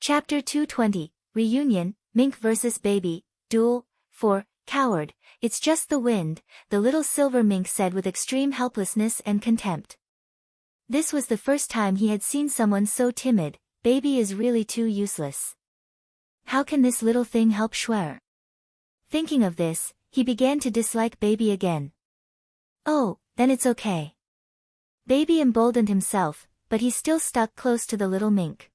Chapter 220, Reunion, Mink vs. Baby, Duel, 4, Coward, it's just the wind, the little silver mink said with extreme helplessness and contempt. This was the first time he had seen someone so timid. Baby is really too useless. How can this little thing help Schwer? Thinking of this, he began to dislike Baby again. Oh, then it's okay. Baby emboldened himself, but he still stuck close to the little mink.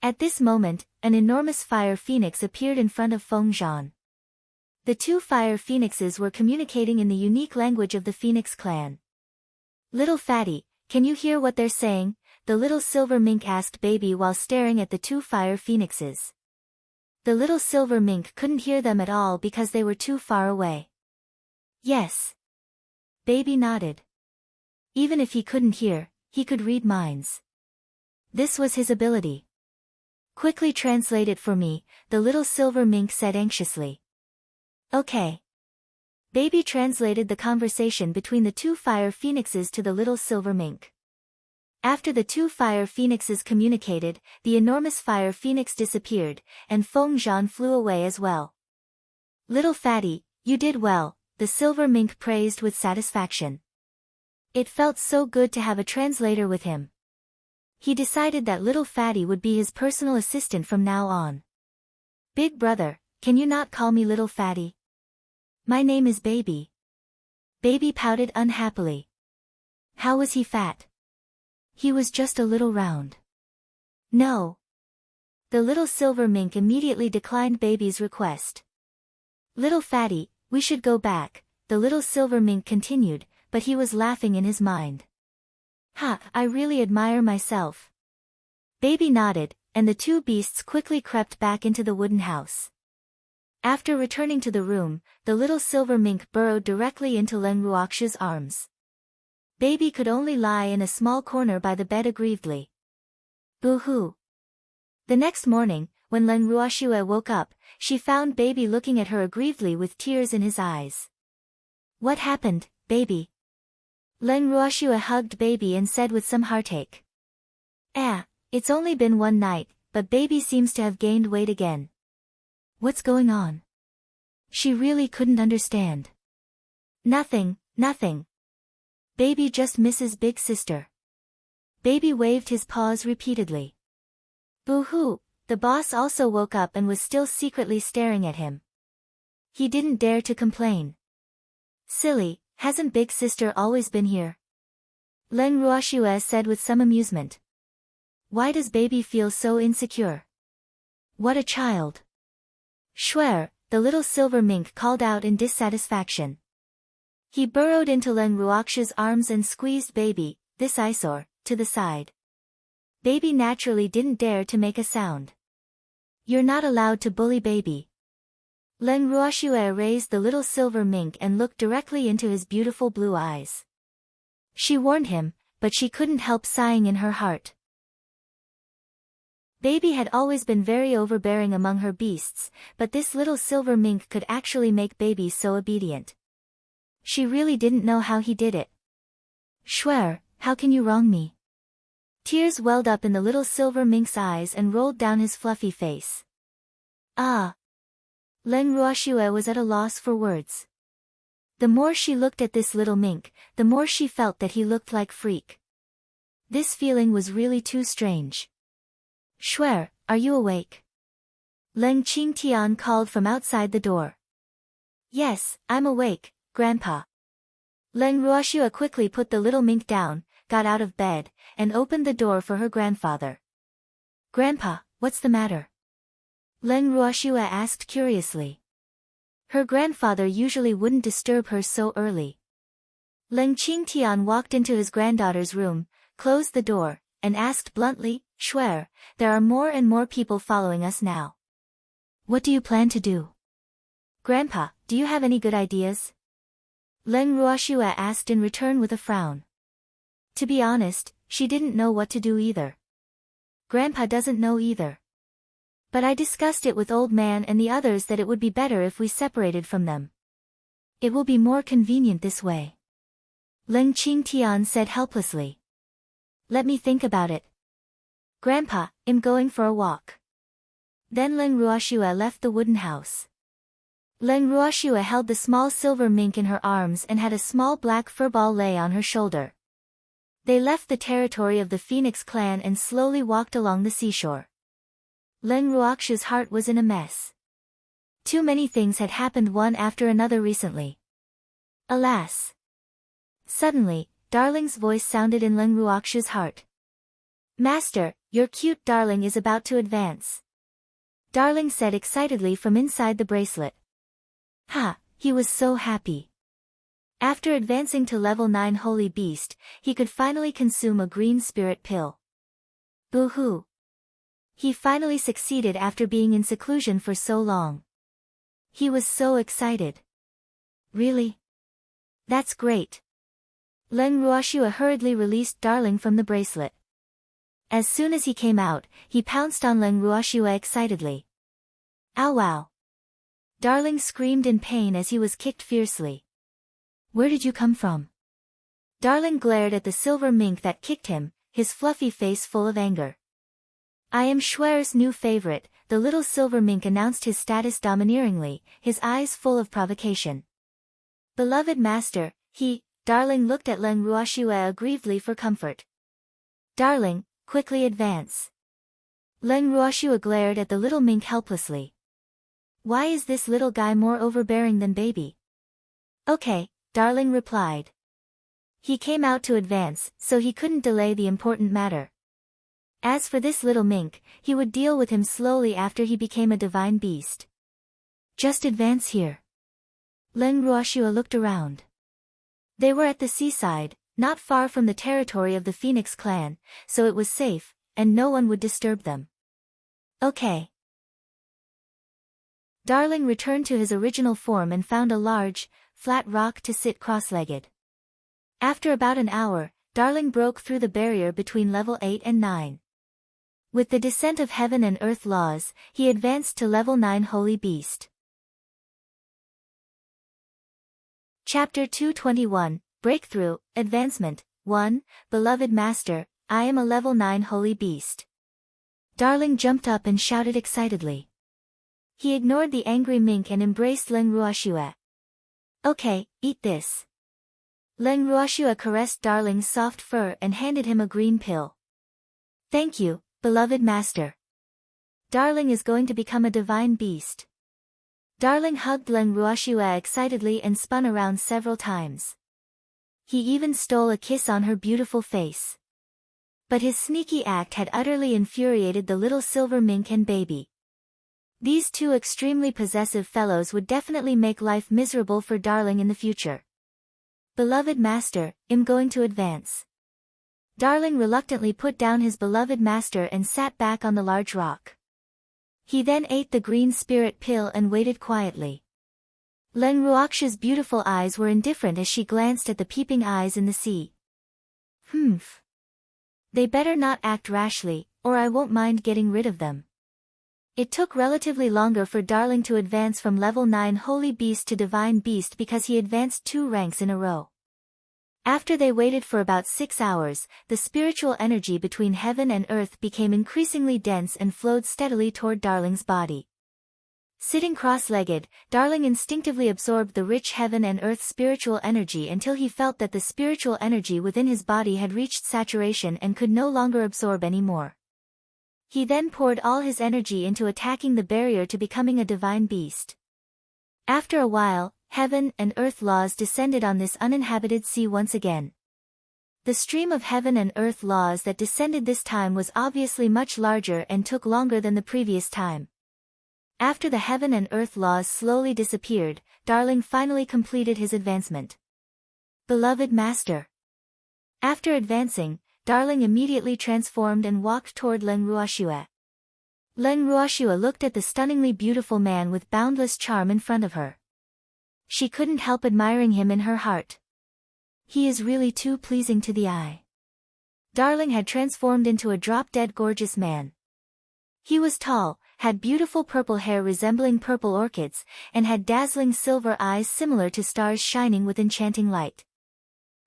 At this moment, an enormous fire phoenix appeared in front of Feng Zhan. The two fire phoenixes were communicating in the unique language of the Phoenix clan. Little fatty, can you hear what they're saying? The little silver mink asked Baby while staring at the two fire phoenixes. The little silver mink couldn't hear them at all because they were too far away. Yes. Baby nodded. Even if he couldn't hear, he could read minds. This was his ability. Quickly translate it for me, the little silver mink said anxiously. Okay. Baby translated the conversation between the two fire phoenixes to the little silver mink. After the two fire phoenixes communicated, the enormous fire phoenix disappeared, and Feng Zhan flew away as well. Little fatty, you did well, the silver mink praised with satisfaction. It felt so good to have a translator with him. He decided that little fatty would be his personal assistant from now on. Big brother, can you not call me little fatty? My name is Baby. Baby pouted unhappily. How was he fat? He was just a little round. No. The little silver mink immediately declined Baby's request. Little fatty, we should go back, the little silver mink continued, but he was laughing in his mind. Ha, I really admire myself. Baby nodded, and the two beasts quickly crept back into the wooden house. After returning to the room, the little silver mink burrowed directly into Leng Ruoxu's arms. Baby could only lie in a small corner by the bed aggrievedly. Boo-hoo. The next morning, when Leng Ruoxue woke up, she found Baby looking at her aggrievedly with tears in his eyes. What happened, Baby? Leng Ruoxue hugged Baby and said with some heartache. It's only been one night, but Baby seems to have gained weight again. What's going on? She really couldn't understand. Nothing. Baby just misses big sister. Baby waved his paws repeatedly. Boo-hoo, the boss also woke up and was still secretly staring at him. He didn't dare to complain. Silly, hasn't big sister always been here? Leng Ruoxue said with some amusement. Why does Baby feel so insecure? What a child. Schwer, the little silver mink called out in dissatisfaction. He burrowed into Leng Ruoxu's arms and squeezed Baby, this eyesore, to the side. Baby naturally didn't dare to make a sound. You're not allowed to bully Baby. Leng Ruoxue raised the little silver mink and looked directly into his beautiful blue eyes. She warned him, but she couldn't help sighing in her heart. Baby had always been very overbearing among her beasts, but this little silver mink could actually make Baby so obedient. She really didn't know how he did it. Schwer, how can you wrong me? Tears welled up in the little silver mink's eyes and rolled down his fluffy face. Ah! Leng Ruoxue was at a loss for words. The more she looked at this little mink, the more she felt that he looked like freak. This feeling was really too strange. Schwer, are you awake? Leng Qingtian called from outside the door. Yes, I'm awake, Grandpa. Leng Ruoxue quickly put the little mink down, got out of bed, and opened the door for her grandfather. Grandpa, what's the matter? Leng Ruoxue asked curiously. Her grandfather usually wouldn't disturb her so early. Leng Qingtian walked into his granddaughter's room, closed the door, and asked bluntly, Schwer, there are more and more people following us now. What do you plan to do? Grandpa, do you have any good ideas? Leng Ruoxue asked in return with a frown. To be honest, she didn't know what to do either. Grandpa doesn't know either. But I discussed it with Old Man and the others that it would be better if we separated from them. It will be more convenient this way. Leng Qingtian said helplessly. Let me think about it. Grandpa, I'm going for a walk. Then Leng Ruoxue left the wooden house. Leng Ruoxue held the small silver mink in her arms and had a small black furball lay on her shoulder. They left the territory of the Phoenix clan and slowly walked along the seashore. Leng Ruoxue's heart was in a mess. Too many things had happened one after another recently. Alas! Suddenly, Darling's voice sounded in Leng Ruoxue's heart. "Master, your cute darling is about to advance," Darling said excitedly from inside the bracelet. Ha! He was so happy. After advancing to level 9 Holy Beast, he could finally consume a green spirit pill. Boo-hoo! He finally succeeded after being in seclusion for so long. He was so excited. Really? That's great. Leng Ruoxue hurriedly released Darling from the bracelet. As soon as he came out, he pounced on Leng Ruoxue excitedly. Ow wow! Darling screamed in pain as he was kicked fiercely. Where did you come from? Darling glared at the silver mink that kicked him, his fluffy face full of anger. I am Schwer's new favorite, the little silver mink announced his status domineeringly, his eyes full of provocation. Beloved master, Darling looked at Leng Ruoxue aggrievedly for comfort. Darling, quickly advance. Leng Ruoxue glared at the little mink helplessly. Why is this little guy more overbearing than baby? Okay, Darling replied. He came out to advance, so he couldn't delay the important matter. As for this little mink, he would deal with him slowly after he became a divine beast. Just advance here. Leng Ruoxue looked around. They were at the seaside, not far from the territory of the Phoenix clan, so it was safe, and no one would disturb them. Okay. Darling returned to his original form and found a large, flat rock to sit cross-legged. After about an hour, Darling broke through the barrier between level 8 and 9. With the descent of heaven and earth laws, he advanced to level 9 Holy Beast. Chapter 221, Breakthrough, Advancement, 1, Beloved Master, I am a level 9 Holy Beast. Darling jumped up and shouted excitedly. He ignored the angry mink and embraced Leng Ruoxue. Okay, eat this. Leng Ruoxue caressed Darling's soft fur and handed him a green pill. Thank you, beloved master. Darling is going to become a divine beast. Darling hugged Leng Ruoxue excitedly and spun around several times. He even stole a kiss on her beautiful face. But his sneaky act had utterly infuriated the little silver mink and baby. These two extremely possessive fellows would definitely make life miserable for Darling in the future. Beloved master, I'm going to advance. Darling reluctantly put down his beloved master and sat back on the large rock. He then ate the green spirit pill and waited quietly. Leng Ruoxue's beautiful eyes were indifferent as she glanced at the peeping eyes in the sea. Humph. They better not act rashly, or I won't mind getting rid of them. It took relatively longer for Darling to advance from level 9 Holy Beast to Divine Beast because he advanced 2 ranks in a row. After they waited for about 6 hours, the spiritual energy between heaven and earth became increasingly dense and flowed steadily toward Darling's body. Sitting cross-legged, Darling instinctively absorbed the rich heaven and earth spiritual energy until he felt that the spiritual energy within his body had reached saturation and could no longer absorb any more. He then poured all his energy into attacking the barrier to becoming a divine beast. After a while, heaven and earth laws descended on this uninhabited sea once again. The stream of heaven and earth laws that descended this time was obviously much larger and took longer than the previous time. After the heaven and earth laws slowly disappeared, Darling finally completed his advancement. Beloved master. After advancing, Darling immediately transformed and walked toward Leng Ruoxue. Leng Ruoxue looked at the stunningly beautiful man with boundless charm in front of her. She couldn't help admiring him in her heart. He is really too pleasing to the eye. Darling had transformed into a drop-dead gorgeous man. He was tall, had beautiful purple hair resembling purple orchids, and had dazzling silver eyes similar to stars shining with enchanting light.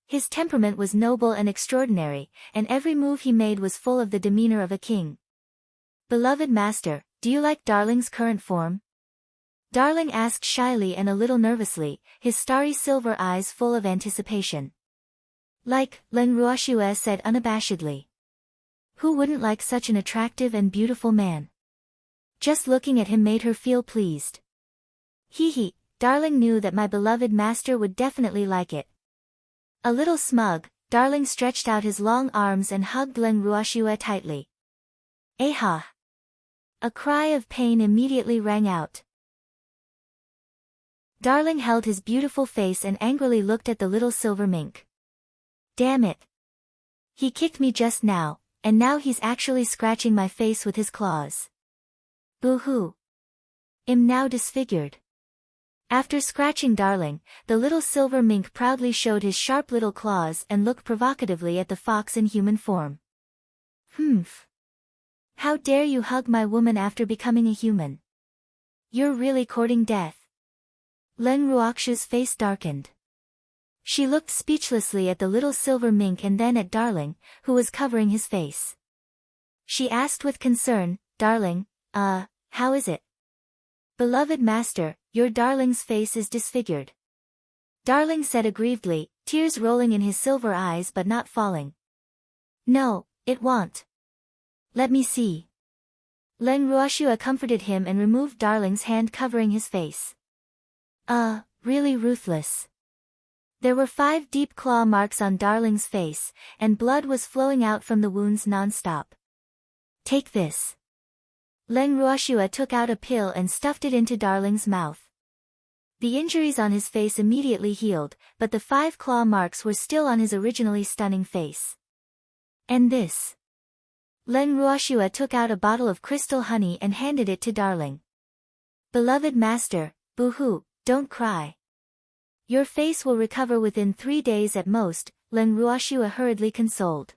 His temperament was noble and extraordinary, and every move he made was full of the demeanor of a king. Beloved master, do you like Darling's current form? Darling asked shyly and a little nervously, his starry silver eyes full of anticipation. Like, Leng Ruoxue said unabashedly. Who wouldn't like such an attractive and beautiful man? Just looking at him made her feel pleased. Hee, Darling knew that my beloved master would definitely like it. A little smug, Darling stretched out his long arms and hugged Leng Ruoxue tightly. Aha! A cry of pain immediately rang out. Darling held his beautiful face and angrily looked at the little silver mink. Damn it! He kicked me just now, and now he's actually scratching my face with his claws. Boo-hoo! I'm now disfigured. After scratching Darling, the little silver mink proudly showed his sharp little claws and looked provocatively at the fox in human form. Humph! How dare you hug my woman after becoming a human? You're really courting death. Leng Ruoxue's face darkened. She looked speechlessly at the little silver mink and then at Darling, who was covering his face. She asked with concern, Darling, how is it? Beloved master, your Darling's face is disfigured. Darling said aggrievedly, tears rolling in his silver eyes but not falling. No, it won't. Let me see. Leng Ruoxue comforted him and removed Darling's hand covering his face. Really ruthless. There were 5 deep claw marks on Darling's face, and blood was flowing out from the wounds non-stop. Take this. Leng Ruoxue took out a pill and stuffed it into Darling's mouth. The injuries on his face immediately healed, but the 5 claw marks were still on his originally stunning face. And this. Leng Ruoxue took out a bottle of crystal honey and handed it to Darling. Beloved master, boo-hoo, don't cry. Your face will recover within 3 days at most, Leng Ruoxue hurriedly consoled.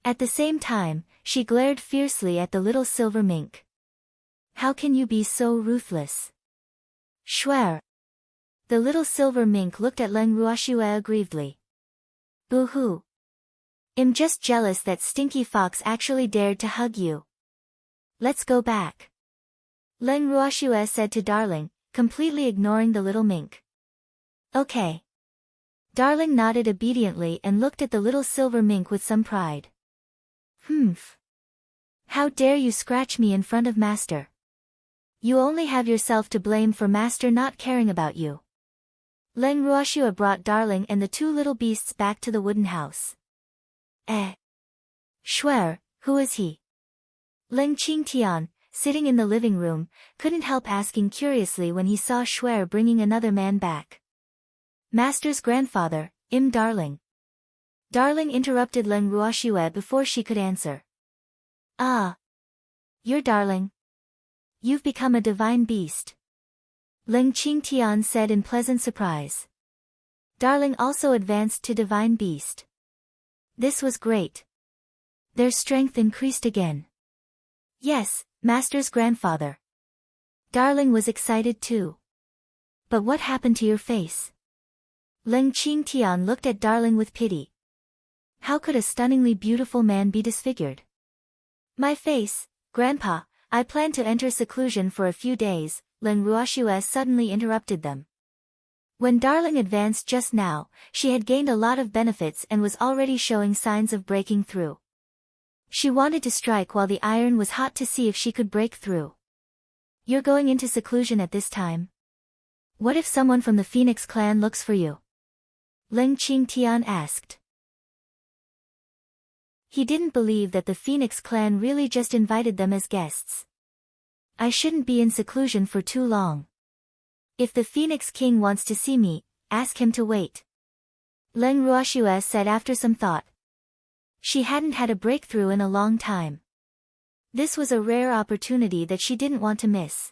At the same time, she glared fiercely at the little silver mink. How can you be so ruthless? Schwer. The little silver mink looked at Leng Ruoxue aggrievedly. Boo-hoo. I'm just jealous that Stinky Fox actually dared to hug you. Let's go back. Leng Ruoxue said to Darling, completely ignoring the little mink. Okay. Darling nodded obediently and looked at the little silver mink with some pride. Humph. How dare you scratch me in front of master? You only have yourself to blame for master not caring about you. Leng Ruoxue brought Darling and the 2 little beasts back to the wooden house. Schwer, who is he? Leng Qingtian, sitting in the living room, couldn't help asking curiously when he saw Schwer bringing another man back. Master's grandfather, Darling. Darling interrupted Leng Ruoxue before she could answer. Ah. You're Darling. You've become a divine beast. Leng Qingtian said in pleasant surprise. Darling also advanced to divine beast. This was great. Their strength increased again. Yes, master's grandfather. Darling was excited too. But what happened to your face? Leng Qingtian looked at Darling with pity. How could a stunningly beautiful man be disfigured? My face, Grandpa, I plan to enter seclusion for a few days, Leng Ruoxue suddenly interrupted them. When Darling advanced just now, she had gained a lot of benefits and was already showing signs of breaking through. She wanted to strike while the iron was hot to see if she could break through. You're going into seclusion at this time? What if someone from the Phoenix clan looks for you? Leng Qingtian asked. He didn't believe that the Phoenix clan really just invited them as guests. I shouldn't be in seclusion for too long. If the Phoenix King wants to see me, ask him to wait. Leng Ruoxue said after some thought. She hadn't had a breakthrough in a long time. This was a rare opportunity that she didn't want to miss.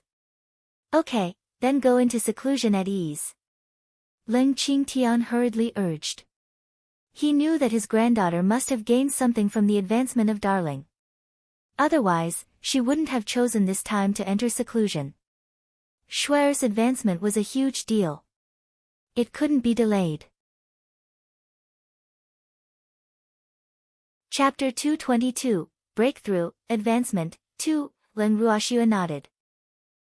Okay, then go into seclusion at ease. Leng Qingtian hurriedly urged. He knew that his granddaughter must have gained something from the advancement of Darling. Otherwise, she wouldn't have chosen this time to enter seclusion. Schwer's advancement was a huge deal. It couldn't be delayed. Chapter 222, Breakthrough, Advancement, 2. Leng Ruoxue nodded.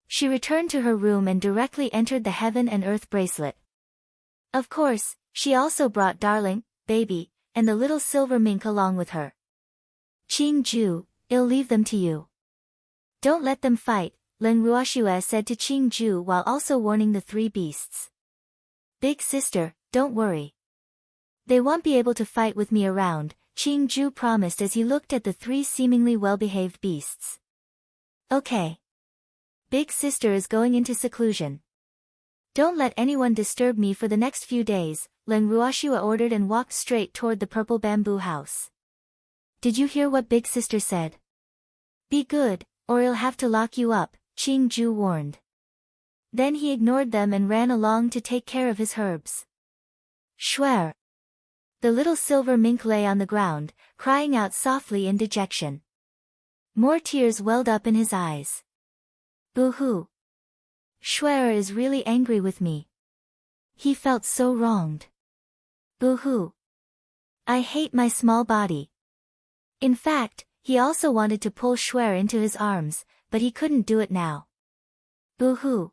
She returned to her room and directly entered the Heaven and Earth bracelet. Of course, she also brought Darling, Baby, and the little silver mink along with her. Qing Ju, I'll leave them to you. Don't let them fight, Leng Ruoxue said to Qing Ju while also warning the three beasts. Big sister, don't worry. They won't be able to fight with me around, Qing Ju promised as he looked at the three seemingly well-behaved beasts. Okay. Big sister is going into seclusion. Don't let anyone disturb me for the next few days, Leng Ruoxue ordered and walked straight toward the purple bamboo house. Did you hear what Big Sister said? Be good, or I'll have to lock you up, Qing Ju warned. Then he ignored them and ran along to take care of his herbs. Schwer. The little silver mink lay on the ground, crying out softly in dejection. More tears welled up in his eyes. Boo-hoo. Schwer is really angry with me. He felt so wronged. Boo-hoo. I hate my small body. In fact, he also wanted to pull Schwer into his arms, but he couldn't do it now. Boo-hoo.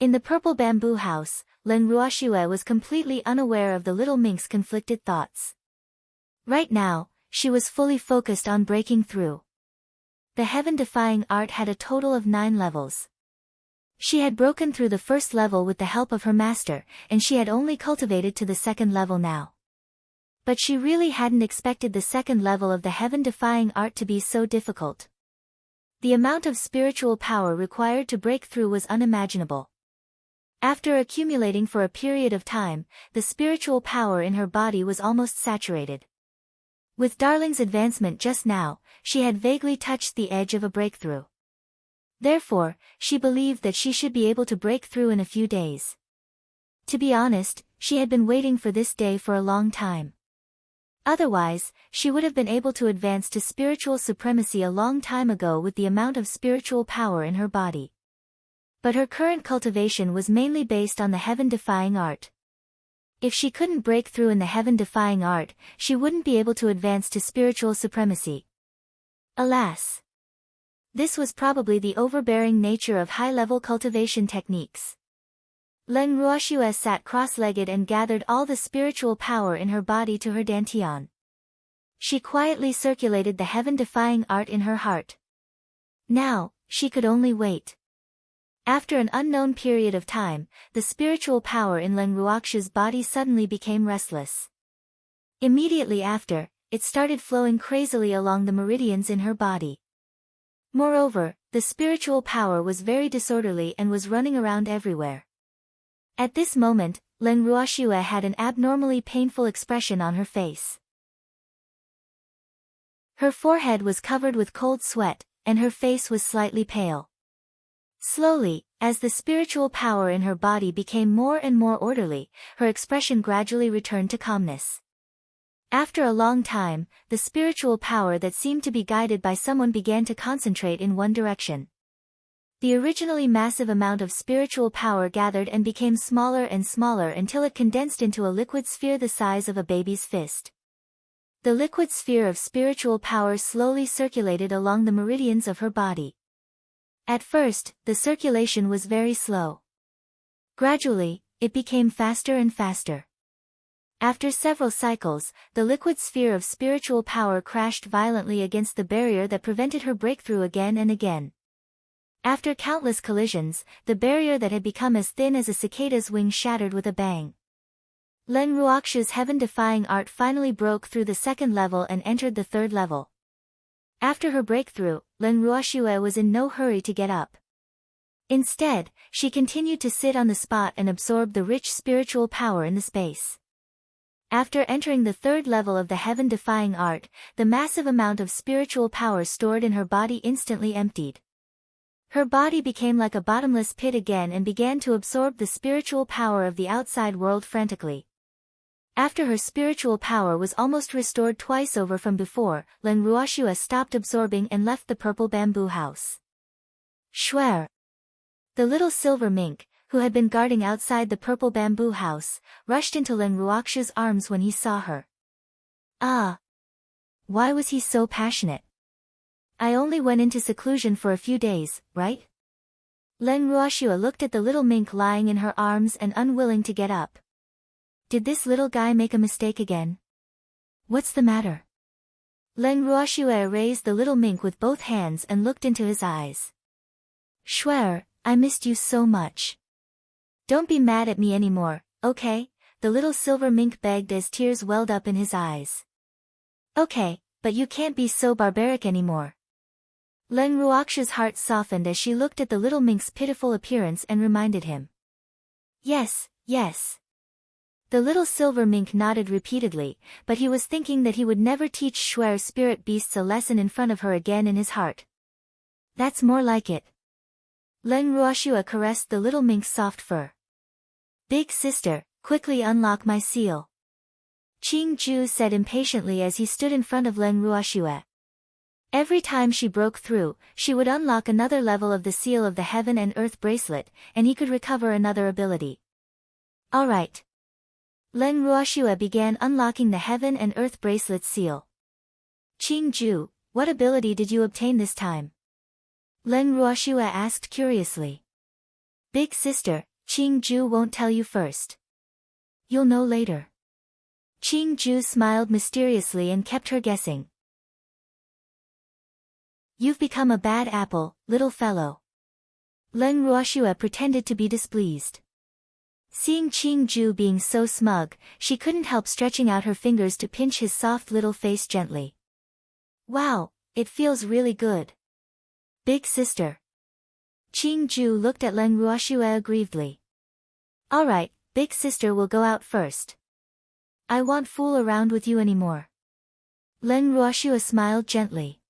In the purple bamboo house, Leng Ruoxue was completely unaware of the little mink's conflicted thoughts. Right now, she was fully focused on breaking through. The heaven-defying art had a total of 9 levels. She had broken through the first level with the help of her master, and she had only cultivated to the second level now. But she really hadn't expected the second level of the heaven-defying art to be so difficult. The amount of spiritual power required to break through was unimaginable. After accumulating for a period of time, the spiritual power in her body was almost saturated. With Darling's advancement just now, she had vaguely touched the edge of a breakthrough. Therefore, she believed that she should be able to break through in a few days. To be honest, she had been waiting for this day for a long time. Otherwise, she would have been able to advance to spiritual supremacy a long time ago with the amount of spiritual power in her body. But her current cultivation was mainly based on the heaven-defying art. If she couldn't break through in the heaven-defying art, she wouldn't be able to advance to spiritual supremacy. Alas! This was probably the overbearing nature of high-level cultivation techniques. Leng Ruoxue sat cross-legged and gathered all the spiritual power in her body to her dantian. She quietly circulated the heaven-defying art in her heart. Now, she could only wait. After an unknown period of time, the spiritual power in Leng Ruoxue's body suddenly became restless. Immediately after, it started flowing crazily along the meridians in her body. Moreover, the spiritual power was very disorderly and was running around everywhere. At this moment, Leng Ruoxue had an abnormally painful expression on her face. Her forehead was covered with cold sweat, and her face was slightly pale. Slowly, as the spiritual power in her body became more and more orderly, her expression gradually returned to calmness. After a long time, the spiritual power that seemed to be guided by someone began to concentrate in one direction. The originally massive amount of spiritual power gathered and became smaller and smaller until it condensed into a liquid sphere the size of a baby's fist. The liquid sphere of spiritual power slowly circulated along the meridians of her body. At first, the circulation was very slow. Gradually, it became faster and faster. After several cycles, the liquid sphere of spiritual power crashed violently against the barrier that prevented her breakthrough again and again. After countless collisions, the barrier that had become as thin as a cicada's wing shattered with a bang. Leng Ruoxue's heaven-defying art finally broke through the second level and entered the third level. After her breakthrough, Leng Ruoxue was in no hurry to get up. Instead, she continued to sit on the spot and absorb the rich spiritual power in the space. After entering the third level of the heaven-defying art, the massive amount of spiritual power stored in her body instantly emptied. Her body became like a bottomless pit again and began to absorb the spiritual power of the outside world frantically. After her spiritual power was almost restored twice over from before, Leng Ruoxue stopped absorbing and left the purple bamboo house. Schwer. The little silver mink, who had been guarding outside the purple bamboo house, rushed into Leng Ruoxue's arms when he saw her. Ah! Why was he so passionate? I only went into seclusion for a few days, right? Leng Ruoxue looked at the little mink lying in her arms and unwilling to get up. Did this little guy make a mistake again? What's the matter? Leng Ruoxue raised the little mink with both hands and looked into his eyes. Shuer, I missed you so much. Don't be mad at me anymore, okay? The little silver mink begged as tears welled up in his eyes. Okay, but you can't be so barbaric anymore. Leng Ruoxue's heart softened as she looked at the little mink's pitiful appearance and reminded him. Yes, yes. The little silver mink nodded repeatedly, but he was thinking that he would never teach Shuer's spirit beasts a lesson in front of her again in his heart. That's more like it. Leng Ruoxue caressed the little mink's soft fur. Big sister, quickly unlock my seal. Qing Ju said impatiently as he stood in front of Leng Ruoxue. Every time she broke through, she would unlock another level of the seal of the Heaven and Earth bracelet, and he could recover another ability. Alright. Leng Ruoxue began unlocking the Heaven and Earth bracelet seal. Qing Ju, what ability did you obtain this time? Leng Ruoxue asked curiously. Big sister, Qing Ju won't tell you first. You'll know later. Qing Ju smiled mysteriously and kept her guessing. You've become a bad apple, little fellow. Leng Ruoxue pretended to be displeased. Seeing Qing Ju being so smug, she couldn't help stretching out her fingers to pinch his soft little face gently. Wow, it feels really good. Big sister. Qing Ju looked at Leng Ruoxue aggrievedly. Alright, big sister will go out first. I won't fool around with you anymore. Leng Ruoxue smiled gently.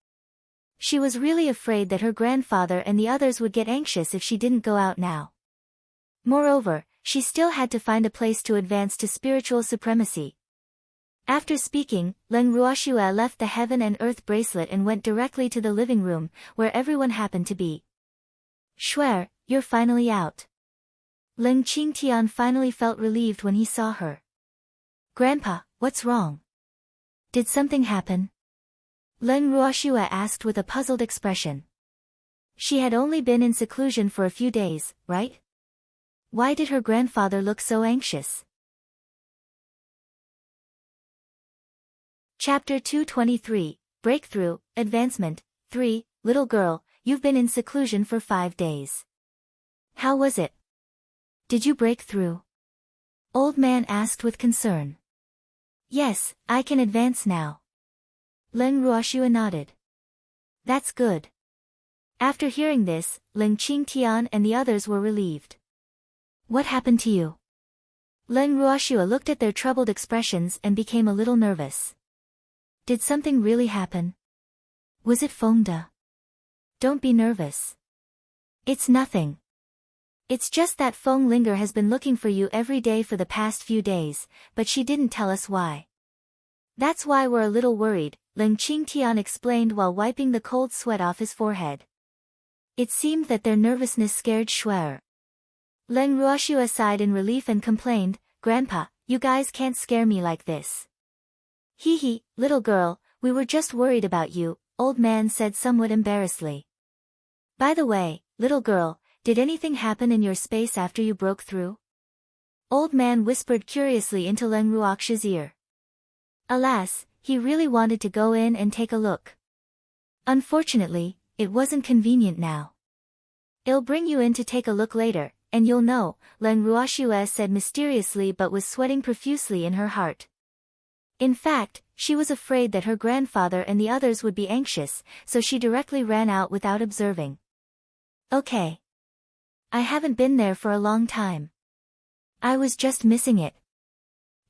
She was really afraid that her grandfather and the others would get anxious if she didn't go out now. Moreover, she still had to find a place to advance to spiritual supremacy. After speaking, Leng Ruoxue left the Heaven and Earth bracelet and went directly to the living room, where everyone happened to be. Shuer, you're finally out. Leng Qingtian finally felt relieved when he saw her. Grandpa, what's wrong? Did something happen? Leng Ruoxue asked with a puzzled expression. She had only been in seclusion for a few days, right? Why did her grandfather look so anxious? Chapter 223, Breakthrough, Advancement, 3, Little girl, you've been in seclusion for 5 days. How was it? Did you break through? Old man asked with concern. Yes, I can advance now. Leng Ruoxue nodded. That's good. After hearing this, Leng Qingtian and the others were relieved. What happened to you? Leng Ruoxue looked at their troubled expressions and became a little nervous. Did something really happen? Was it Feng De? Don't be nervous. It's nothing. It's just that Feng Linger has been looking for you every day for the past few days, but she didn't tell us why. That's why we're a little worried, Leng Qingtian explained while wiping the cold sweat off his forehead. It seemed that their nervousness scared Shuer. Leng Ruoxue sighed in relief and complained, Grandpa, you guys can't scare me like this. Hee hee, little girl, we were just worried about you, old man said somewhat embarrassedly. By the way, little girl, did anything happen in your space after you broke through? Old man whispered curiously into Leng Ruoxue's ear. Alas, he really wanted to go in and take a look. Unfortunately, it wasn't convenient now. I'll bring you in to take a look later, and you'll know, Leng Ruoxue said mysteriously but was sweating profusely in her heart. In fact, she was afraid that her grandfather and the others would be anxious, so she directly ran out without observing. Okay. I haven't been there for a long time. I was just missing it.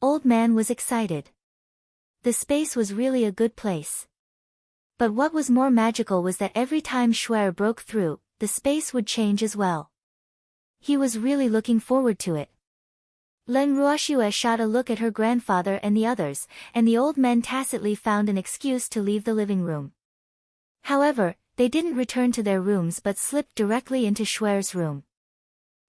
Old man was excited. The space was really a good place. But what was more magical was that every time Shuer broke through, the space would change as well. He was really looking forward to it. Leng Ruoxue shot a look at her grandfather and the others, and the old men tacitly found an excuse to leave the living room. However, they didn't return to their rooms but slipped directly into Shuer's room.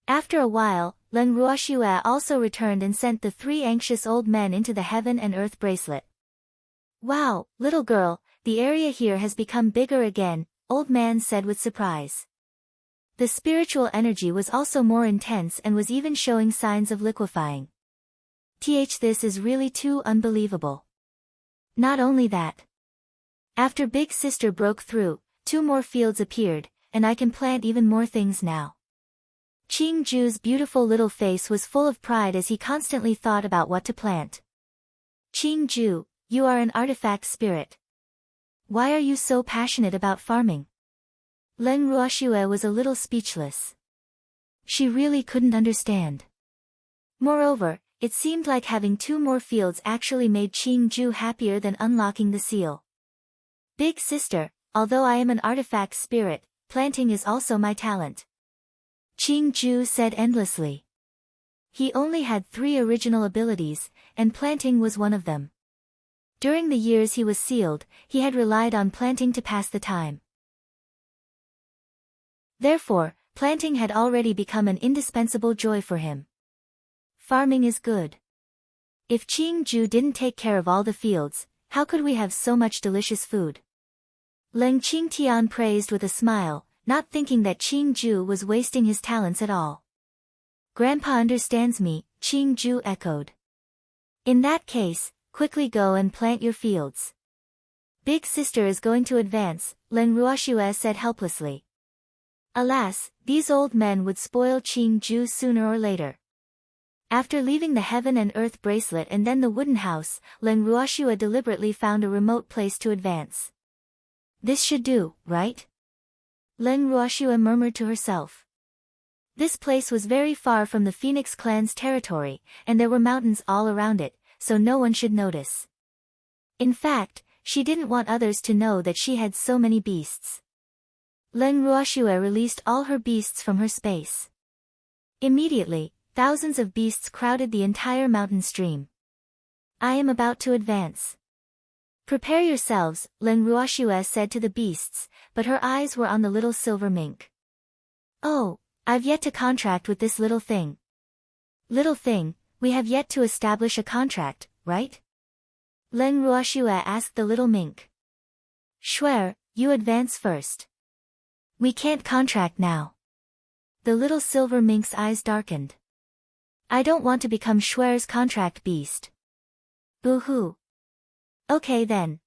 After a while, Leng Ruoxue also returned and sent the 3 anxious old men into the Heaven and Earth bracelet. Wow, little girl, the area here has become bigger again, Old Man said with surprise. The spiritual energy was also more intense and was even showing signs of liquefying. This is really too unbelievable. Not only that. After Big Sister broke through, 2 more fields appeared, and I can plant even more things now. Qingju's beautiful little face was full of pride as he constantly thought about what to plant. Qingju, you are an artifact spirit. Why are you so passionate about farming? Leng Ruoxue was a little speechless. She really couldn't understand. Moreover, it seemed like having 2 more fields actually made Qingju happier than unlocking the seal. Big Sister, although I am an artifact spirit, planting is also my talent. Qingju said endlessly. He only had 3 original abilities, and planting was one of them. During the years he was sealed, he had relied on planting to pass the time. Therefore, planting had already become an indispensable joy for him. Farming is good. If Qingju didn't take care of all the fields, how could we have so much delicious food? Leng Qingtian praised with a smile, not thinking that Qingju was wasting his talents at all. Grandpa understands me, Qingju echoed. In that case, quickly go and plant your fields. Big Sister is going to advance, Leng Ruoxue said helplessly. Alas, these old men would spoil Qingju sooner or later. After leaving the Heaven and Earth bracelet and then the wooden house, Leng Ruoxue deliberately found a remote place to advance. This should do, right? Leng Ruoxue murmured to herself. This place was very far from the Phoenix clan's territory, and there were mountains all around it, so no one should notice. In fact, she didn't want others to know that she had so many beasts. Leng Ruoxue released all her beasts from her space. Immediately, thousands of beasts crowded the entire mountain stream. I am about to advance. Prepare yourselves, Leng Ruoxue said to the beasts, but her eyes were on the little silver mink. Oh, I've yet to contract with this little thing. Little thing, we have yet to establish a contract, right? Leng Ruoxue asked the little mink. Shuer, you advance first. We can't contract now. The little silver mink's eyes darkened. I don't want to become Shuer's contract beast. Boo-hoo. Okay then.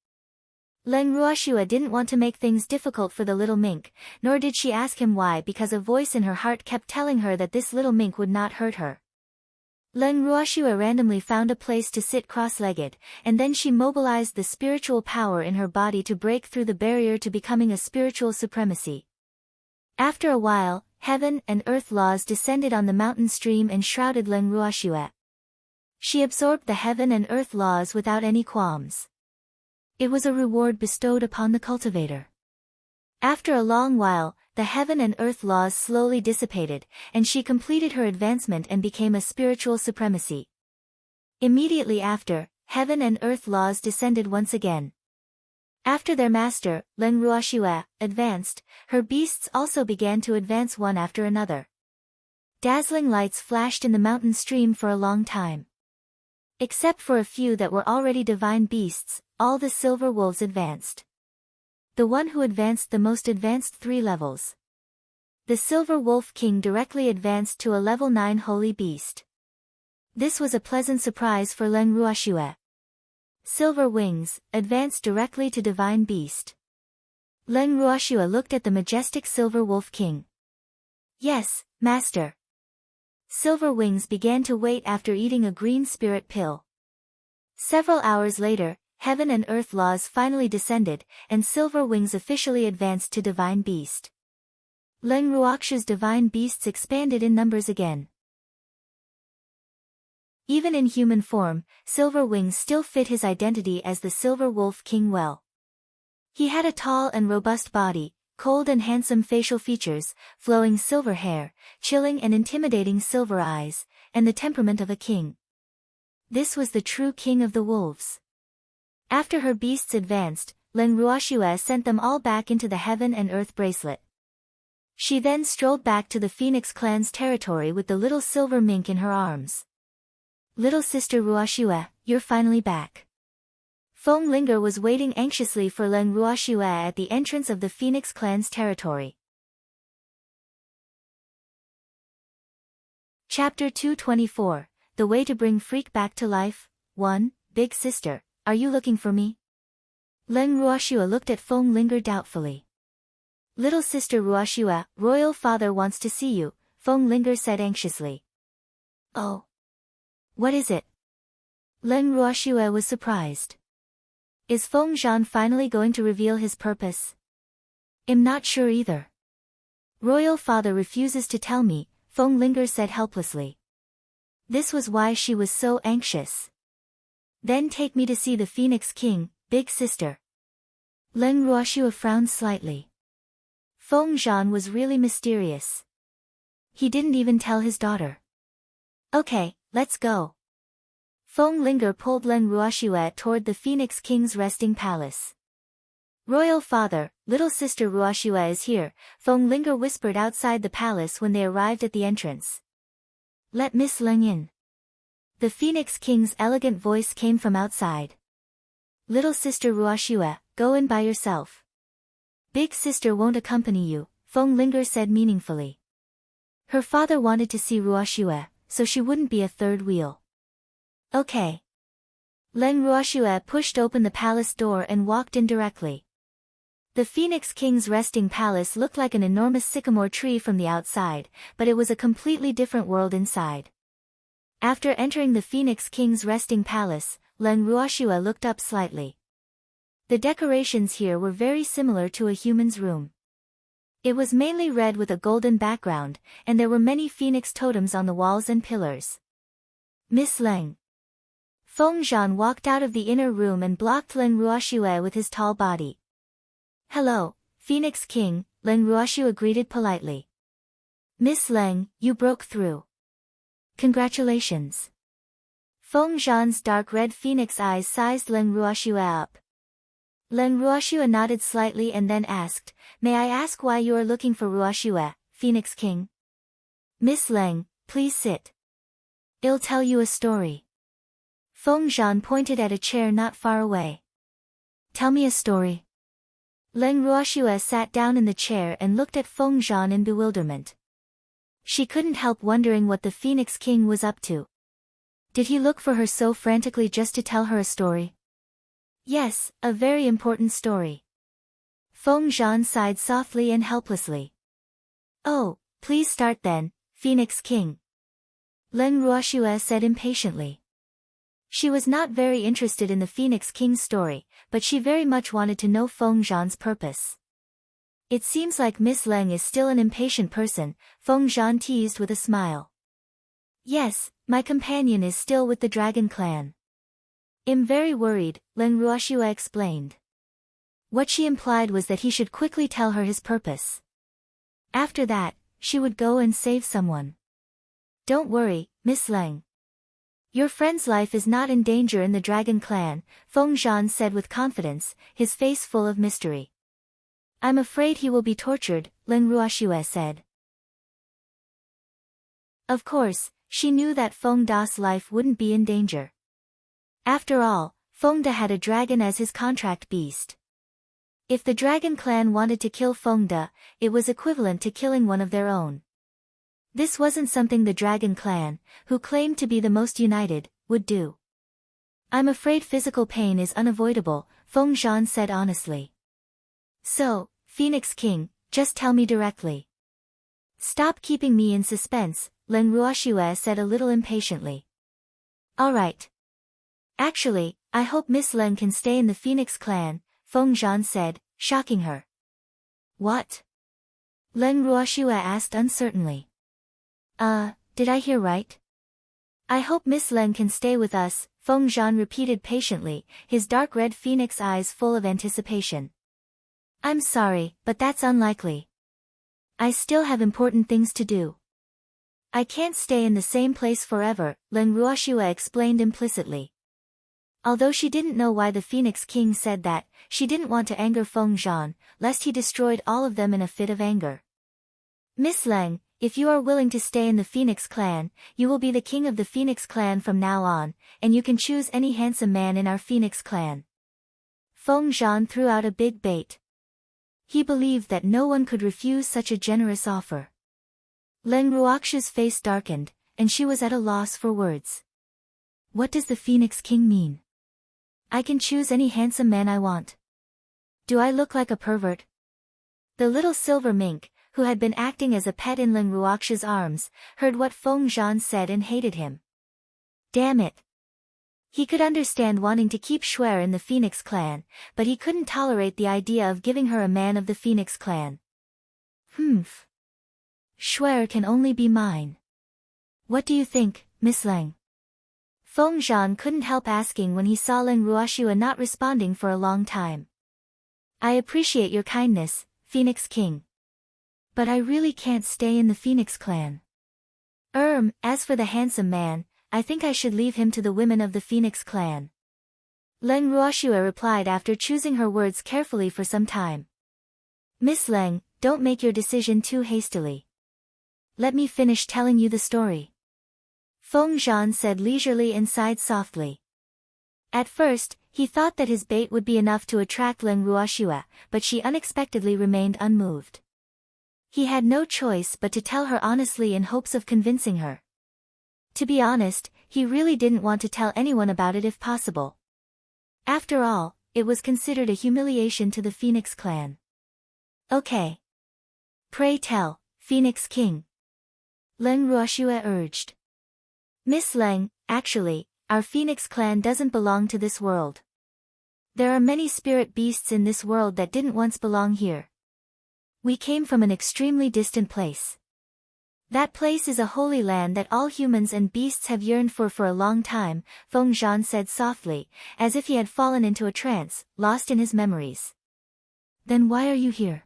Leng Ruoxue didn't want to make things difficult for the little mink, nor did she ask him why because a voice in her heart kept telling her that this little mink would not hurt her. Leng Ruoxue randomly found a place to sit cross-legged, and then she mobilized the spiritual power in her body to break through the barrier to becoming a spiritual supremacy. After a while, Heaven and Earth laws descended on the mountain stream and shrouded Leng Ruoxue. She absorbed the Heaven and Earth laws without any qualms. It was a reward bestowed upon the cultivator. After a long while, the Heaven and Earth laws slowly dissipated, and she completed her advancement and became a spiritual supremacy. Immediately after, Heaven and Earth laws descended once again. After their master, Leng Ruoxue, advanced, her beasts also began to advance one after another. Dazzling lights flashed in the mountain stream for a long time. Except for a few that were already divine beasts, all the silver wolves advanced. The one who advanced the most advanced 3 levels. The Silver Wolf King directly advanced to a level 9 holy beast. This was a pleasant surprise for Leng Ruoxue. Silver Wings, advanced directly to divine beast. Leng Ruoxue looked at the majestic Silver Wolf King. Yes, master. Silver Wings began to wait after eating a green spirit pill. Several hours later, Heaven and Earth laws finally descended, and Silver Wings officially advanced to divine beast. Leng Ruoxue's divine beasts expanded in numbers again. Even in human form, Silver Wings still fit his identity as the Silver Wolf King well. He had a tall and robust body, cold and handsome facial features, flowing silver hair, chilling and intimidating silver eyes, and the temperament of a king. This was the true king of the wolves. After her beasts advanced, Leng Ruoxue sent them all back into the Heaven and Earth bracelet. She then strolled back to the Phoenix clan's territory with the little silver mink in her arms. Little sister Ruoxue, you're finally back. Feng Linger was waiting anxiously for Leng Ruoxue at the entrance of the Phoenix clan's territory. Chapter 224, The Way to Bring Freak Back to Life. 1. Big Sister, are you looking for me? Leng Ruoxue looked at Feng Linger doubtfully. Little Sister Ruoxue, Royal Father wants to see you, Feng Linger said anxiously. Oh. What is it? Leng Ruoxue was surprised. Is Feng Zhan finally going to reveal his purpose? I'm not sure either. Royal Father refuses to tell me, Feng Linger said helplessly. This was why she was so anxious. Then take me to see the Phoenix King, Big Sister. Leng Ruoxue frowned slightly. Feng Zhan was really mysterious. He didn't even tell his daughter. Okay, let's go. Feng Linger pulled Leng Ruoxue toward the Phoenix King's resting palace. Royal Father, Little Sister Ruoxue is here, Feng Linger whispered outside the palace when they arrived at the entrance. Let Miss Leng in. The Phoenix King's elegant voice came from outside. Little Sister Ruoxue, go in by yourself. Big Sister won't accompany you, Feng Linger said meaningfully. Her father wanted to see Ruoxue, so she wouldn't be a third wheel. Okay. Leng Ruoxue pushed open the palace door and walked in directly. The Phoenix King's resting palace looked like an enormous sycamore tree from the outside, but it was a completely different world inside. After entering the Phoenix King's resting palace, Leng Ruoxue looked up slightly. The decorations here were very similar to a human's room. It was mainly red with a golden background, and there were many phoenix totems on the walls and pillars. Miss Leng. Feng Zhan walked out of the inner room and blocked Leng Ruoxue with his tall body. Hello, Phoenix King, Leng Ruoxue greeted politely. Miss Leng, you broke through. Congratulations. Feng Zhan's dark red phoenix eyes sized Leng Ruoxue up. Leng Ruoxue nodded slightly and then asked, May I ask why you are looking for Ruoxue, Phoenix King? Miss Leng, please sit. I'll tell you a story. Feng Zhan pointed at a chair not far away. Tell me a story. Leng Ruoxue sat down in the chair and looked at Feng Zhan in bewilderment. She couldn't help wondering what the Phoenix King was up to. Did he look for her so frantically just to tell her a story? Yes, a very important story. Feng Zhan sighed softly and helplessly. Oh, please start then, Phoenix King. Leng Ruoxue said impatiently. She was not very interested in the Phoenix King's story, but she very much wanted to know Feng Zhan's purpose. It seems like Miss Leng is still an impatient person, Feng Zhan teased with a smile. Yes, my companion is still with the Dragon Clan. I'm very worried, Leng Ruoxue explained. What she implied was that he should quickly tell her his purpose. After that, she would go and save someone. Don't worry, Miss Leng. Your friend's life is not in danger in the Dragon Clan, Feng Zhan said with confidence, his face full of mystery. I'm afraid he will be tortured, Leng Ruoxue said. Of course, she knew that Feng Da's life wouldn't be in danger. After all, Feng Da had a dragon as his contract beast. If the Dragon Clan wanted to kill Feng Da, it was equivalent to killing one of their own. This wasn't something the Dragon Clan, who claimed to be the most united, would do. I'm afraid physical pain is unavoidable, Feng Zhan said honestly. So, Phoenix King, just tell me directly. Stop keeping me in suspense, Leng Ruoxue said a little impatiently. Alright. Actually, I hope Miss Leng can stay in the Phoenix Clan, Feng Zhan said, shocking her. What? Leng Ruoxue asked uncertainly. Did I hear right? I hope Miss Leng can stay with us, Feng Zhan repeated patiently, his dark red phoenix eyes full of anticipation. I'm sorry, but that's unlikely. I still have important things to do. I can't stay in the same place forever, Leng Ruoxue explained implicitly. Although she didn't know why the Phoenix King said that, she didn't want to anger Feng Zhan, lest he destroyed all of them in a fit of anger. Miss Leng, if you are willing to stay in the Phoenix Clan, you will be the king of the Phoenix Clan from now on, and you can choose any handsome man in our Phoenix Clan. Feng Zhan threw out a big bait. He believed that no one could refuse such a generous offer. Leng Ruoxiu's face darkened, and she was at a loss for words. What does the Phoenix King mean? I can choose any handsome man I want. Do I look like a pervert? The little silver mink, who had been acting as a pet in Leng Ruoxiu's arms, heard what Feng Zhan said and hated him. Damn it. He could understand wanting to keep Shuer in the Phoenix clan, but he couldn't tolerate the idea of giving her a man of the Phoenix clan. Humph. Shuer can only be mine. What do you think, Miss Leng? Feng Zhan couldn't help asking when he saw Leng Ruoxiu not responding for a long time. I appreciate your kindness, Phoenix King. But I really can't stay in the Phoenix clan. As for the handsome man, I think I should leave him to the women of the Phoenix clan. Leng Ruoxiu replied after choosing her words carefully for some time. Miss Leng, don't make your decision too hastily. Let me finish telling you the story. Feng Zhan said leisurely and sighed softly. At first, he thought that his bait would be enough to attract Leng Ruoxiu, but she unexpectedly remained unmoved. He had no choice but to tell her honestly in hopes of convincing her. To be honest, he really didn't want to tell anyone about it if possible. After all, it was considered a humiliation to the Phoenix clan. Okay. Pray tell, Phoenix King. Leng Ruoxiu urged. Miss Leng, actually, our Phoenix clan doesn't belong to this world. There are many spirit beasts in this world that didn't once belong here. We came from an extremely distant place. That place is a holy land that all humans and beasts have yearned for a long time, Feng Zhan said softly, as if he had fallen into a trance, lost in his memories. Then why are you here?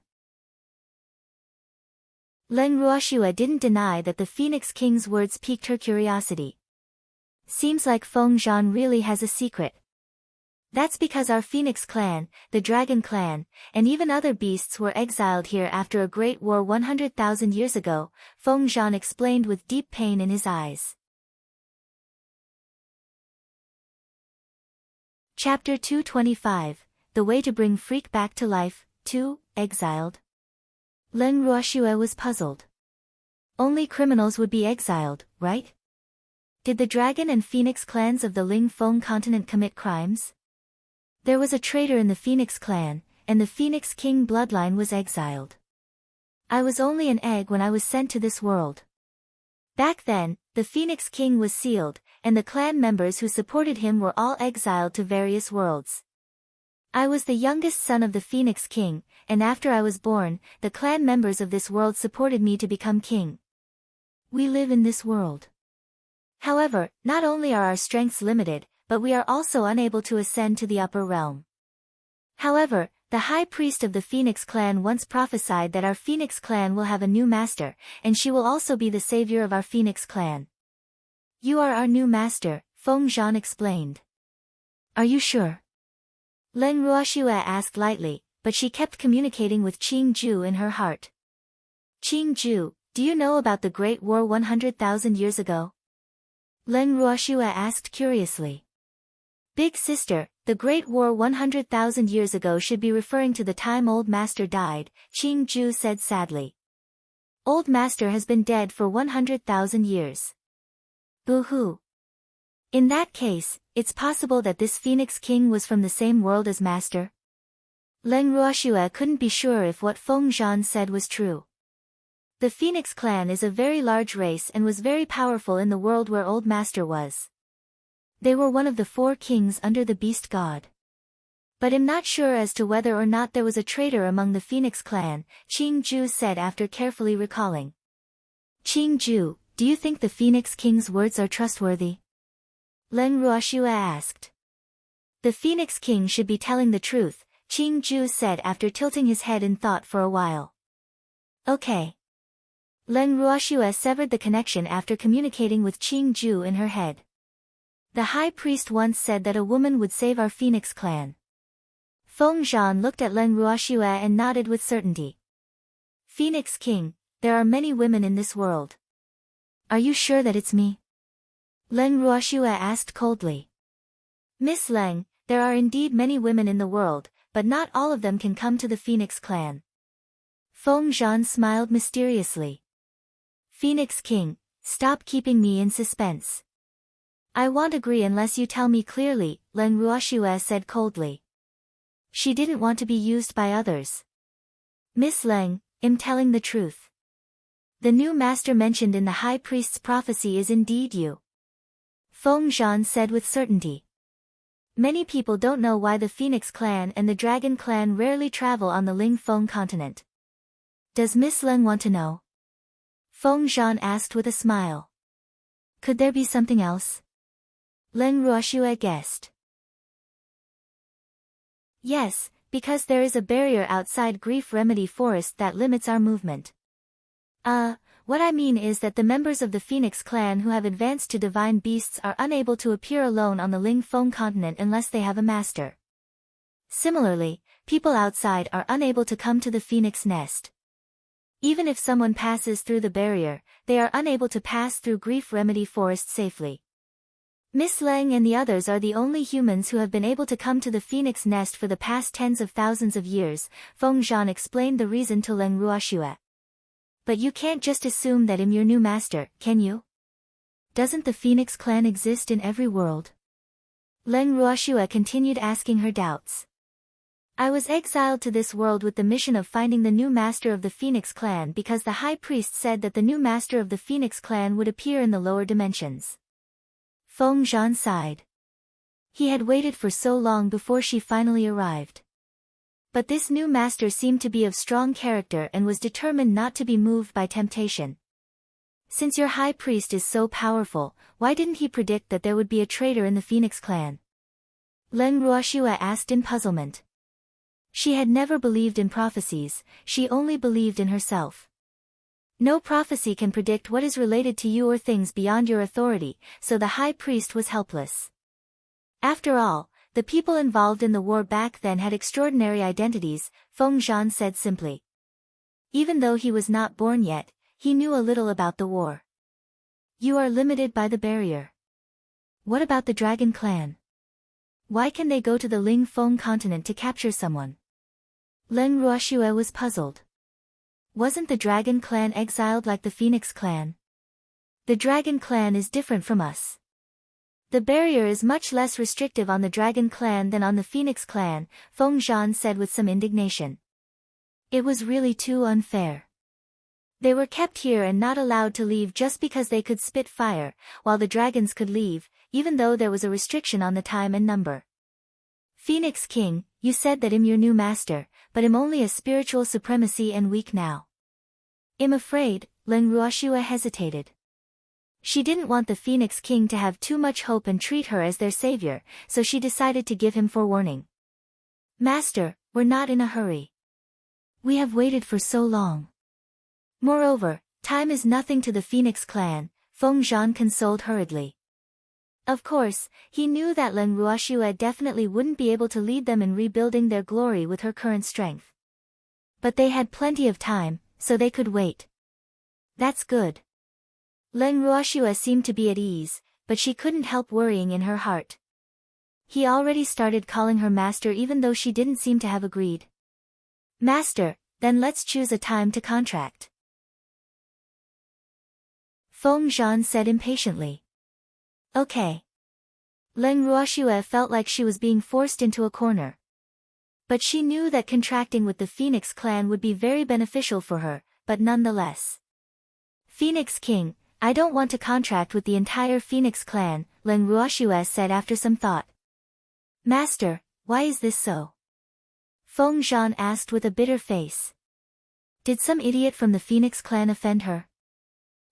Leng Ruoxiu didn't deny that the Phoenix King's words piqued her curiosity. Seems like Feng Zhan really has a secret. That's because our Phoenix clan, the Dragon clan, and even other beasts were exiled here after a great war 100,000 years ago, Feng Zhan explained with deep pain in his eyes. Chapter 225, The Way to Bring Freak Back to Life, 2, Exiled. Leng Ruoxiu was puzzled. Only criminals would be exiled, right? Did the Dragon and Phoenix clans of the Ling Feng continent commit crimes? There was a traitor in the Phoenix clan, and the Phoenix King bloodline was exiled. I was only an egg when I was sent to this world. Back then, the Phoenix King was sealed, and the clan members who supported him were all exiled to various worlds. I was the youngest son of the Phoenix King, and after I was born, the clan members of this world supported me to become king. We live in this world. However, not only are our strengths limited, but we are also unable to ascend to the upper realm. However, the high priest of the Phoenix clan once prophesied that our Phoenix clan will have a new master, and she will also be the savior of our Phoenix clan. You are our new master, Feng Zhan explained. Are you sure? Leng Ruoxiu asked lightly, but she kept communicating with Qing Ju in her heart. Qing Ju, do you know about the Great War 100,000 years ago? Leng Ruoxiu asked curiously. Big sister, the Great War 100,000 years ago should be referring to the time Old Master died, Qing Ju said sadly. Old Master has been dead for 100,000 years. Boo-hoo. In that case, it's possible that this Phoenix King was from the same world as Master? Leng Ruoxiu couldn't be sure if what Feng Zhan said was true. The Phoenix clan is a very large race and was very powerful in the world where Old Master was. They were one of the 4 kings under the beast god. But I'm not sure as to whether or not there was a traitor among the Phoenix clan, Qing Ju said after carefully recalling. Qing Ju, do you think the Phoenix King's words are trustworthy? Leng Ruoxiu asked. The Phoenix King should be telling the truth, Qing Ju said after tilting his head in thought for a while. Okay. Leng Ruoxiu severed the connection after communicating with Qing Ju in her head. The high priest once said that a woman would save our Phoenix clan. Feng Zhan looked at Leng Ruoxiu and nodded with certainty. Phoenix King, there are many women in this world. Are you sure that it's me? Leng Ruoxiu asked coldly. Miss Leng, there are indeed many women in the world, but not all of them can come to the Phoenix clan. Zhan smiled mysteriously. Phoenix King, stop keeping me in suspense. I won't agree unless you tell me clearly, Leng Ruoxue said coldly. She didn't want to be used by others. Miss Leng, I'm telling the truth. The new master mentioned in the High Priest's prophecy is indeed you. Zhan said with certainty. Many people don't know why the Phoenix clan and the Dragon clan rarely travel on the Ling Feng continent. Does Miss Leng want to know? Zhan asked with a smile. Could there be something else? Leng Ruoxue guessed. Yes, because there is a barrier outside Grief Remedy Forest that limits our movement. What I mean is that the members of the Phoenix clan who have advanced to divine beasts are unable to appear alone on the Ling Feng continent unless they have a master. Similarly, people outside are unable to come to the Phoenix nest. Even if someone passes through the barrier, they are unable to pass through Grief Remedy Forest safely. Miss Leng and the others are the only humans who have been able to come to the Phoenix nest for the past tens of thousands of years, Zhan explained the reason to Leng Ruoxue. But you can't just assume that I'm your new master, can you? Doesn't the Phoenix clan exist in every world? Leng Ruoxue continued asking her doubts. I was exiled to this world with the mission of finding the new master of the Phoenix clan because the High Priest said that the new master of the Phoenix clan would appear in the lower dimensions. Zhan sighed. He had waited for so long before she finally arrived. But this new master seemed to be of strong character and was determined not to be moved by temptation. Since your High Priest is so powerful, why didn't he predict that there would be a traitor in the Phoenix clan? Leng Ruoxue asked in puzzlement. She had never believed in prophecies, she only believed in herself. No prophecy can predict what is related to you or things beyond your authority, so the High Priest was helpless. After all, the people involved in the war back then had extraordinary identities, Zhan said simply. Even though he was not born yet, he knew a little about the war. You are limited by the barrier. What about the Dragon clan? Why can they go to the Ling Feng continent to capture someone? Leng Ruoxue was puzzled. Wasn't the Dragon clan exiled like the Phoenix clan? The Dragon clan is different from us. The barrier is much less restrictive on the Dragon clan than on the Phoenix clan, Zhan said with some indignation. It was really too unfair. They were kept here and not allowed to leave just because they could spit fire, while the dragons could leave, even though there was a restriction on the time and number. Phoenix King, you said that I'm your new master, but I'm only a spiritual supremacy and weak now. I'm afraid, Leng Ruoxue hesitated. She didn't want the Phoenix King to have too much hope and treat her as their savior, so she decided to give him forewarning. Master, we're not in a hurry. We have waited for so long. Moreover, time is nothing to the Phoenix clan, Zhan consoled hurriedly. Of course, he knew that Leng Ruoxue definitely wouldn't be able to lead them in rebuilding their glory with her current strength. But they had plenty of time, so they could wait. That's good. Leng Ruoxue seemed to be at ease, but she couldn't help worrying in her heart. He already started calling her master even though she didn't seem to have agreed. Master, then let's choose a time to contract. Zhan said impatiently. Okay. Leng Ruoxue felt like she was being forced into a corner. But she knew that contracting with the Phoenix clan would be very beneficial for her, but nonetheless. Phoenix King, I don't want to contract with the entire Phoenix clan, Leng Ruoxue said after some thought. Master, why is this so? Zhan asked with a bitter face. Did some idiot from the Phoenix clan offend her?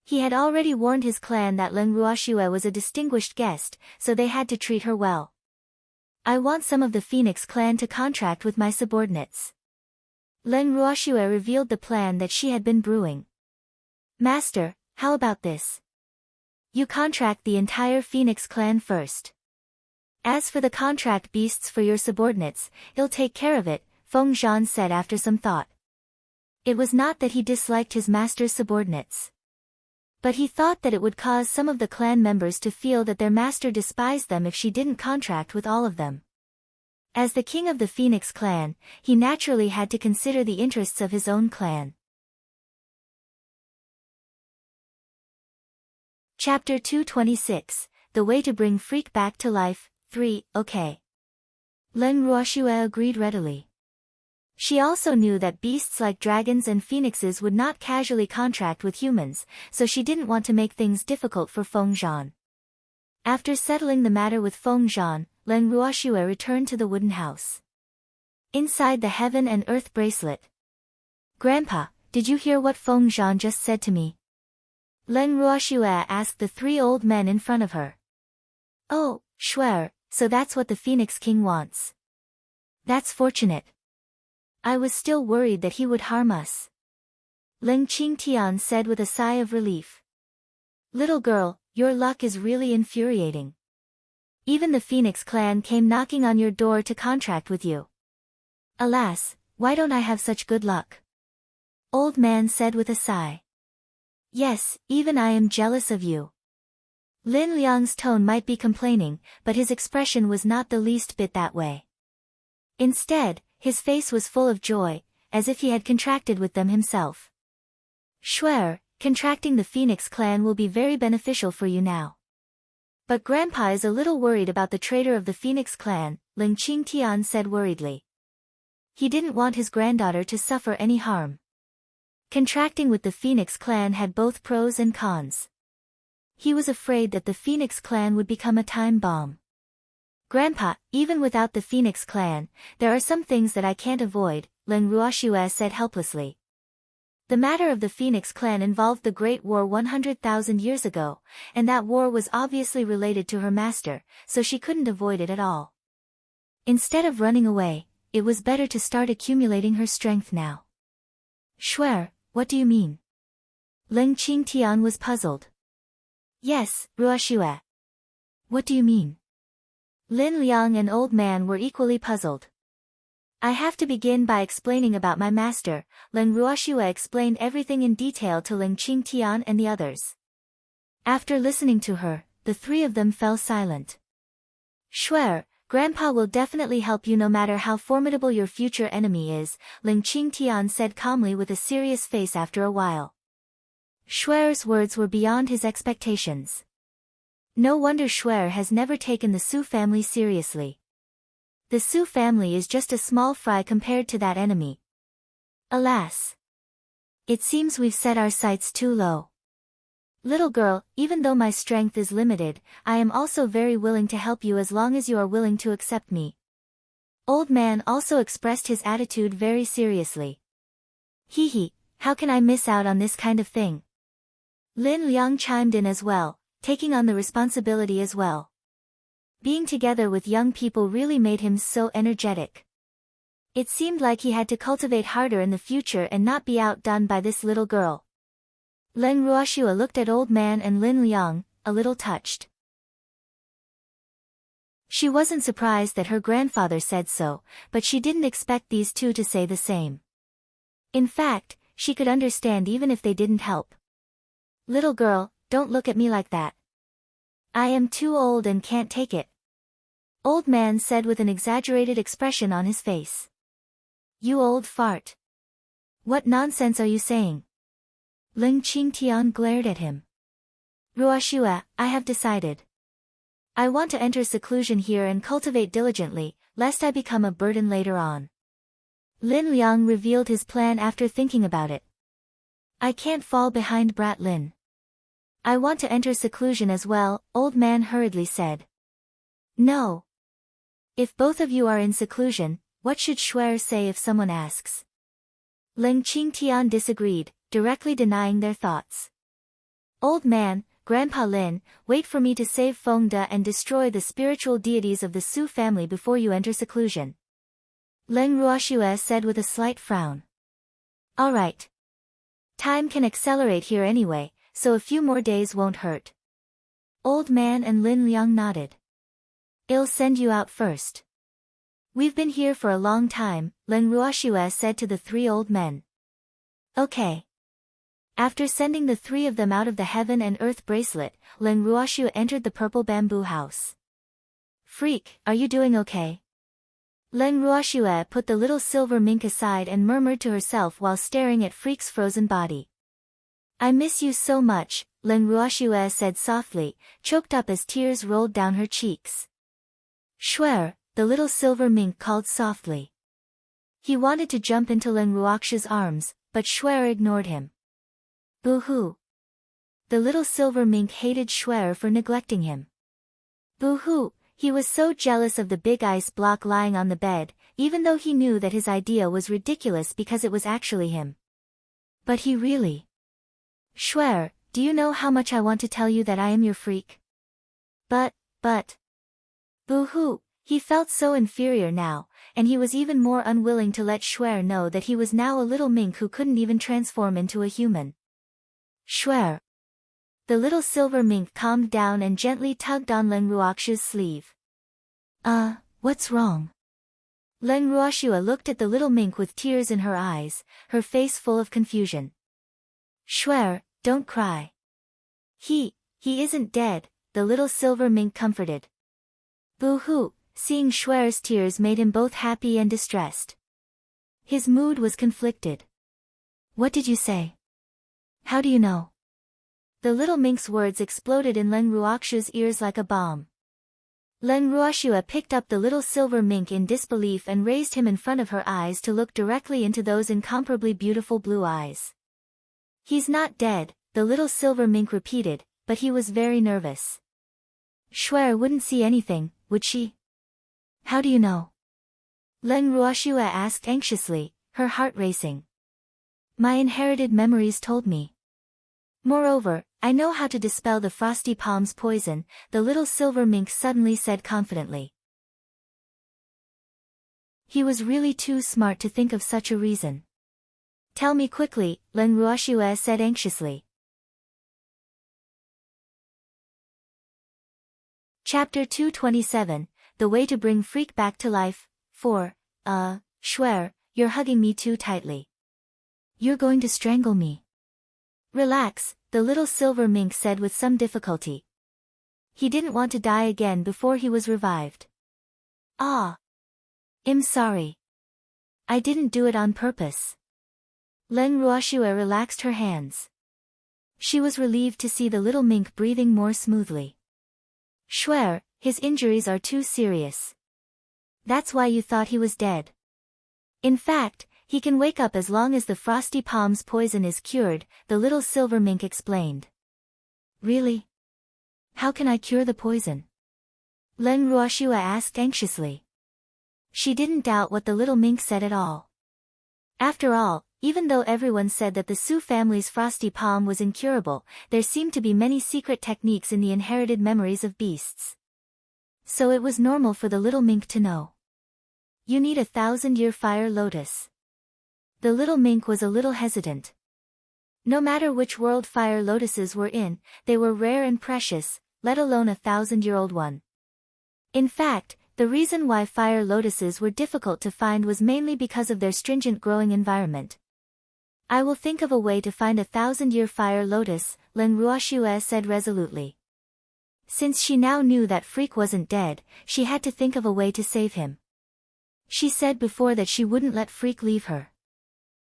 He had already warned his clan that Leng Ruoxue was a distinguished guest, so they had to treat her well. I want some of the Phoenix clan to contract with my subordinates. Leng Ruoxue revealed the plan that she had been brewing. Master, how about this? You contract the entire Phoenix clan first. As for the contract beasts for your subordinates, he'll take care of it, Zhan said after some thought. It was not that he disliked his master's subordinates. But he thought that it would cause some of the clan members to feel that their master despised them if she didn't contract with all of them. As the king of the Phoenix clan, he naturally had to consider the interests of his own clan. Chapter 226, The Way to Bring Freak Back to Life, 3, okay. Leng Ruoxue agreed readily. She also knew that beasts like dragons and phoenixes would not casually contract with humans, so she didn't want to make things difficult for Feng Zhan. After settling the matter with Feng Zhan, Leng Ruoxue returned to the wooden house. Inside the heaven and earth bracelet. Grandpa, did you hear what Feng Zhan just said to me? Leng Ruoxue asked the three old men in front of her. Oh, Shuer, so that's what the Phoenix King wants. That's fortunate. I was still worried that he would harm us. Ling Qingtian said with a sigh of relief. Little girl, your luck is really infuriating. Even the Phoenix clan came knocking on your door to contract with you. Alas, why don't I have such good luck? Old man said with a sigh. Yes, even I am jealous of you. Lin Liang's tone might be complaining, but his expression was not the least bit that way. Instead, his face was full of joy, as if he had contracted with them himself. Shuer, contracting the Phoenix clan will be very beneficial for you now. But Grandpa is a little worried about the traitor of the Phoenix clan, Ling Qingtian said worriedly. He didn't want his granddaughter to suffer any harm. Contracting with the Phoenix clan had both pros and cons. He was afraid that the Phoenix clan would become a time bomb. Grandpa, even without the Phoenix clan, there are some things that I can't avoid, Leng Ruoxue said helplessly. The matter of the Phoenix clan involved the Great War 100,000 years ago, and that war was obviously related to her master, so she couldn't avoid it at all. Instead of running away, it was better to start accumulating her strength now. Shuer, what do you mean? Ling Qingtian was puzzled. Yes, Ruoxue. What do you mean? Lin Liang and Old Man were equally puzzled. I have to begin by explaining about my master. Leng Ruoxue explained everything in detail to Ling Qingtian and the others. After listening to her, the three of them fell silent. Shuer, Grandpa will definitely help you no matter how formidable your future enemy is, Ling Qingtian said calmly with a serious face after a while. Shuer's words were beyond his expectations. No wonder Shuer has never taken the Su family seriously. The Su family is just a small fry compared to that enemy. Alas. It seems we've set our sights too low. Little girl, even though my strength is limited, I am also very willing to help you as long as you are willing to accept me. Old Man also expressed his attitude very seriously. Hee, how can I miss out on this kind of thing? Lin Liang chimed in as well, taking on the responsibility as well. Being together with young people really made him so energetic. It seemed like he had to cultivate harder in the future and not be outdone by this little girl. Leng Ruoxue looked at Old Man and Lin Liang, a little touched. She wasn't surprised that her grandfather said so, but she didn't expect these two to say the same. In fact, she could understand even if they didn't help. Little girl, don't look at me like that. I am too old and can't take it. Old Man said with an exaggerated expression on his face. You old fart. What nonsense are you saying? Ling Qingtian glared at him. Ruoxue, I have decided. I want to enter seclusion here and cultivate diligently, lest I become a burden later on. Lin Liang revealed his plan after thinking about it. I can't fall behind Brat Lin. I want to enter seclusion as well, Old Man hurriedly said. No. If both of you are in seclusion, what should Shuer say if someone asks? Ling Qingtian disagreed, directly denying their thoughts. Old Man, Grandpa Lin, wait for me to save Feng De and destroy the spiritual deities of the Su family before you enter seclusion. Leng Ruoxue said with a slight frown. All right. Time can accelerate here anyway, so a few more days won't hurt. Old Man and Lin Liang nodded. I'll send you out first. We've been here for a long time, Leng Ruoxue said to the three old men. Okay. After sending the three of them out of the heaven and earth bracelet, Leng Ruoxue entered the purple bamboo house. Freak, are you doing okay? Leng Ruoxue put the little silver mink aside and murmured to herself while staring at Freak's frozen body. I miss you so much, Leng Ruoxue said softly, choked up as tears rolled down her cheeks. Shuer, the little silver mink called softly. He wanted to jump into Leng Ruoxue's arms, but Shuer ignored him. Boo-hoo. The little silver mink hated Shuer for neglecting him. Boo-hoo, he was so jealous of the big ice block lying on the bed, even though he knew that his idea was ridiculous because it was actually him. But he really... Shuer, do you know how much I want to tell you that I am your freak? But... Boo-hoo, he felt so inferior now, and he was even more unwilling to let Shuer know that he was now a little mink who couldn't even transform into a human. Shuer. The little silver mink calmed down and gently tugged on Leng Ruoxue's sleeve. What's wrong? Leng Ruoxue looked at the little mink with tears in her eyes, her face full of confusion. Shuer, don't cry. He isn't dead, the little silver mink comforted. Boo-hoo, seeing Shuer's tears made him both happy and distressed. His mood was conflicted. What did you say? How do you know? The little mink's words exploded in Leng Ruoxue's ears like a bomb. Leng Ruoxue picked up the little silver mink in disbelief and raised him in front of her eyes to look directly into those incomparably beautiful blue eyes. He's not dead, the little silver mink repeated, but he was very nervous. Shuer wouldn't see anything, would she? How do you know? Leng Ruoxue asked anxiously, her heart racing. My inherited memories told me. Moreover, I know how to dispel the frosty palm's poison, the little silver mink suddenly said confidently. He was really too smart to think of such a reason. Tell me quickly, Leng Ruoxue said anxiously. Chapter 227, The Way to Bring Freak Back to Life, 4, Shuer, you're hugging me too tightly. You're going to strangle me. Relax, the little silver mink said with some difficulty. He didn't want to die again before he was revived. I'm sorry. I didn't do it on purpose. Leng Ruoxue relaxed her hands. She was relieved to see the little mink breathing more smoothly. Shuer, his injuries are too serious. That's why you thought he was dead. In fact, he can wake up as long as the frosty palm's poison is cured, the little silver mink explained. Really? How can I cure the poison? Leng Ruoxue asked anxiously. She didn't doubt what the little mink said at all. After all, even though everyone said that the Su family's frosty palm was incurable, there seemed to be many secret techniques in the inherited memories of beasts. So it was normal for the little mink to know. You need 1,000-year fire lotus. The little mink was a little hesitant. No matter which world fire lotuses were in, they were rare and precious, let alone a 1,000-year-old one. In fact, the reason why fire lotuses were difficult to find was mainly because of their stringent growing environment. I will think of a way to find 1,000-year fire lotus, Leng Ruoxue said resolutely. Since she now knew that Freak wasn't dead, she had to think of a way to save him. She said before that she wouldn't let Freak leave her.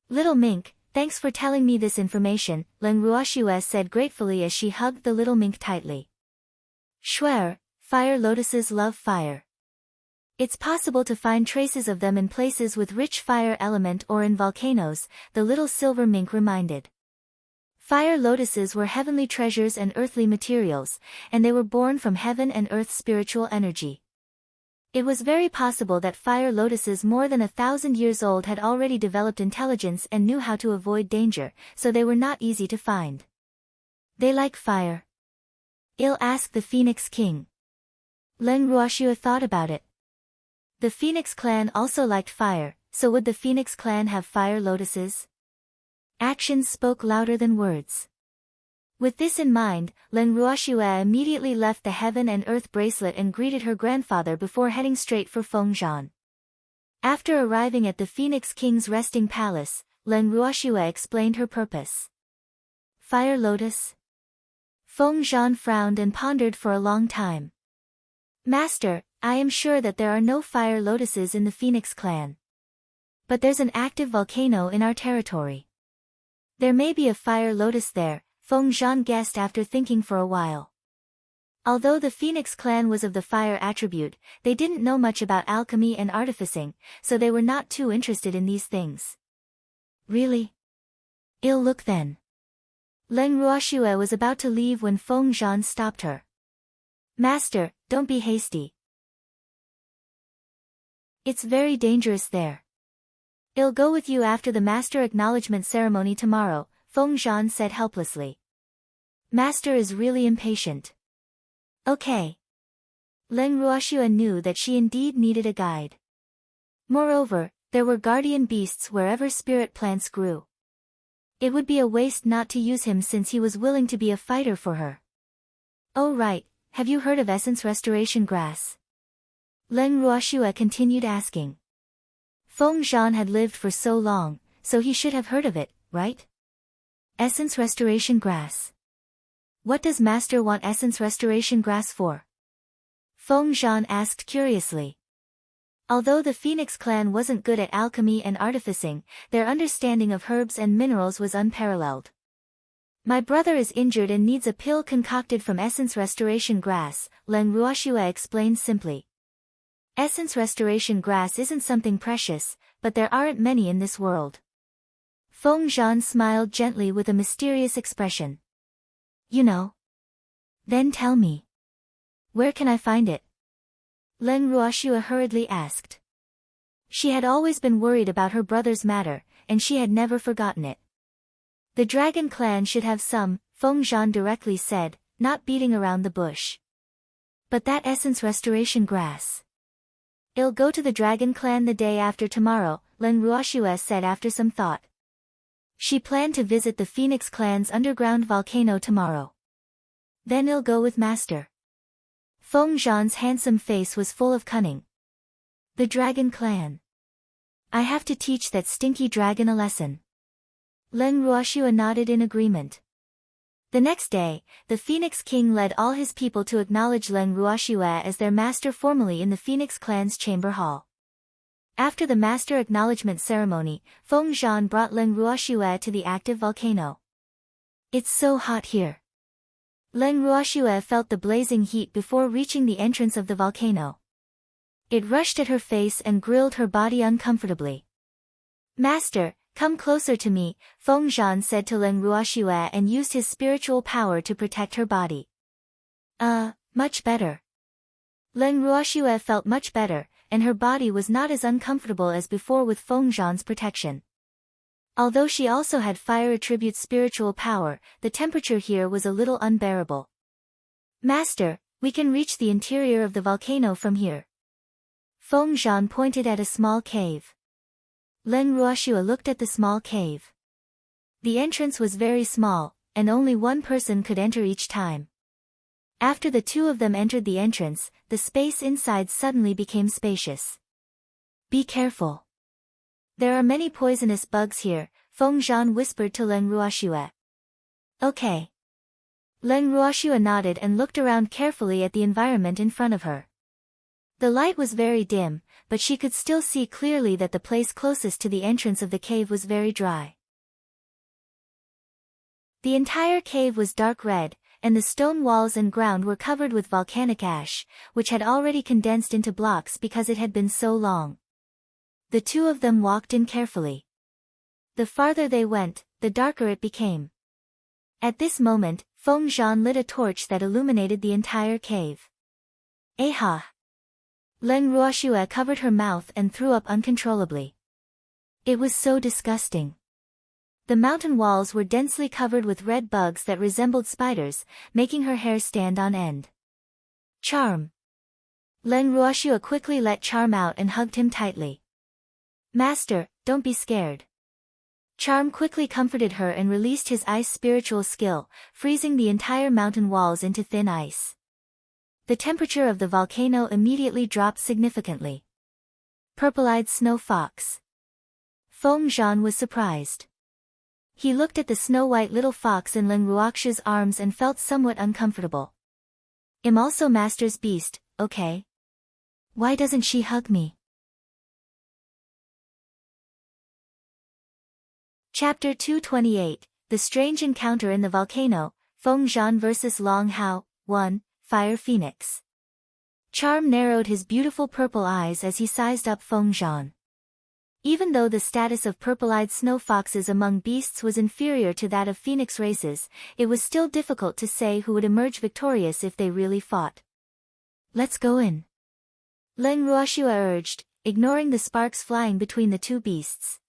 Little mink, thanks for telling me this information, Leng Ruoxue said gratefully as she hugged the little mink tightly. Shuer, fire lotuses love fire. It's possible to find traces of them in places with rich fire element or in volcanoes, the little silver mink reminded. Fire lotuses were heavenly treasures and earthly materials, and they were born from heaven and earth's spiritual energy. It was very possible that fire lotuses more than 1,000 years old had already developed intelligence and knew how to avoid danger, so they were not easy to find. They like fire? I'll ask the Phoenix King. Leng Ruoxue thought about it. The Phoenix clan also liked fire, so would the Phoenix clan have fire lotuses? Actions spoke louder than words. With this in mind, Leng Ruoxue immediately left the Heaven and Earth bracelet and greeted her grandfather before heading straight for Feng Zhan. After arriving at the Phoenix King's resting palace, Leng Ruoxue explained her purpose. Fire lotus? Feng Zhan frowned and pondered for a long time. Master, I am sure that there are no fire lotuses in the Phoenix clan. But there's an active volcano in our territory. There may be a fire lotus there, Feng Zhan guessed after thinking for a while. Although the Phoenix clan was of the fire attribute, they didn't know much about alchemy and artificing, so they were not too interested in these things. Really? Ill luck then. Leng Ruoxue was about to leave when Feng Zhan stopped her. Master, don't be hasty. It's very dangerous there. I'll go with you after the master acknowledgement ceremony tomorrow, Feng Zhan said helplessly. Master is really impatient. Okay. Leng Ruoxue knew that she indeed needed a guide. Moreover, there were guardian beasts wherever spirit plants grew. It would be a waste not to use him since he was willing to be a fighter for her. Oh right, have you heard of essence restoration grass? Leng Ruoxue continued asking. Feng Zhan had lived for so long, so he should have heard of it, right? Essence restoration grass. What does Master want essence restoration grass for? Feng Zhan asked curiously. Although the Phoenix clan wasn't good at alchemy and artificing, their understanding of herbs and minerals was unparalleled. My brother is injured and needs a pill concocted from essence restoration grass, Leng Ruoxue explained simply. Essence restoration grass isn't something precious, but there aren't many in this world. Feng Zhan smiled gently with a mysterious expression. You know. Then tell me. Where can I find it? Leng Ruoxue hurriedly asked. She had always been worried about her brother's matter, and she had never forgotten it. The dragon clan should have some, Feng Zhan directly said, not beating around the bush. But that essence restoration grass. I'll go to the dragon clan the day after tomorrow, Leng Ruoxue said after some thought. She planned to visit the Phoenix clan's underground volcano tomorrow. Then I'll go with Master. Feng Zhan's handsome face was full of cunning. The dragon clan. I have to teach that stinky dragon a lesson. Leng Ruoxue nodded in agreement. The next day, the Phoenix King led all his people to acknowledge Leng Ruoxue as their master formally in the Phoenix clan's chamber hall. After the master acknowledgement ceremony, Feng Zhan brought Leng Ruoxue to the active volcano. It's so hot here. Leng Ruoxue felt the blazing heat before reaching the entrance of the volcano. It rushed at her face and grilled her body uncomfortably. Master, come closer to me, Feng Zhan said to Leng Ruoxue and used his spiritual power to protect her body. Much better. Leng Ruoxue felt much better, and her body was not as uncomfortable as before with Feng Zhan's protection. Although she also had fire attribute spiritual power, the temperature here was a little unbearable. Master, we can reach the interior of the volcano from here. Feng Zhan pointed at a small cave. Leng Ruoxue looked at the small cave. The entrance was very small, and only one person could enter each time. After the two of them entered the entrance, the space inside suddenly became spacious. Be careful. There are many poisonous bugs here, Feng Zhan whispered to Leng Ruoxue. Okay. Leng Ruoxue nodded and looked around carefully at the environment in front of her. The light was very dim, but she could still see clearly that the place closest to the entrance of the cave was very dry. The entire cave was dark red, and the stone walls and ground were covered with volcanic ash, which had already condensed into blocks because it had been so long. The two of them walked in carefully. The farther they went, the darker it became. At this moment, Feng Zhan lit a torch that illuminated the entire cave. Aha! Leng Ruoxue covered her mouth and threw up uncontrollably. It was so disgusting. The mountain walls were densely covered with red bugs that resembled spiders, making her hair stand on end. Charm. Leng Ruoxue quickly let Charm out and hugged him tightly. Master, don't be scared. Charm quickly comforted her and released his ice spiritual skill, freezing the entire mountain walls into thin ice. The temperature of the volcano immediately dropped significantly. Purple-eyed snow fox. Feng Zhan was surprised. He looked at the snow-white little fox in Leng Ruoxue's arms and felt somewhat uncomfortable. I'm also Master's beast, okay? Why doesn't she hug me? Chapter 228, The Strange Encounter in the Volcano, Feng Zhan vs Long Hao, 1, Fire Phoenix. Charm narrowed his beautiful purple eyes as he sized up Feng Zhan. Even though the status of purple-eyed snow foxes among beasts was inferior to that of phoenix races, it was still difficult to say who would emerge victorious if they really fought. Let's go in. Leng Ruoxue urged, ignoring the sparks flying between the two beasts.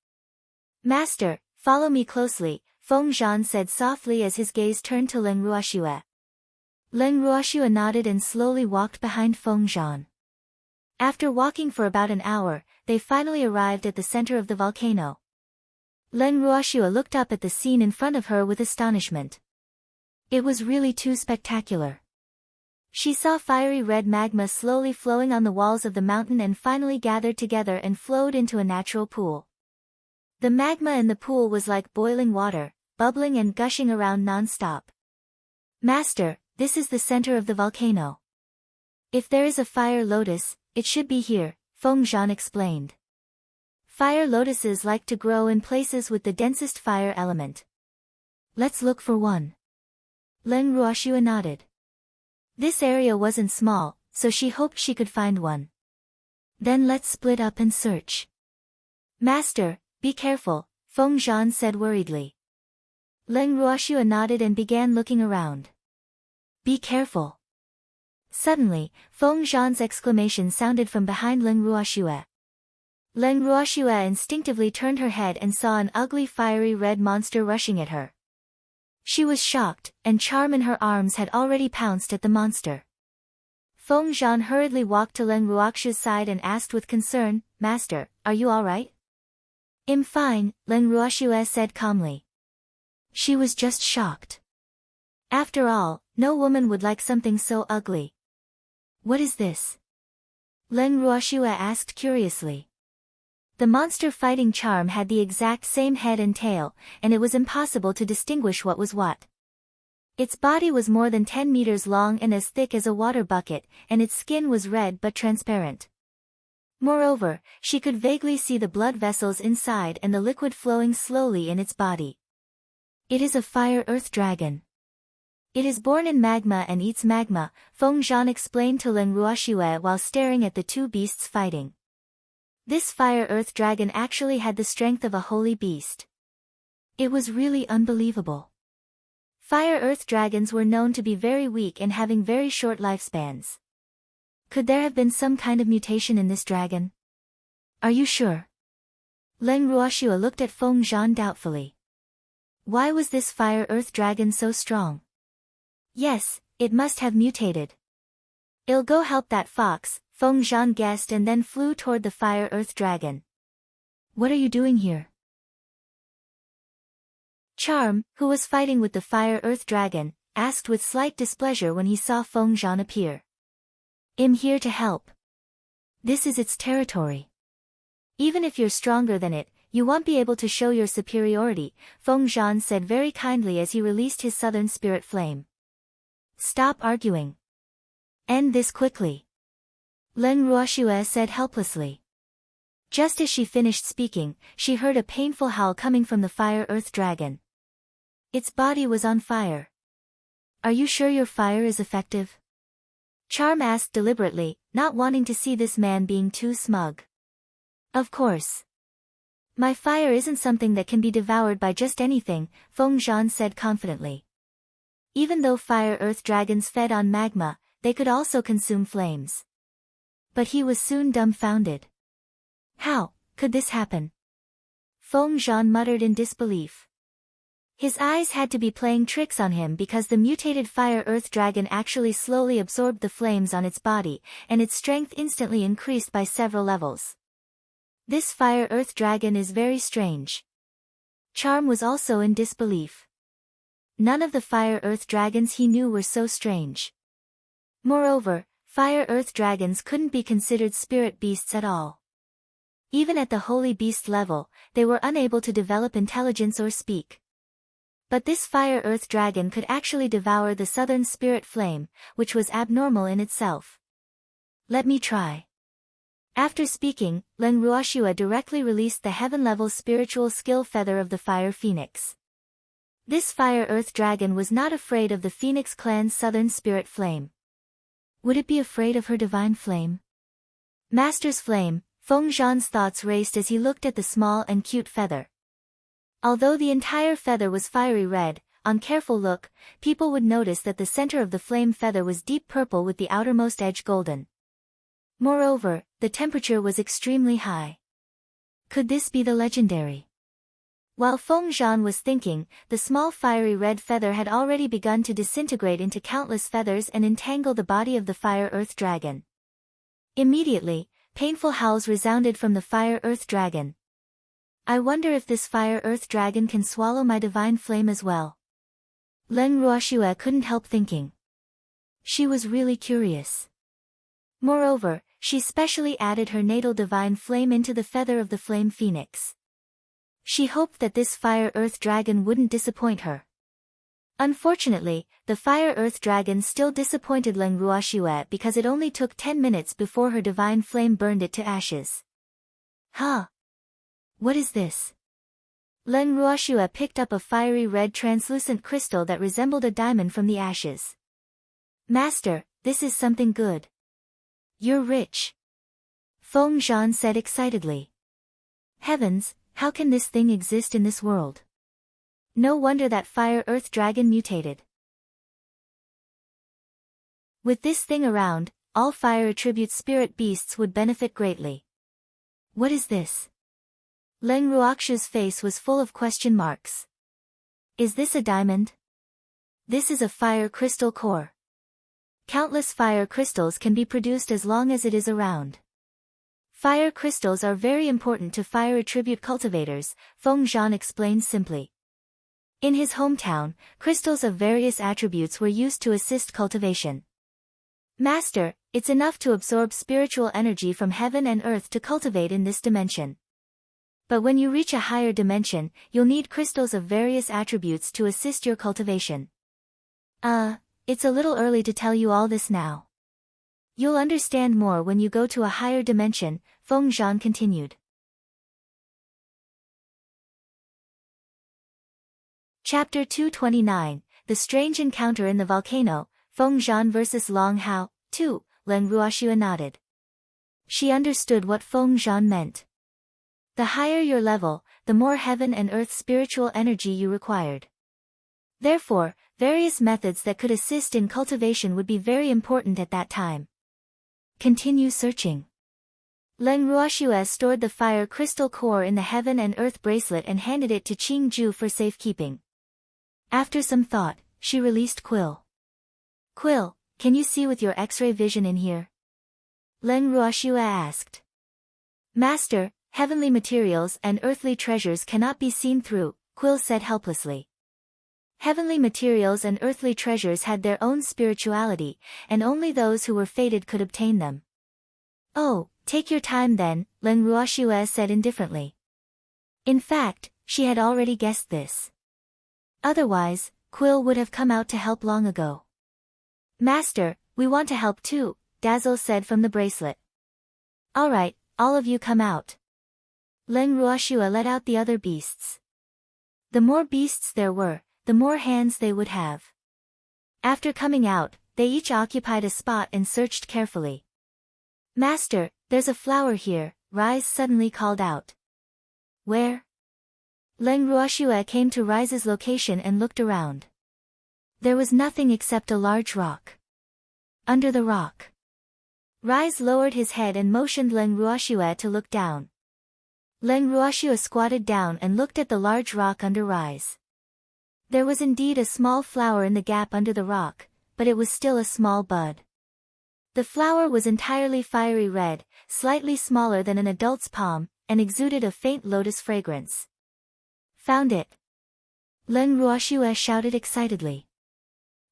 Master, follow me closely, Feng Zhan said softly as his gaze turned to Leng Ruoxue. Leng Ruoxue nodded and slowly walked behind Feng Zhan. After walking for about an hour, they finally arrived at the center of the volcano. Leng Ruoxue looked up at the scene in front of her with astonishment. It was really too spectacular. She saw fiery red magma slowly flowing on the walls of the mountain and finally gathered together and flowed into a natural pool. The magma in the pool was like boiling water, bubbling and gushing around non-stop. Master, this is the center of the volcano. If there is a fire lotus, it should be here, Feng Zhan explained. Fire lotuses like to grow in places with the densest fire element. Let's look for one. Leng Ruoxue nodded. This area wasn't small, so she hoped she could find one. Then let's split up and search. Master, be careful, Feng Zhan said worriedly. Leng Ruoxue nodded and began looking around. Be careful. Suddenly, Feng Zhan's exclamation sounded from behind Leng Ruoxue. Leng Ruoxue instinctively turned her head and saw an ugly fiery red monster rushing at her. She was shocked, and Charm in her arms had already pounced at the monster. Feng Zhan hurriedly walked to Leng Ruoxue's side and asked with concern, Master, are you alright? I'm fine, Leng Ruoxue said calmly. She was just shocked. After all, no woman would like something so ugly. What is this? Leng Ruoxue asked curiously. The monster fighting Charm had the exact same head and tail, and it was impossible to distinguish what was what. Its body was more than 10 meters long and as thick as a water bucket, and its skin was red but transparent. Moreover, she could vaguely see the blood vessels inside and the liquid flowing slowly in its body. It is a fire-earth dragon. It is born in magma and eats magma, Feng Zhan explained to Leng Ruoxue while staring at the two beasts fighting. This fire-earth dragon actually had the strength of a holy beast. It was really unbelievable. Fire-earth dragons were known to be very weak and having very short lifespans. Could there have been some kind of mutation in this dragon? Are you sure? Leng Ruoxue looked at Feng Zhan doubtfully. Why was this fire-earth dragon so strong? Yes, it must have mutated. I'll go help that fox, Feng Zhan guessed and then flew toward the fire-earth dragon. What are you doing here? Charm, who was fighting with the fire-earth dragon, asked with slight displeasure when he saw Feng Zhan appear. I'm here to help. This is its territory. Even if you're stronger than it, you won't be able to show your superiority, Feng Zhan said very kindly as he released his southern spirit flame. Stop arguing. End this quickly. Leng Ruoxue said helplessly. Just as she finished speaking, she heard a painful howl coming from the fire-earth dragon. Its body was on fire. Are you sure your fire is effective? Charm asked deliberately, not wanting to see this man being too smug. Of course. My fire isn't something that can be devoured by just anything, Feng Zhan said confidently. Even though fire-earth dragons fed on magma, they could also consume flames. But he was soon dumbfounded. How could this happen? Feng Zhan muttered in disbelief. His eyes had to be playing tricks on him because the mutated fire-earth dragon actually slowly absorbed the flames on its body, and its strength instantly increased by several levels. This fire-earth dragon is very strange. Charm was also in disbelief. None of the fire-earth dragons he knew were so strange. Moreover, fire-earth dragons couldn't be considered spirit beasts at all. Even at the holy beast level, they were unable to develop intelligence or speak. But this fire-earth dragon could actually devour the southern spirit flame, which was abnormal in itself. Let me try. After speaking, Leng Ruoxue directly released the heaven-level spiritual skill feather of the fire phoenix. This fire-earth dragon was not afraid of the Phoenix clan's southern spirit flame. Would it be afraid of her divine flame? Master's flame, Feng Zhan's thoughts raced as he looked at the small and cute feather. Although the entire feather was fiery red, on careful look, people would notice that the center of the flame feather was deep purple with the outermost edge golden. Moreover, the temperature was extremely high. Could this be the legendary? While Feng Zhan was thinking, the small fiery red feather had already begun to disintegrate into countless feathers and entangle the body of the fire-earth dragon. Immediately, painful howls resounded from the fire-earth dragon. I wonder if this fire-earth dragon can swallow my divine flame as well. Leng Ruoxue couldn't help thinking. She was really curious. Moreover, she specially added her natal divine flame into the feather of the flame phoenix. She hoped that this fire-earth dragon wouldn't disappoint her. Unfortunately, the fire-earth dragon still disappointed Leng Ruoxue because it only took 10 minutes before her divine flame burned it to ashes. Huh? What is this? Leng Ruoxue picked up a fiery red translucent crystal that resembled a diamond from the ashes. Master, this is something good. You're rich. Feng Zhan said excitedly. Heavens, how can this thing exist in this world? No wonder that fire-earth dragon mutated. With this thing around, all fire attribute spirit beasts would benefit greatly. What is this? Leng Ruoxue's face was full of question marks. Is this a diamond? This is a fire crystal core. Countless fire crystals can be produced as long as it is around. Fire crystals are very important to fire attribute cultivators, Feng Zhan explained simply. In his hometown, crystals of various attributes were used to assist cultivation. Master, it's enough to absorb spiritual energy from heaven and earth to cultivate in this dimension. But when you reach a higher dimension, you'll need crystals of various attributes to assist your cultivation. It's a little early to tell you all this now. You'll understand more when you go to a higher dimension, Feng Zhan continued. Chapter 229, The Strange Encounter in the Volcano, Feng Zhan vs. Long Hao, 2, Leng Ruoxue nodded. She understood what Feng Zhan meant. The higher your level, the more heaven and earth spiritual energy you required. Therefore, various methods that could assist in cultivation would be very important at that time. Continue searching. Leng Ruoxue stored the fire crystal core in the heaven and earth bracelet and handed it to Qing Ju for safekeeping. After some thought, she released Quill. Quill, can you see with your X-ray vision in here? Leng Ruoxue asked. Master, heavenly materials and earthly treasures cannot be seen through, Quill said helplessly. Heavenly materials and earthly treasures had their own spirituality, and only those who were fated could obtain them. Oh, take your time then, Leng Ruoxue said indifferently. In fact, she had already guessed this. Otherwise, Quill would have come out to help long ago. Master, we want to help too, Dazzle said from the bracelet. All right, all of you come out. Leng Ruoxue let out the other beasts. The more beasts there were, the more hands they would have. After coming out, they each occupied a spot and searched carefully. Master, there's a flower here, Rise suddenly called out. Where? Leng Ruoxue came to Rise's location and looked around. There was nothing except a large rock. Under the rock. Rise lowered his head and motioned Leng Ruoxue to look down. Leng Ruoxue squatted down and looked at the large rock under Rise. There was indeed a small flower in the gap under the rock, but it was still a small bud. The flower was entirely fiery red, slightly smaller than an adult's palm, and exuded a faint lotus fragrance. Found it! Leng Ruoxue shouted excitedly.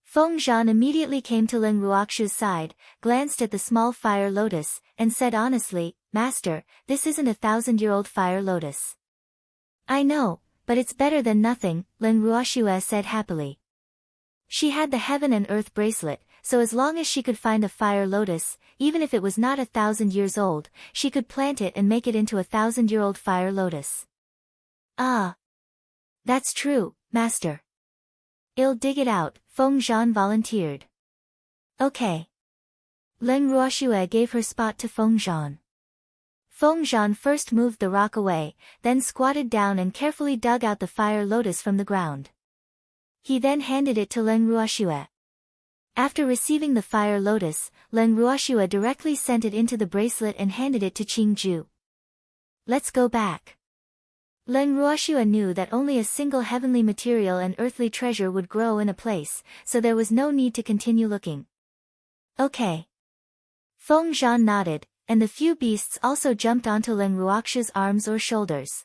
Feng Zhan immediately came to Leng Ruoxue's side, glanced at the small fire lotus, and said honestly, Master, this isn't a 1,000-year-old fire lotus. I know, but it's better than nothing, Leng Ruoxue said happily. She had the heaven and earth bracelet, so as long as she could find a fire lotus, even if it was not 1,000 years old, she could plant it and make it into a 1,000-year-old fire lotus. Ah. That's true, master. I'll dig it out, Feng Zhan volunteered. Okay. Leng Ruoxue gave her spot to Feng Zhan. Feng Zhan first moved the rock away, then squatted down and carefully dug out the fire lotus from the ground. He then handed it to Leng Ruoxue. After receiving the fire lotus, Leng Ruoxue directly sent it into the bracelet and handed it to Qingju. Let's go back. Leng Ruoxue knew that only a single heavenly material and earthly treasure would grow in a place, so there was no need to continue looking. Okay. Feng Zhan nodded, and the few beasts also jumped onto Leng Ruoxue's arms or shoulders.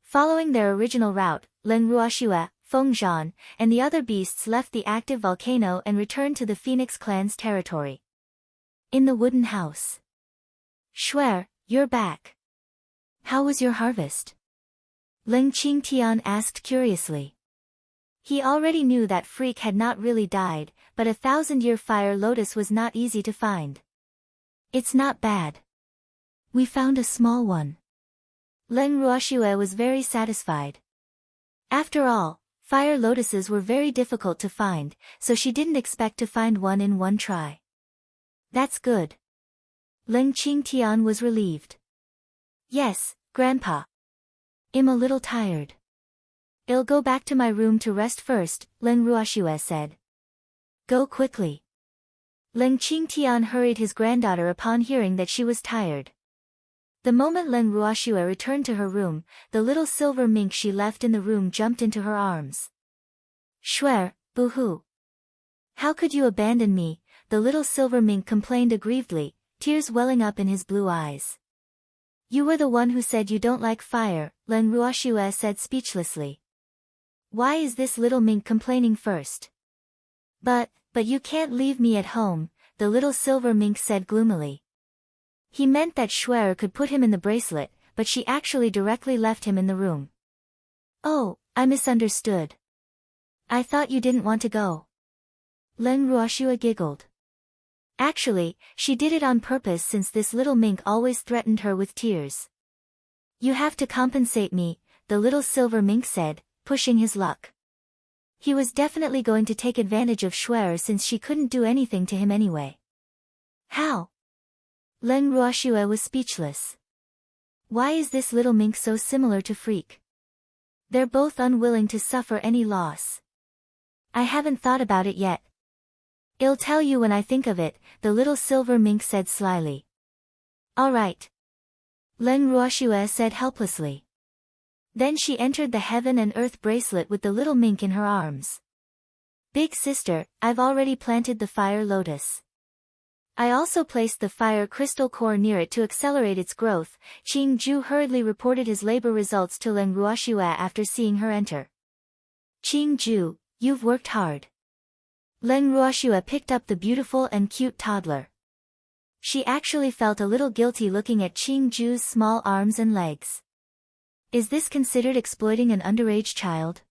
Following their original route, Leng Ruoxue, Feng Zhan, and the other beasts left the active volcano and returned to the Phoenix clan's territory. In the wooden house. Shuer, you're back. How was your harvest? Leng Qingtian asked curiously. He already knew that Freak had not really died, but a 1,000-year fire lotus was not easy to find. It's not bad. We found a small one. Leng Ruoxue was very satisfied. After all, fire lotuses were very difficult to find, so she didn't expect to find one in one try. That's good. Leng Qingtian was relieved. Yes, Grandpa. I'm a little tired. I'll go back to my room to rest first, Leng Ruoxue said. Go quickly. Leng Qingtian hurried his granddaughter upon hearing that she was tired. The moment Leng Ruoxue returned to her room, the little silver mink she left in the room jumped into her arms. Shuer, boo-hoo. How could you abandon me? The little silver mink complained aggrievedly, tears welling up in his blue eyes. You were the one who said you don't like fire, Leng Ruoxue said speechlessly. Why is this little mink complaining first? But you can't leave me at home, the little silver mink said gloomily. He meant that Shuer could put him in the bracelet, but she actually directly left him in the room. Oh, I misunderstood. I thought you didn't want to go. Leng Ruoxue giggled. Actually, she did it on purpose since this little mink always threatened her with tears. You have to compensate me, the little silver mink said, pushing his luck. He was definitely going to take advantage of Shuer since she couldn't do anything to him anyway. How? Leng Ruoxue was speechless. Why is this little mink so similar to Freak? They're both unwilling to suffer any loss. I haven't thought about it yet. I'll tell you when I think of it, the little silver mink said slyly. All right. Leng Ruoxue said helplessly. Then she entered the heaven and earth bracelet with the little mink in her arms. Big sister, I've already planted the fire lotus. I also placed the fire crystal core near it to accelerate its growth. Qingju hurriedly reported his labor results to Leng Ruoxue after seeing her enter. Qingju, you've worked hard. Leng Ruoxue picked up the beautiful and cute toddler. She actually felt a little guilty looking at Qingju's small arms and legs. Is this considered exploiting an underage child?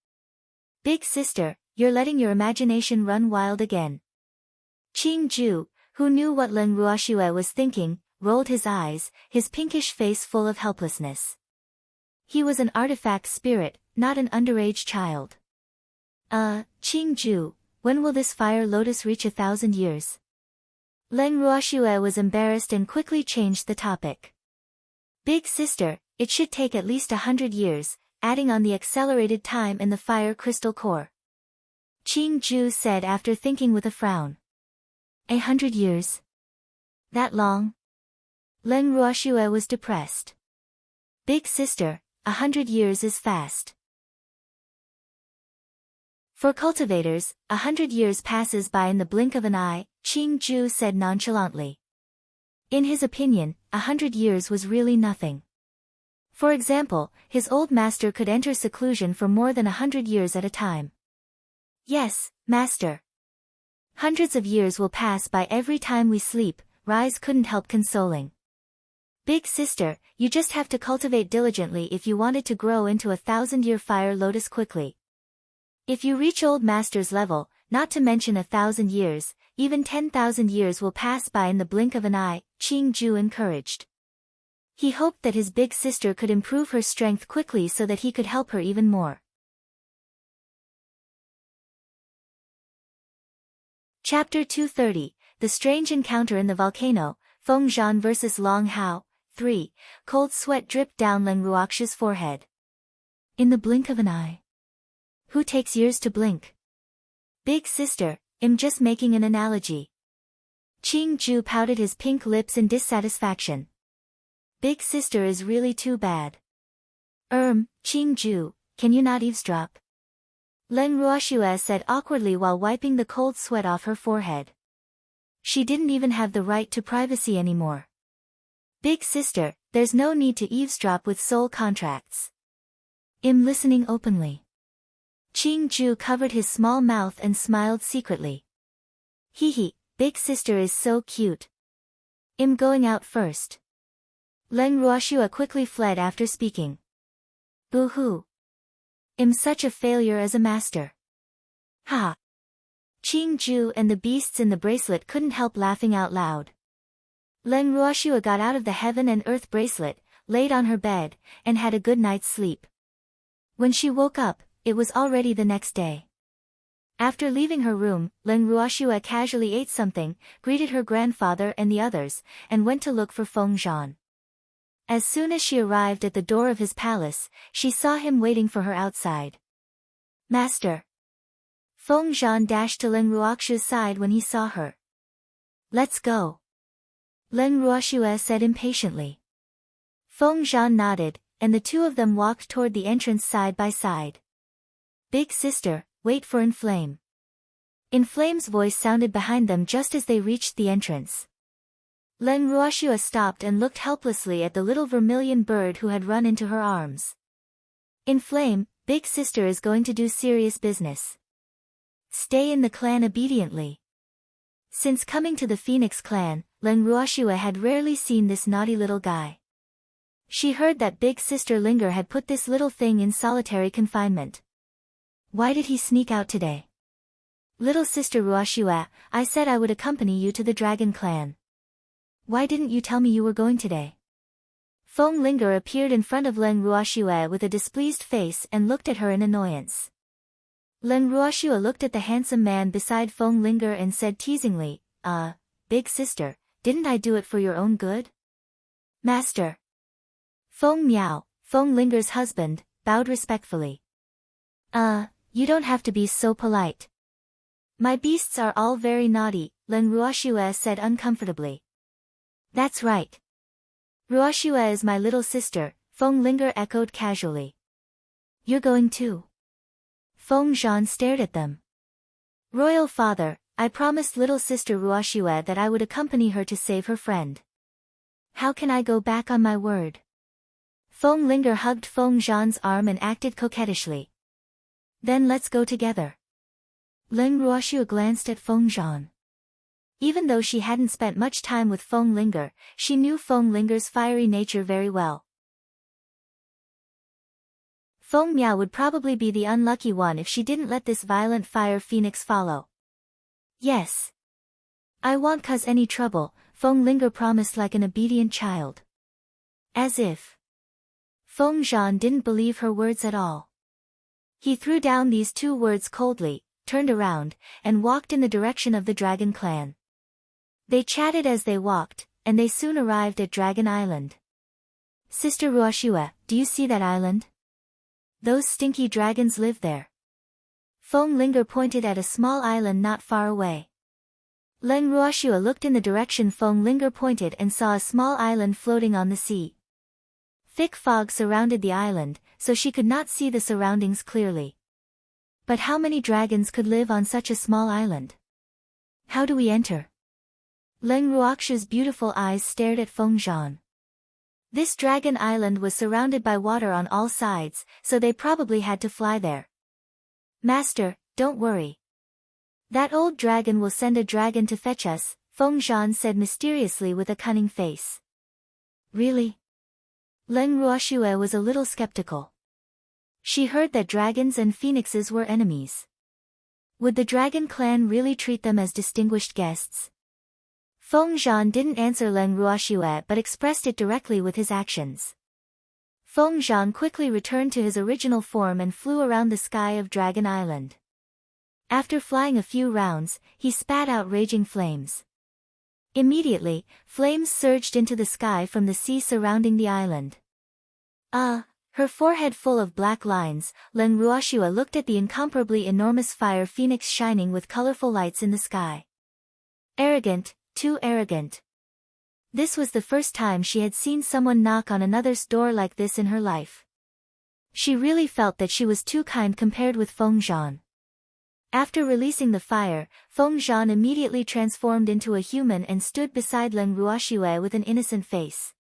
Big sister, you're letting your imagination run wild again. Qingju, who knew what Leng Ruoxue was thinking, rolled his eyes, his pinkish face full of helplessness. He was an artifact spirit, not an underage child. Qingju, when will this fire lotus reach 1,000 years? Leng Ruoxue was embarrassed and quickly changed the topic. Big sister, it should take at least 100 years, adding on the accelerated time in the fire crystal core. Qingju said after thinking with a frown. 100 years? That long? Leng Ruoxue was depressed. Big sister, 100 years is fast. For cultivators, 100 years passes by in the blink of an eye, Qingju said nonchalantly. In his opinion, 100 years was really nothing. For example, his old master could enter seclusion for more than 100 years at a time. Yes, master. Hundreds of years will pass by every time we sleep, Rise couldn't help consoling. Big sister, you just have to cultivate diligently if you want it to grow into a 1,000-year fire lotus quickly. If you reach old master's level, not to mention 1,000 years, even 10,000 years will pass by in the blink of an eye, Qingju encouraged. He hoped that his big sister could improve her strength quickly so that he could help her even more. Chapter 230, The Strange Encounter in the Volcano, Feng Zhan vs. Long Hao, 3, Cold sweat dripped down Leng Ruoxu's forehead. In the blink of an eye. Who takes years to blink? Big sister, I'm just making an analogy. Qingju pouted his pink lips in dissatisfaction. Big sister is really too bad. Qingju, can you not eavesdrop? Leng Ruoxue said awkwardly while wiping the cold sweat off her forehead. She didn't even have the right to privacy anymore. Big sister, there's no need to eavesdrop with soul contracts. I'm listening openly. Qingju covered his small mouth and smiled secretly. Hee, big sister is so cute. I'm going out first. Leng Ruoxue quickly fled after speaking. Boo-hoo. I'm such a failure as a master. Ha! Qingju and the beasts in the bracelet couldn't help laughing out loud. Leng Ruoxue got out of the heaven and earth bracelet, laid on her bed, and had a good night's sleep. When she woke up, it was already the next day. After leaving her room, Leng Ruoxue casually ate something, greeted her grandfather and the others, and went to look for Feng Zhan. As soon as she arrived at the door of his palace, she saw him waiting for her outside. Master. Feng Zhan dashed to Leng Ruoxue's side when he saw her. Let's go. Leng Ruoxue said impatiently. Feng Zhan nodded, and the two of them walked toward the entrance side by side. Big sister, wait for Inflame. Inflame's voice sounded behind them just as they reached the entrance. Leng Ruoxue stopped and looked helplessly at the little vermilion bird who had run into her arms. Inflame, big sister is going to do serious business. Stay in the clan obediently. Since coming to the Phoenix clan, Leng Ruoxue had rarely seen this naughty little guy. She heard that big sister Linger had put this little thing in solitary confinement. Why did he sneak out today? Little sister Ruoxue, I said I would accompany you to the dragon clan. Why didn't you tell me you were going today? Feng Linger appeared in front of Leng Ruoxue with a displeased face and looked at her in annoyance. Leng Ruoxue looked at the handsome man beside Feng Linger and said teasingly, big sister, didn't I do it for your own good? Master. Feng Miao, Feng Linger's husband, bowed respectfully. You don't have to be so polite. My beasts are all very naughty, Leng Ruoxue said uncomfortably. That's right. Ruoxue is my little sister, Feng Linger echoed casually. You're going too? Feng Zhan stared at them. Royal father, I promised little sister Ruoxue that I would accompany her to save her friend. How can I go back on my word? Feng Linger hugged Feng Zhan's arm and acted coquettishly. Then let's go together. Leng Ruoxue glanced at Feng Zhan. Even though she hadn't spent much time with Feng Linger, she knew Feng Linger's fiery nature very well. Feng Miao would probably be the unlucky one if she didn't let this violent fire phoenix follow. Yes. I won't cause any trouble, Feng Linger promised like an obedient child. As if. Feng Zhan didn't believe her words at all. He threw down these two words coldly, turned around, and walked in the direction of the Dragon Clan. They chatted as they walked, and they soon arrived at Dragon Island. Sister Ruoxue, do you see that island? Those stinky dragons live there. Feng Linger pointed at a small island not far away. Leng Ruoxue looked in the direction Feng Linger pointed and saw a small island floating on the sea. Thick fog surrounded the island, so she could not see the surroundings clearly. But how many dragons could live on such a small island? How do we enter? Leng Ruoxue's beautiful eyes stared at Feng Zhan. This dragon island was surrounded by water on all sides, so they probably had to fly there. Master, don't worry. That old dragon will send a dragon to fetch us, Feng Zhan said mysteriously with a cunning face. Really? Leng Ruoxue was a little skeptical. She heard that dragons and phoenixes were enemies. Would the dragon clan really treat them as distinguished guests? Feng Zhan didn't answer Leng Ruoxue but expressed it directly with his actions. Feng Zhan quickly returned to his original form and flew around the sky of Dragon Island. After flying a few rounds, he spat out raging flames. Immediately, flames surged into the sky from the sea surrounding the island. Her forehead full of black lines, Leng Ruoxue looked at the incomparably enormous fire phoenix shining with colorful lights in the sky. Arrogant, too arrogant. This was the first time she had seen someone knock on another's door like this in her life. She really felt that she was too kind compared with Feng Zhan. After releasing the fire, Feng Zhan immediately transformed into a human and stood beside Leng Ruoxue with an innocent face.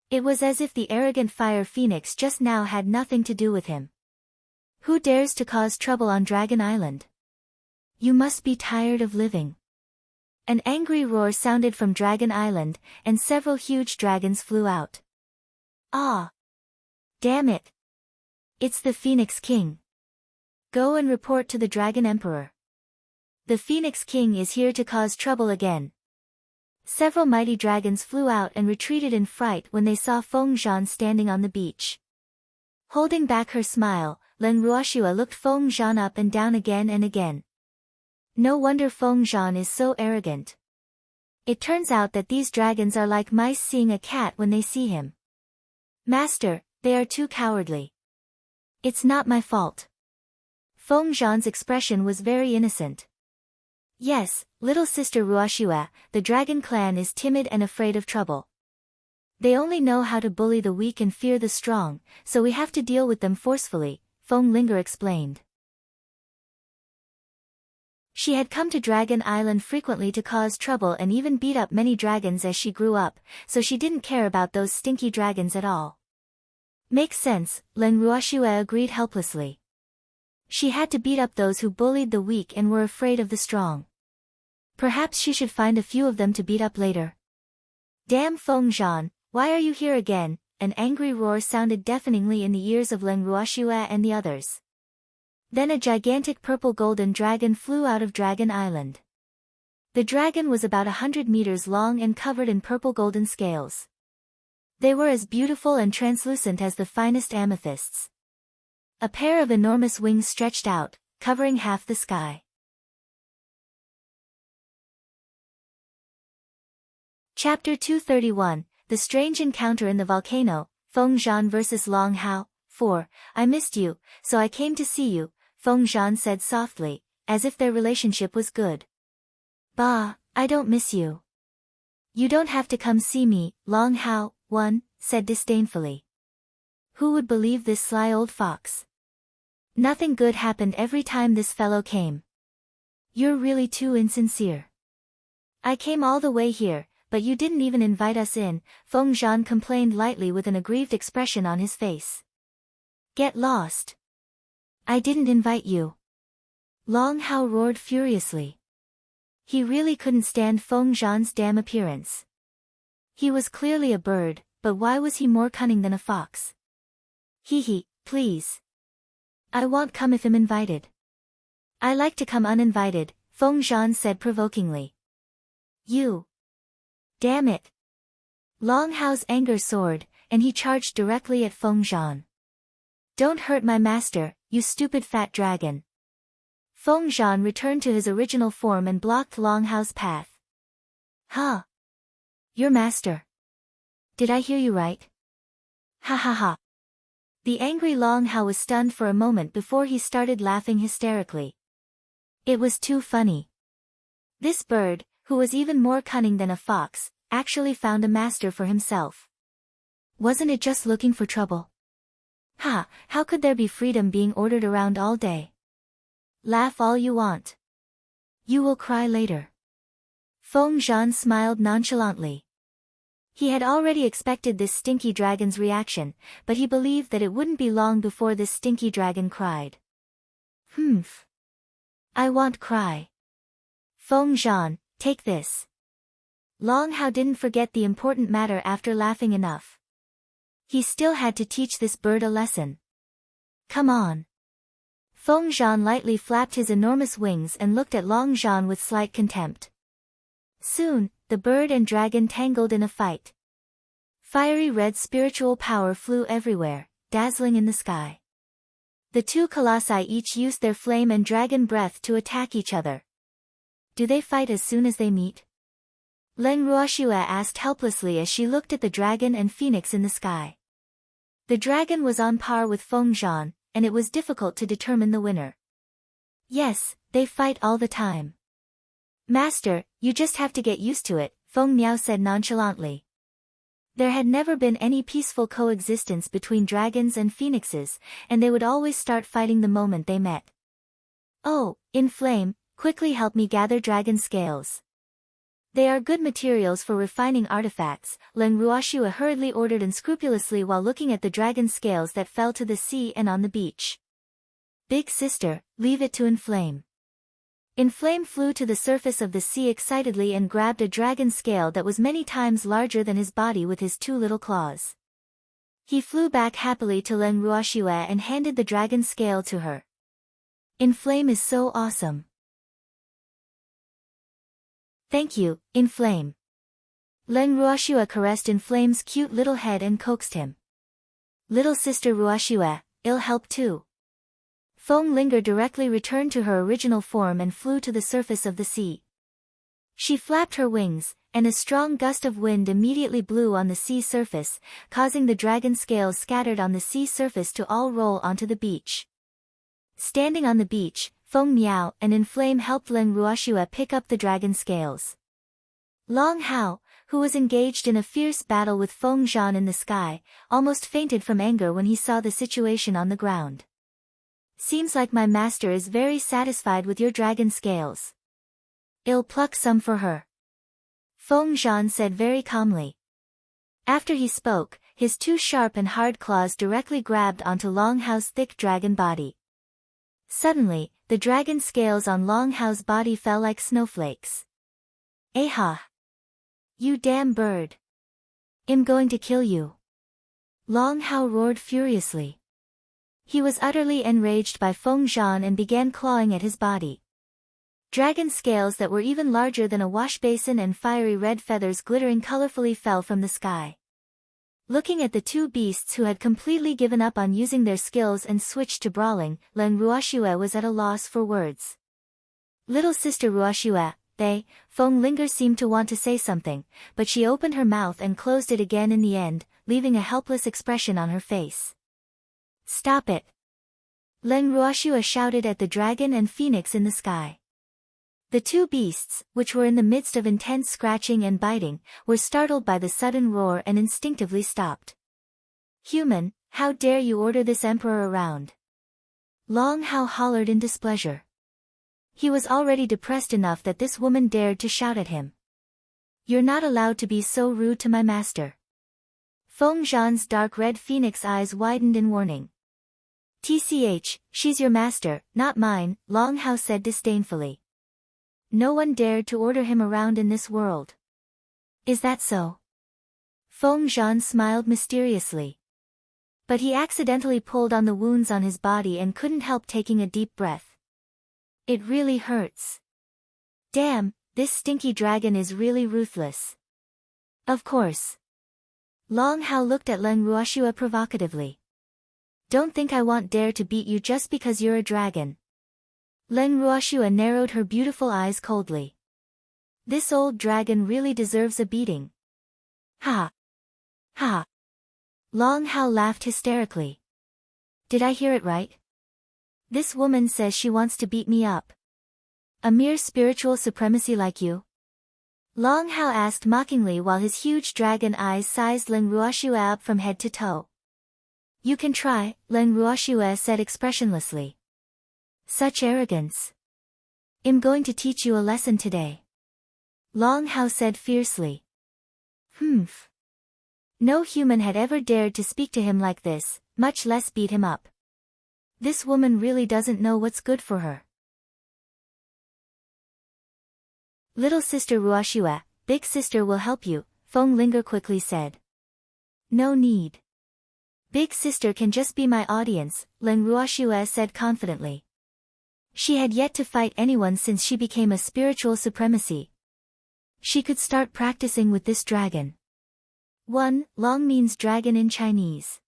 It was as if the arrogant fire phoenix just now had nothing to do with him. Who dares to cause trouble on Dragon Island? You must be tired of living. An angry roar sounded from Dragon Island, and several huge dragons flew out. Ah! Damn it! It's the Phoenix King. Go and report to the Dragon Emperor. The Phoenix King is here to cause trouble again. Several mighty dragons flew out and retreated in fright when they saw Feng Zhan standing on the beach. Holding back her smile, Leng Ruoxue looked Feng Zhan up and down again and again. No wonder Feng Zhan is so arrogant. It turns out that these dragons are like mice seeing a cat when they see him. Master, they are too cowardly. It's not my fault. Feng Zhan's expression was very innocent. Yes, little sister Ruoxue, the dragon clan is timid and afraid of trouble. They only know how to bully the weak and fear the strong, so we have to deal with them forcefully, Feng Linger explained. She had come to Dragon Island frequently to cause trouble and even beat up many dragons as she grew up, so she didn't care about those stinky dragons at all. Makes sense, Leng Ruoxue agreed helplessly. She had to beat up those who bullied the weak and were afraid of the strong. Perhaps she should find a few of them to beat up later. Damn Feng Zhan, why are you here again? An angry roar sounded deafeningly in the ears of Leng Ruoxue and the others. Then a gigantic purple-golden dragon flew out of Dragon Island. The dragon was about 100 meters long and covered in purple-golden scales. They were as beautiful and translucent as the finest amethysts. A pair of enormous wings stretched out, covering half the sky. Chapter 231, The Strange Encounter in the Volcano, Feng Zhan vs. Long Hao, 4. I missed you, so I came to see you, Feng Zhan said softly, as if their relationship was good. Bah, I don't miss you. You don't have to come see me, Long Hao, 1, said disdainfully. Who would believe this sly old fox? Nothing good happened every time this fellow came. You're really too insincere. I came all the way here, but you didn't even invite us in, Feng Zhan complained lightly with an aggrieved expression on his face. Get lost. I didn't invite you. Long Hao roared furiously. He really couldn't stand Feng Zhan's damn appearance. He was clearly a bird, but why was he more cunning than a fox? Hee, please. I won't come if I'm invited. I like to come uninvited, Feng Zhan said provokingly. You. Damn it. Long Hao's anger soared, and he charged directly at Feng Zhan. Don't hurt my master, you stupid fat dragon. Feng Zhan returned to his original form and blocked Long Hao's path. Huh? Your master. Did I hear you right? Ha ha ha. The angry Long Hao was stunned for a moment before he started laughing hysterically. It was too funny. This bird, who was even more cunning than a fox, actually found a master for himself. Wasn't it just looking for trouble? Ha, how could there be freedom being ordered around all day? Laugh all you want. You will cry later. Feng Zhan smiled nonchalantly. He had already expected this stinky dragon's reaction, but he believed that it wouldn't be long before this stinky dragon cried. Humph. I won't cry. Feng Zhan, take this. Long Hao didn't forget the important matter after laughing enough. He still had to teach this bird a lesson. Come on. Feng Zhan lightly flapped his enormous wings and looked at Long Zhan with slight contempt. Soon, the bird and dragon tangled in a fight. Fiery red spiritual power flew everywhere, dazzling in the sky. The two colossi each used their flame and dragon breath to attack each other. Do they fight as soon as they meet? Leng Ruoxue asked helplessly as she looked at the dragon and phoenix in the sky. The dragon was on par with Feng Zhan, and it was difficult to determine the winner. Yes, they fight all the time. Master, you just have to get used to it, Feng Miao said nonchalantly. There had never been any peaceful coexistence between dragons and phoenixes, and they would always start fighting the moment they met. Oh, Inflame, quickly help me gather dragon scales. They are good materials for refining artifacts, Leng Ruoxue hurriedly ordered unscrupulously while looking at the dragon scales that fell to the sea and on the beach. Big sister, leave it to Inflame. Inflame flew to the surface of the sea excitedly and grabbed a dragon scale that was many times larger than his body with his two little claws. He flew back happily to Leng Ruoxue and handed the dragon scale to her. Inflame is so awesome. Thank you, Inflame. Leng Ruoxue caressed Inflame's cute little head and coaxed him. Little sister Ruoxue, I'll help too. Feng Linger directly returned to her original form and flew to the surface of the sea. She flapped her wings, and a strong gust of wind immediately blew on the sea surface, causing the dragon scales scattered on the sea surface to all roll onto the beach. Standing on the beach, Feng Miao and Inflame helped Leng Ruoxue pick up the dragon scales. Long Hao, who was engaged in a fierce battle with Feng Zhan in the sky, almost fainted from anger when he saw the situation on the ground. Seems like my master is very satisfied with your dragon scales. I'll pluck some for her. Feng Zhan said very calmly. After he spoke, his two sharp and hard claws directly grabbed onto Long Hao's thick dragon body. Suddenly, the dragon scales on Long Hao's body fell like snowflakes. Aha! You damn bird! I'm going to kill you! Long Hao roared furiously. He was utterly enraged by Feng Zhan and began clawing at his body. Dragon scales that were even larger than a wash basin and fiery red feathers glittering colorfully fell from the sky. Looking at the two beasts who had completely given up on using their skills and switched to brawling, Leng Ruoxue was at a loss for words. Little sister Ruoxue, Feng Linger seemed to want to say something, but she opened her mouth and closed it again in the end, leaving a helpless expression on her face. Stop it! Leng Ruoxue shouted at the dragon and phoenix in the sky. The two beasts, which were in the midst of intense scratching and biting, were startled by the sudden roar and instinctively stopped. Human, how dare you order this emperor around? Long Hao hollered in displeasure. He was already depressed enough that this woman dared to shout at him. You're not allowed to be so rude to my master. Feng Zhan's dark red phoenix eyes widened in warning. TCH, she's your master, not mine, Long Hao said disdainfully. No one dared to order him around in this world. Is that so? Feng Zhan smiled mysteriously. But he accidentally pulled on the wounds on his body and couldn't help taking a deep breath. It really hurts. Damn, this stinky dragon is really ruthless. Of course. Long Hao looked at Leng Ruoxue provocatively. Don't think I won't dare to beat you just because you're a dragon. Leng Ruoxue narrowed her beautiful eyes coldly. This old dragon really deserves a beating. Ha! Ha! Long Hao laughed hysterically. Did I hear it right? This woman says she wants to beat me up. A mere spiritual supremacy like you? Long Hao asked mockingly while his huge dragon eyes sized Leng Ruoxue up from head to toe. You can try, Leng Ruoxue said expressionlessly. Such arrogance. I'm going to teach you a lesson today. Long Hao said fiercely. Humph. No human had ever dared to speak to him like this, much less beat him up. This woman really doesn't know what's good for her. Little sister Ruoxue, big sister will help you, Feng Linger quickly said. No need. Big sister can just be my audience, Leng Ruoxue said confidently. She had yet to fight anyone since she became a spiritual supremacy. She could start practicing with this dragon. 1. Long means dragon in Chinese.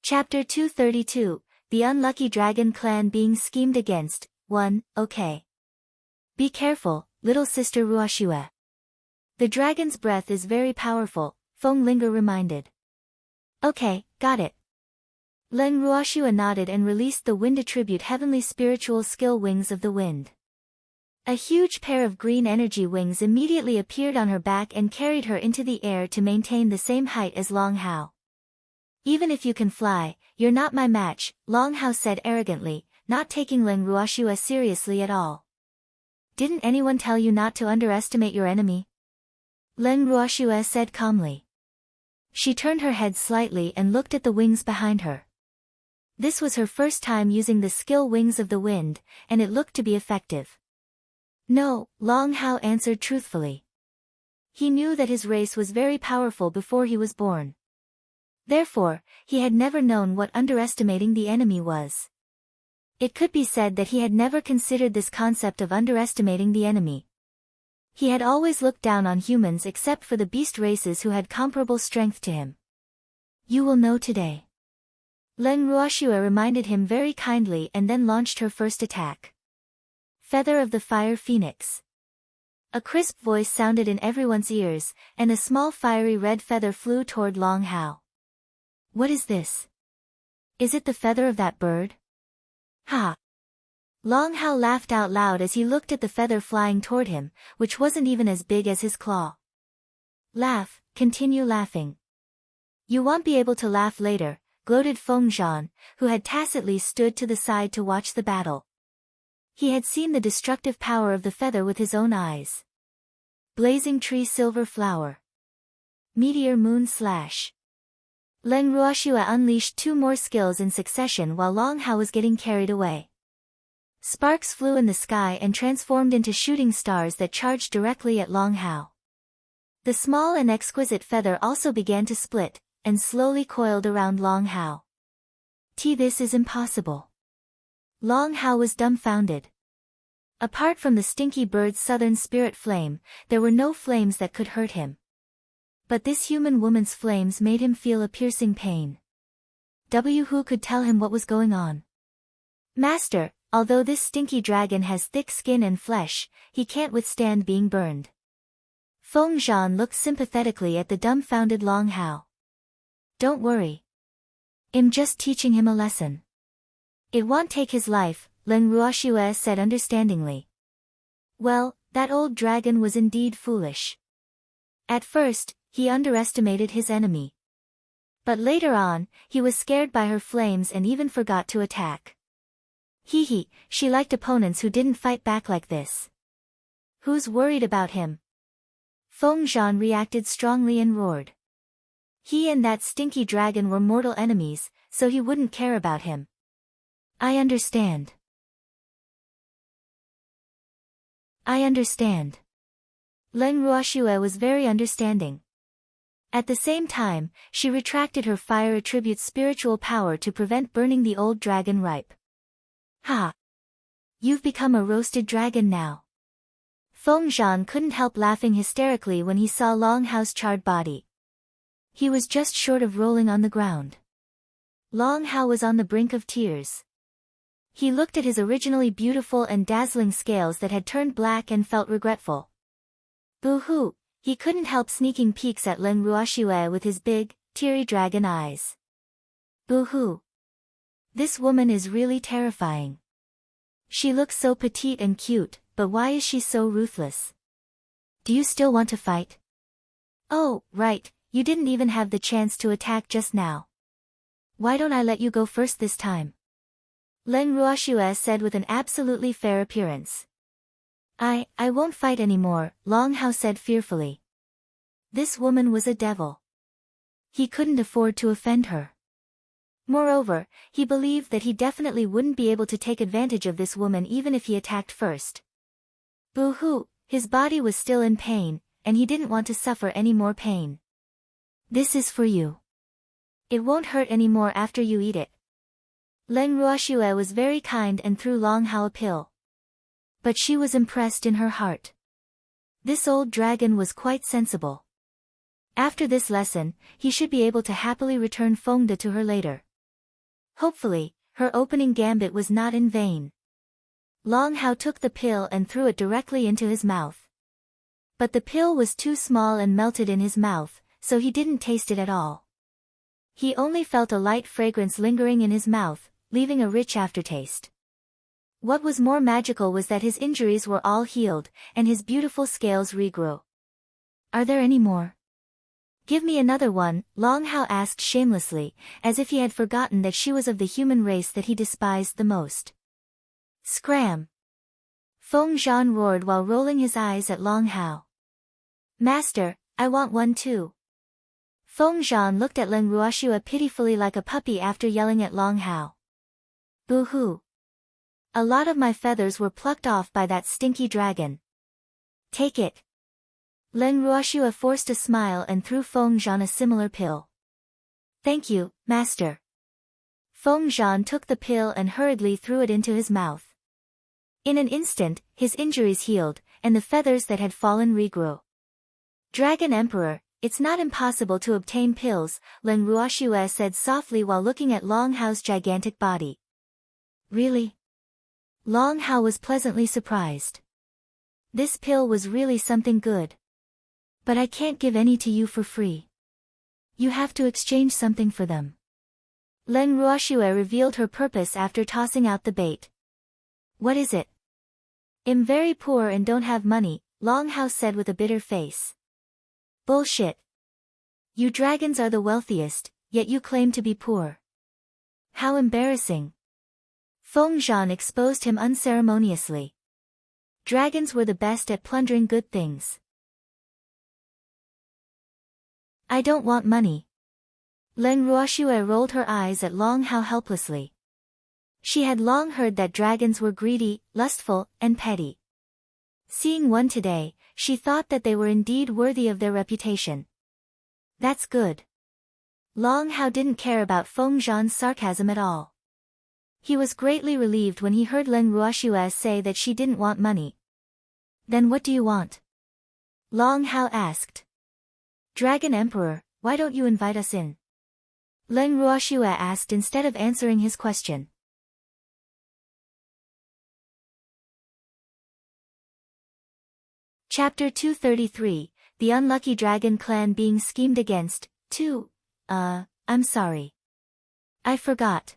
Chapter 232, The Unlucky Dragon Clan Being Schemed Against. 1. Okay. Be careful, little sister Ruoxue. The dragon's breath is very powerful, Feng Linger reminded. Okay, got it. Leng Ruoxue nodded and released the wind attribute heavenly spiritual skill wings of the wind. A huge pair of green energy wings immediately appeared on her back and carried her into the air to maintain the same height as Long Hao. Even if you can fly, you're not my match, Long Hao said arrogantly, not taking Leng Ruoxue seriously at all. Didn't anyone tell you not to underestimate your enemy? Leng Ruoxue said calmly. She turned her head slightly and looked at the wings behind her. This was her first time using the skill wings of the wind, and it looked to be effective. No, Long Hao answered truthfully. He knew that his race was very powerful before he was born. Therefore, he had never known what underestimating the enemy was. It could be said that he had never considered this concept of underestimating the enemy. He had always looked down on humans except for the beast races who had comparable strength to him. You will know today. Leng Ruoxue reminded him very kindly and then launched her first attack. Feather of the Fire Phoenix. A crisp voice sounded in everyone's ears, and a small fiery red feather flew toward Long Hao. What is this? Is it the feather of that bird? Ha! Long Hao laughed out loud as he looked at the feather flying toward him, which wasn't even as big as his claw. Laugh, continue laughing. You won't be able to laugh later, gloated Zhan, who had tacitly stood to the side to watch the battle. He had seen the destructive power of the feather with his own eyes. Blazing Tree Silver Flower. Meteor Moon Slash. Leng Ruoxue unleashed 2 more skills in succession while Long Hao was getting carried away. Sparks flew in the sky and transformed into shooting stars that charged directly at Long Hao. The small and exquisite feather also began to split, and slowly coiled around Long Hao. This is impossible. Long Hao was dumbfounded. Apart from the stinky bird's southern spirit flame, there were no flames that could hurt him. But this human woman's flames made him feel a piercing pain. Who could tell him what was going on? Master, although this stinky dragon has thick skin and flesh, he can't withstand being burned. Zhan looked sympathetically at the dumbfounded Long Hao. Don't worry. I'm just teaching him a lesson. It won't take his life, Leng Ruoxue said understandingly. Well, that old dragon was indeed foolish. At first, he underestimated his enemy. But later on, he was scared by her flames and even forgot to attack. Hee, she liked opponents who didn't fight back like this. Who's worried about him? Zhan reacted strongly and roared. He and that stinky dragon were mortal enemies, so he wouldn't care about him. I understand. I understand. Leng Ruoxue was very understanding. At the same time, she retracted her fire attribute's spiritual power to prevent burning the old dragon ripe. Ha! You've become a roasted dragon now. Zhan couldn't help laughing hysterically when he saw Long Hao's charred body. He was just short of rolling on the ground. Long Hao was on the brink of tears. He looked at his originally beautiful and dazzling scales that had turned black and felt regretful. Boo-hoo, he couldn't help sneaking peeks at Leng Ruoxue with his big, teary dragon eyes. Boo-hoo. This woman is really terrifying. She looks so petite and cute, but why is she so ruthless? Do you still want to fight? Oh, right, you didn't even have the chance to attack just now. Why don't I let you go first this time? Leng Ruoxue said with an absolutely fair appearance. I won't fight anymore, Long Hao said fearfully. This woman was a devil. He couldn't afford to offend her. Moreover, he believed that he definitely wouldn't be able to take advantage of this woman even if he attacked first. Boo-hoo, his body was still in pain, and he didn't want to suffer any more pain. This is for you. It won't hurt anymore after you eat it. Leng Ruoxue was very kind and threw Long Hao a pill. But she was impressed in her heart. This old dragon was quite sensible. After this lesson, he should be able to happily return Feng to her later. Hopefully, her opening gambit was not in vain. Long Hao took the pill and threw it directly into his mouth. But the pill was too small and melted in his mouth, so he didn't taste it at all. He only felt a light fragrance lingering in his mouth, leaving a rich aftertaste. What was more magical was that his injuries were all healed, and his beautiful scales regrew. Are there any more? Give me another one, Long Hao asked shamelessly, as if he had forgotten that she was of the human race that he despised the most. Scram! Feng Zhan roared while rolling his eyes at Long Hao. Master, I want one too. Feng Zhan looked at Leng Ruoxue pitifully like a puppy after yelling at Long Hao. Boo-hoo! A lot of my feathers were plucked off by that stinky dragon. Take it. Leng Ruoxue forced a smile and threw Feng Zhan a similar pill. Thank you, master. Feng Zhan took the pill and hurriedly threw it into his mouth. In an instant, his injuries healed, and the feathers that had fallen regrew. Dragon Emperor, it's not impossible to obtain pills, Leng Ruoxue said softly while looking at Long Hao's gigantic body. Really? Long Hao was pleasantly surprised. This pill was really something good. But I can't give any to you for free. You have to exchange something for them. Leng Ruoxue revealed her purpose after tossing out the bait. What is it? I'm very poor and don't have money, Long Hao said with a bitter face. Bullshit. You dragons are the wealthiest, yet you claim to be poor. How embarrassing. Feng Zhan exposed him unceremoniously. Dragons were the best at plundering good things. I don't want money. Leng Ruoxue rolled her eyes at Long Hao helplessly. She had long heard that dragons were greedy, lustful, and petty. Seeing one today, she thought that they were indeed worthy of their reputation. That's good. Long Hao didn't care about Feng Zhan's sarcasm at all. He was greatly relieved when he heard Leng Ruoxue say that she didn't want money. Then what do you want? Long Hao asked. Dragon Emperor, why don't you invite us in? Leng Ruoxue asked instead of answering his question. Chapter 233, The Unlucky Dragon Clan Being Schemed Against, 2. I'm sorry. I forgot.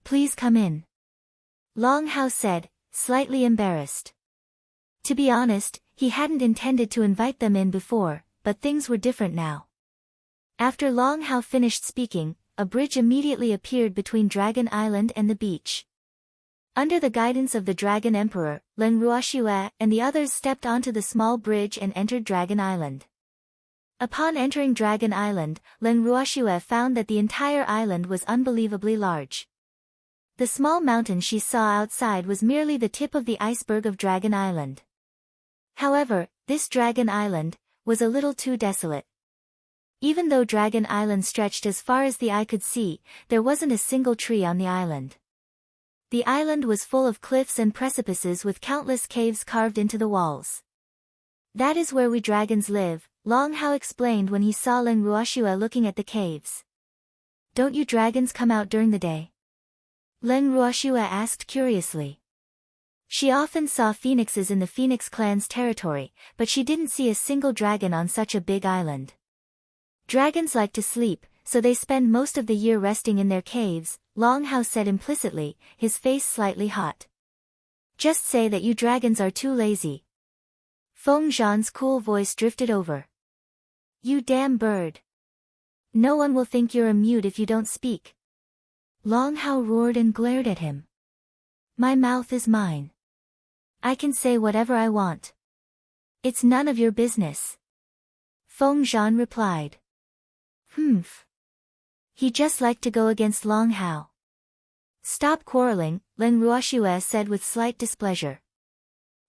Please come in. Long Hao said, slightly embarrassed. To be honest, he hadn't intended to invite them in before, but things were different now. After Long Hao finished speaking, a bridge immediately appeared between Dragon Island and the beach. Under the guidance of the Dragon Emperor, Leng Ruoxue and the others stepped onto the small bridge and entered Dragon Island. Upon entering Dragon Island, Leng Ruoxue found that the entire island was unbelievably large. The small mountain she saw outside was merely the tip of the iceberg of Dragon Island. However, this Dragon Island was a little too desolate. Even though Dragon Island stretched as far as the eye could see, there wasn't a single tree on the island. The island was full of cliffs and precipices with countless caves carved into the walls. That is where we dragons live, Long Hao explained when he saw Leng Ruoxue looking at the caves. Don't you dragons come out during the day? Leng Ruoxue asked curiously. She often saw phoenixes in the Phoenix clan's territory, but she didn't see a single dragon on such a big island. Dragons like to sleep, so they spend most of the year resting in their caves, Long Hao said implicitly, his face slightly hot. Just say that you dragons are too lazy. Feng Zhan's cool voice drifted over. You damn bird. No one will think you're a mute if you don't speak. Long Hao roared and glared at him. My mouth is mine. I can say whatever I want. It's none of your business. Feng Zhan replied. Humph. He just liked to go against Long Hao. Stop quarreling, Leng Ruoxue said with slight displeasure.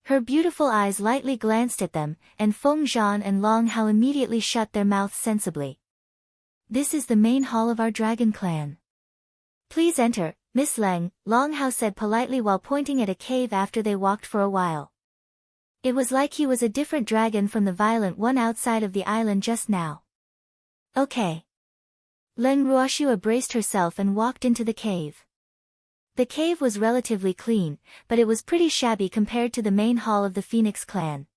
Her beautiful eyes lightly glanced at them, and Feng Zhan and Long Hao immediately shut their mouths sensibly. This is the main hall of our dragon clan. Please enter, Miss Leng, Long Hao said politely while pointing at a cave after they walked for a while. It was like he was a different dragon from the violent one outside of the island just now. Okay. Leng Ruoxua braced herself and walked into the cave. The cave was relatively clean, but it was pretty shabby compared to the main hall of the Phoenix clan.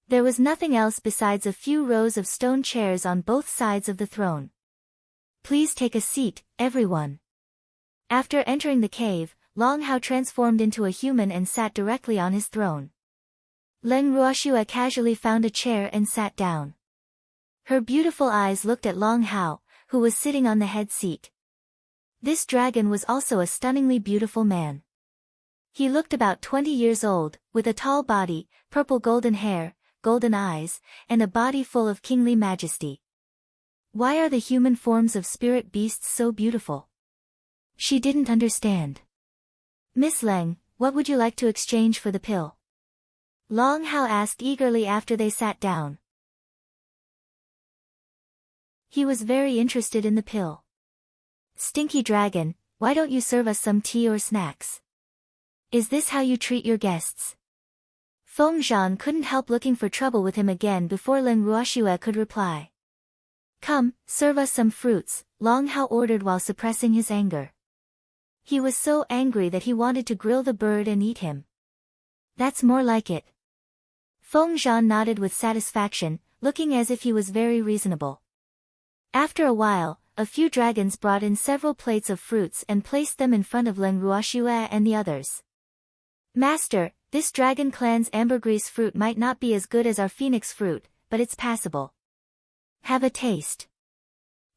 There was nothing else besides a few rows of stone chairs on both sides of the throne. Please take a seat, everyone. After entering the cave, Long Hao transformed into a human and sat directly on his throne. Leng Ruoxua casually found a chair and sat down. Her beautiful eyes looked at Long Hao, who was sitting on the head seat. This dragon was also a stunningly beautiful man. He looked about 20 years old, with a tall body, purple golden hair, golden eyes, and a body full of kingly majesty. Why are the human forms of spirit beasts so beautiful? She didn't understand. Miss Leng, what would you like to exchange for the pill? Long Hao asked eagerly after they sat down. He was very interested in the pill. Stinky dragon, why don't you serve us some tea or snacks? Is this how you treat your guests? Feng Zhan couldn't help looking for trouble with him again before Leng Ruoxua could reply. Come, serve us some fruits, Long Hao ordered while suppressing his anger. He was so angry that he wanted to grill the bird and eat him. That's more like it. Feng Zhan nodded with satisfaction, looking as if he was very reasonable. After a while, a few dragons brought in several plates of fruits and placed them in front of Leng Ruoxua and the others. Master, this dragon clan's ambergris fruit might not be as good as our phoenix fruit, but it's passable. Have a taste.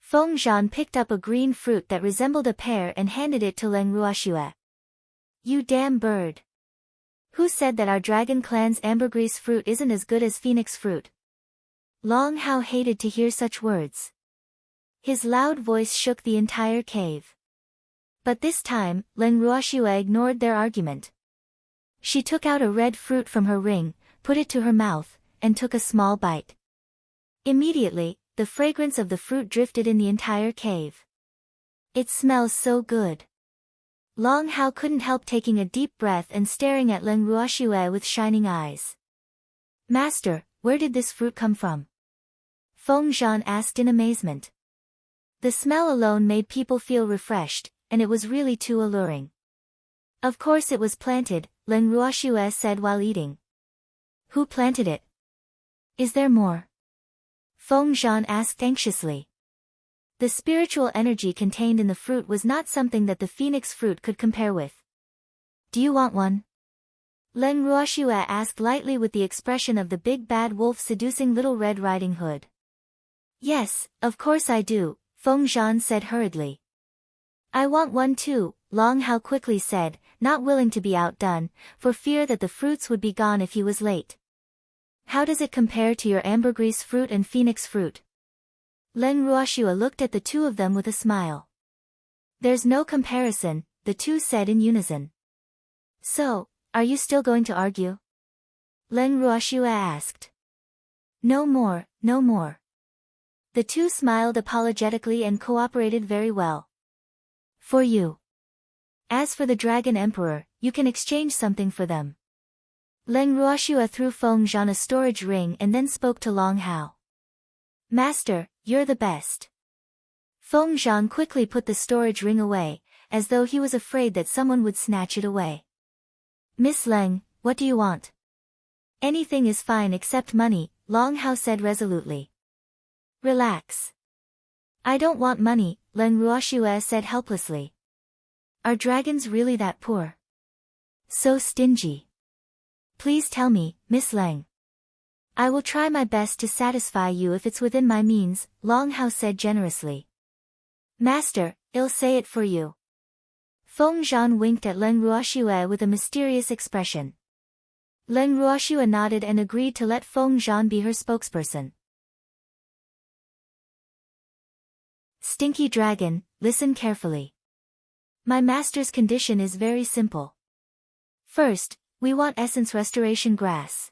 Feng Zhan picked up a green fruit that resembled a pear and handed it to Leng Ruoxua. You damn bird. Who said that our dragon clan's ambergris fruit isn't as good as phoenix fruit? Long Hao hated to hear such words. His loud voice shook the entire cave. But this time, Leng Ruoxua ignored their argument. She took out a red fruit from her ring, put it to her mouth, and took a small bite. Immediately, the fragrance of the fruit drifted in the entire cave. It smells so good. Long Hao couldn't help taking a deep breath and staring at Leng Ruoxua with shining eyes. Master, where did this fruit come from? Feng Zhan asked in amazement. The smell alone made people feel refreshed, and it was really too alluring. Of course it was planted, Leng Ruoxua said while eating. Who planted it? Is there more? Feng Zhan asked anxiously. The spiritual energy contained in the fruit was not something that the phoenix fruit could compare with. Do you want one? Leng Ruoxua asked lightly with the expression of the big bad wolf seducing Little Red Riding Hood. Yes, of course I do, Feng Zhan said hurriedly. I want one too, Long Hao quickly said, not willing to be outdone, for fear that the fruits would be gone if he was late. How does it compare to your ambergris fruit and phoenix fruit? Leng Ruoxua looked at the two of them with a smile. There's no comparison, the two said in unison. So, are you still going to argue? Leng Ruoxua asked. No more, no more. The two smiled apologetically and cooperated very well. For you. As for the Dragon Emperor, you can exchange something for them. Leng Ruoxua threw Feng Zhan a storage ring and then spoke to Long Hao. Master, you're the best. Feng Zhan quickly put the storage ring away, as though he was afraid that someone would snatch it away. Miss Leng, what do you want? Anything is fine except money, Long Hao said resolutely. Relax. I don't want money, Leng Ruoxua said helplessly. Are dragons really that poor? So stingy. Please tell me, Miss Leng. I will try my best to satisfy you if it's within my means, Long Hao said generously. Master, I'll say it for you. Feng Zhan winked at Leng Ruoxua with a mysterious expression. Leng Ruoxua nodded and agreed to let Feng Zhan be her spokesperson. Stinky dragon, listen carefully. My master's condition is very simple. First, we want essence restoration grass.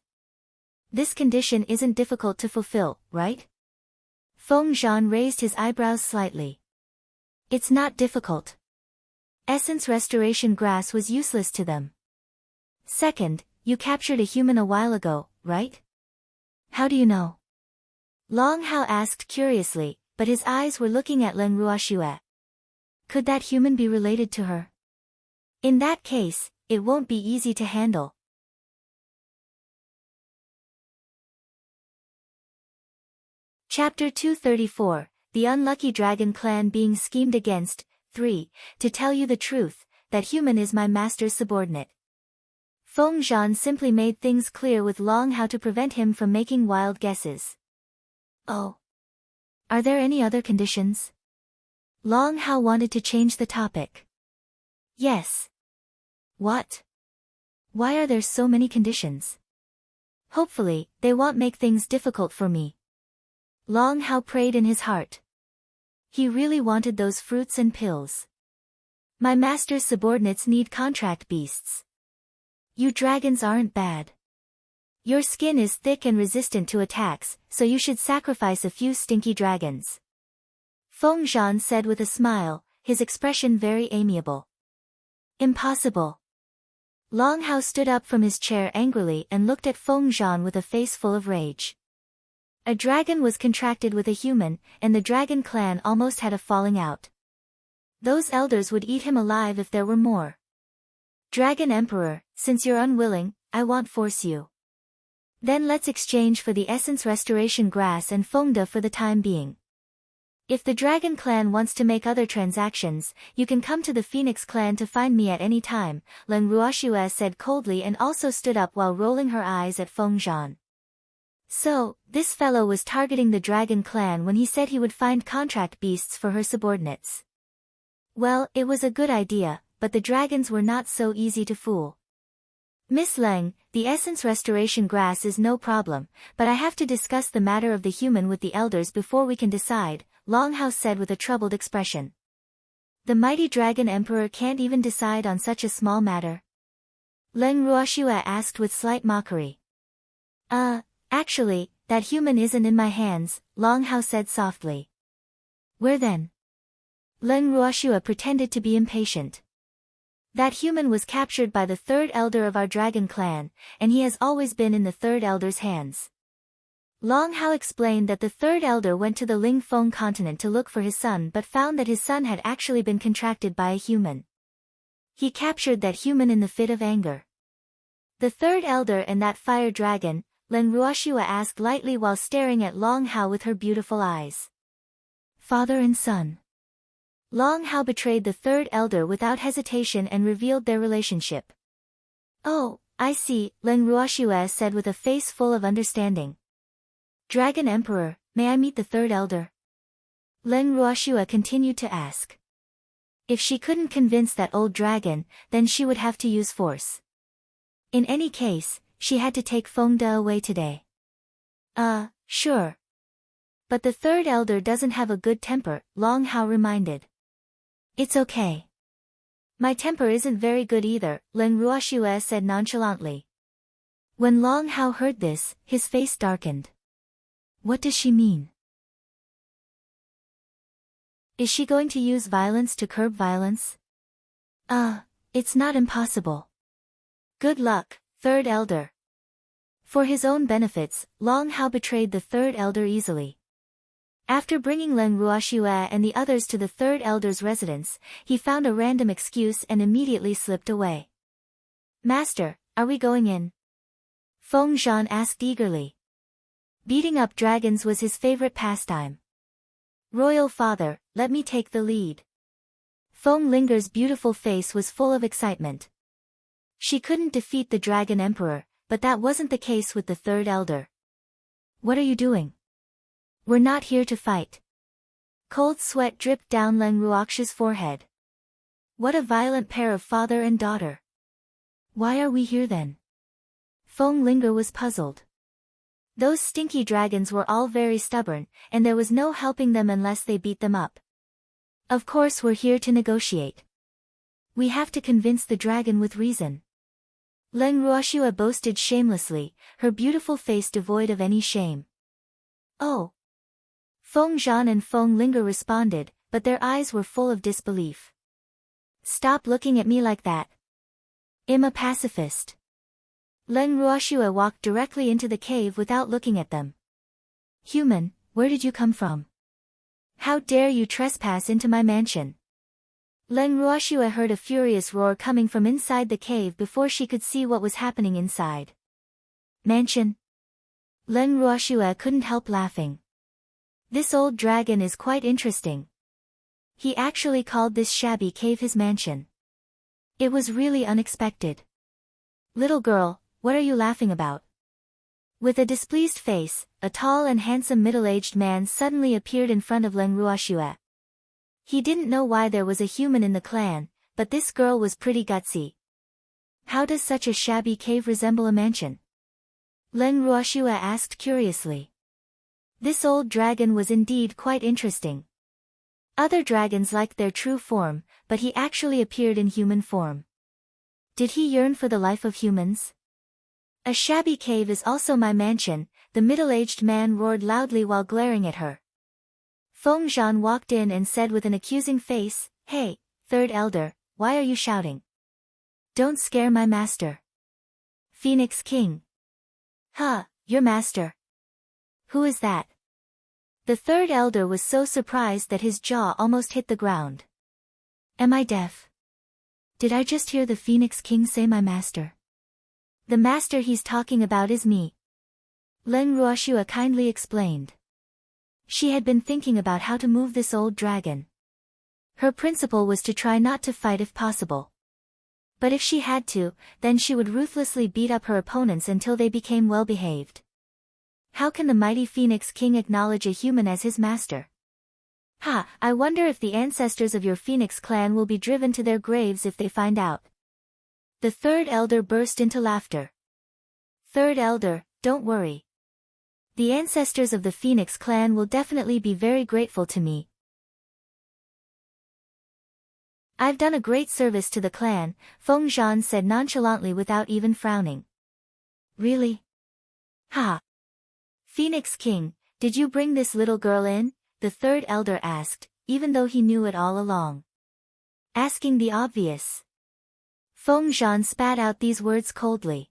This condition isn't difficult to fulfill, right? Feng Zhan raised his eyebrows slightly. It's not difficult. Essence restoration grass was useless to them. Second, you captured a human a while ago, right? How do you know? Long Hao asked curiously, but his eyes were looking at Leng Ruoxue. Could that human be related to her? In that case, it won't be easy to handle. Chapter 234, The Unlucky Dragon Clan Being Schemed Against. 3. To tell you the truth, that human is my master's subordinate. Feng Zhan simply made things clear with Long Hao to prevent him from making wild guesses. Oh. Are there any other conditions? Long Hao wanted to change the topic. Yes. What? Why are there so many conditions? Hopefully, they won't make things difficult for me. Long Hao prayed in his heart. He really wanted those fruits and pills. My master's subordinates need contract beasts. You dragons aren't bad. Your skin is thick and resistant to attacks, so you should sacrifice a few stinky dragons. Feng Zhan said with a smile, his expression very amiable. Impossible. Long Hao stood up from his chair angrily and looked at Feng Zhan with a face full of rage. A dragon was contracted with a human, and the dragon clan almost had a falling out. Those elders would eat him alive if there were more. Dragon Emperor, since you're unwilling, I won't force you. Then let's exchange for the essence restoration grass and Fengda for the time being. If the dragon clan wants to make other transactions, you can come to the Phoenix clan to find me at any time, Leng Ruoxue said coldly and also stood up while rolling her eyes at Feng Zhan. So, this fellow was targeting the dragon clan when he said he would find contract beasts for her subordinates. Well, it was a good idea, but the dragons were not so easy to fool. Miss Leng, the essence restoration grass is no problem, but I have to discuss the matter of the human with the elders before we can decide, Long Hao said with a troubled expression. The mighty dragon emperor can't even decide on such a small matter? Leng Ruoxue asked with slight mockery. Actually, that human isn't in my hands, Long Hao said softly. Where then? Leng Ruoxue pretended to be impatient. That human was captured by the third elder of our dragon clan, and he has always been in the third elder's hands. Long Hao explained that the third elder went to the Lingfeng continent to look for his son but found that his son had actually been contracted by a human. He captured that human in the fit of anger. The third elder and that fire dragon, Leng Ruoxue asked lightly while staring at Long Hao with her beautiful eyes. Father and son. Long Hao betrayed the third elder without hesitation and revealed their relationship. Oh, I see, Leng Ruoxue said with a face full of understanding. Dragon Emperor, may I meet the third elder? Leng Ruoxue continued to ask. If she couldn't convince that old dragon, then she would have to use force. In any case, she had to take Fengda away today. Sure. But the third elder doesn't have a good temper, Long Hao reminded. It's okay. My temper isn't very good either, Leng Ruoxue said nonchalantly. When Long Hao heard this, his face darkened. What does she mean? Is she going to use violence to curb violence? It's not impossible. Good luck, third elder. For his own benefits, Long Hao betrayed the third elder easily. After bringing Leng Ruoxue and the others to the third elder's residence, he found a random excuse and immediately slipped away. Master, are we going in? Feng Zhan asked eagerly. Beating up dragons was his favorite pastime. Royal father, let me take the lead. Feng Linger's beautiful face was full of excitement. She couldn't defeat the dragon emperor, but that wasn't the case with the third elder. What are you doing? We're not here to fight. Cold sweat dripped down Leng Ruoxue's forehead. What a violent pair of father and daughter. Why are we here then? Feng Linger was puzzled. Those stinky dragons were all very stubborn, and there was no helping them unless they beat them up. Of course we're here to negotiate. We have to convince the dragon with reason. Leng Ruoxue boasted shamelessly, her beautiful face devoid of any shame. Oh. Feng, Zhan and Feng Linger responded, but their eyes were full of disbelief. Stop looking at me like that. I'm a pacifist. Leng Ruoxue walked directly into the cave without looking at them. Human, where did you come from? How dare you trespass into my mansion? Leng Ruoxue heard a furious roar coming from inside the cave before she could see what was happening inside. Mansion? Leng Ruoxue couldn't help laughing. This old dragon is quite interesting. He actually called this shabby cave his mansion. It was really unexpected. Little girl, what are you laughing about? With a displeased face, a tall and handsome middle-aged man suddenly appeared in front of Leng Ruoxue. He didn't know why there was a human in the clan, but this girl was pretty gutsy. How does such a shabby cave resemble a mansion? Leng Ruoxue asked curiously. This old dragon was indeed quite interesting. Other dragons liked their true form, but he actually appeared in human form. Did he yearn for the life of humans? A shabby cave is also my mansion, the middle-aged man roared loudly while glaring at her. Feng Zhan walked in and said with an accusing face, Hey, third elder, why are you shouting? Don't scare my master. Phoenix King. Huh, your master. Who is that? The third elder was so surprised that his jaw almost hit the ground. Am I deaf? Did I just hear the Phoenix King say my master? The master he's talking about is me. Leng Ruoxue kindly explained. She had been thinking about how to move this old dragon. Her principle was to try not to fight if possible. But if she had to, then she would ruthlessly beat up her opponents until they became well-behaved. How can the mighty Phoenix King acknowledge a human as his master? Ha, I wonder if the ancestors of your Phoenix clan will be driven to their graves if they find out. The third elder burst into laughter. Third elder, don't worry. The ancestors of the Phoenix clan will definitely be very grateful to me. I've done a great service to the clan, Feng Zhan said nonchalantly without even frowning. Really? Ha! Phoenix King, did you bring this little girl in? The third elder asked, even though he knew it all along. Asking the obvious. Feng Zhan spat out these words coldly.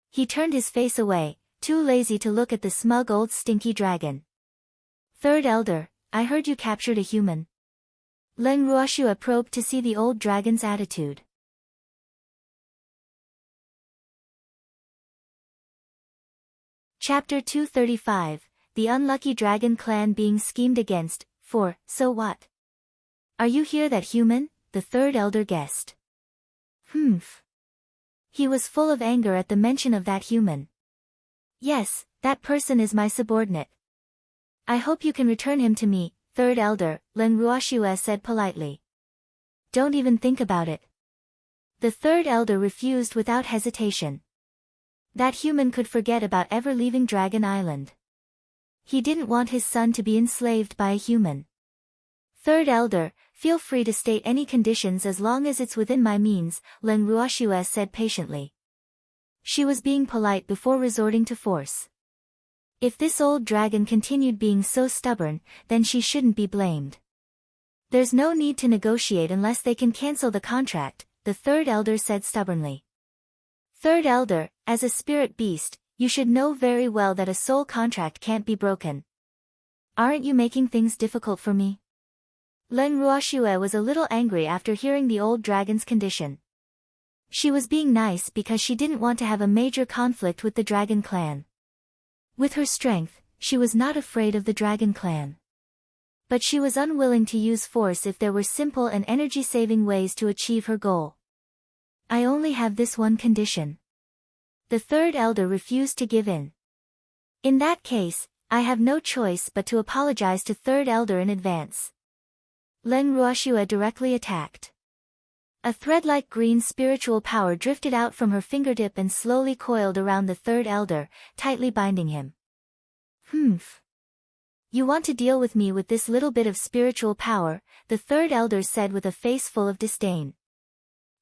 He turned his face away, too lazy to look at the smug old stinky dragon. Third elder, I heard you captured a human. Leng Ruoxue probed to see the old dragon's attitude. Chapter 235, The Unlucky Dragon Clan Being Schemed Against, 4, So what? Are you here that human? The third elder guessed. Humph. He was full of anger at the mention of that human. Yes, that person is my subordinate. I hope you can return him to me, third elder, Leng Ruoxue said politely. Don't even think about it. The third elder refused without hesitation. That human could forget about ever leaving Dragon Island. He didn't want his son to be enslaved by a human. Third elder, feel free to state any conditions as long as it's within my means, Leng Ruoxue said patiently. She was being polite before resorting to force. If this old dragon continued being so stubborn, then she shouldn't be blamed. There's no need to negotiate unless they can cancel the contract, the third elder said stubbornly. Third elder, as a spirit beast, you should know very well that a soul contract can't be broken. Aren't you making things difficult for me? Leng Ruoxue was a little angry after hearing the old dragon's condition. She was being nice because she didn't want to have a major conflict with the Dragon Clan. With her strength, she was not afraid of the Dragon Clan. But she was unwilling to use force if there were simple and energy-saving ways to achieve her goal. I only have this one condition. The third elder refused to give in. In that case, I have no choice but to apologize to third elder in advance. Leng Ruoxue directly attacked. A thread-like green spiritual power drifted out from her fingertip and slowly coiled around the third elder, tightly binding him. Humph. You want to deal with me with this little bit of spiritual power, the third elder said with a face full of disdain.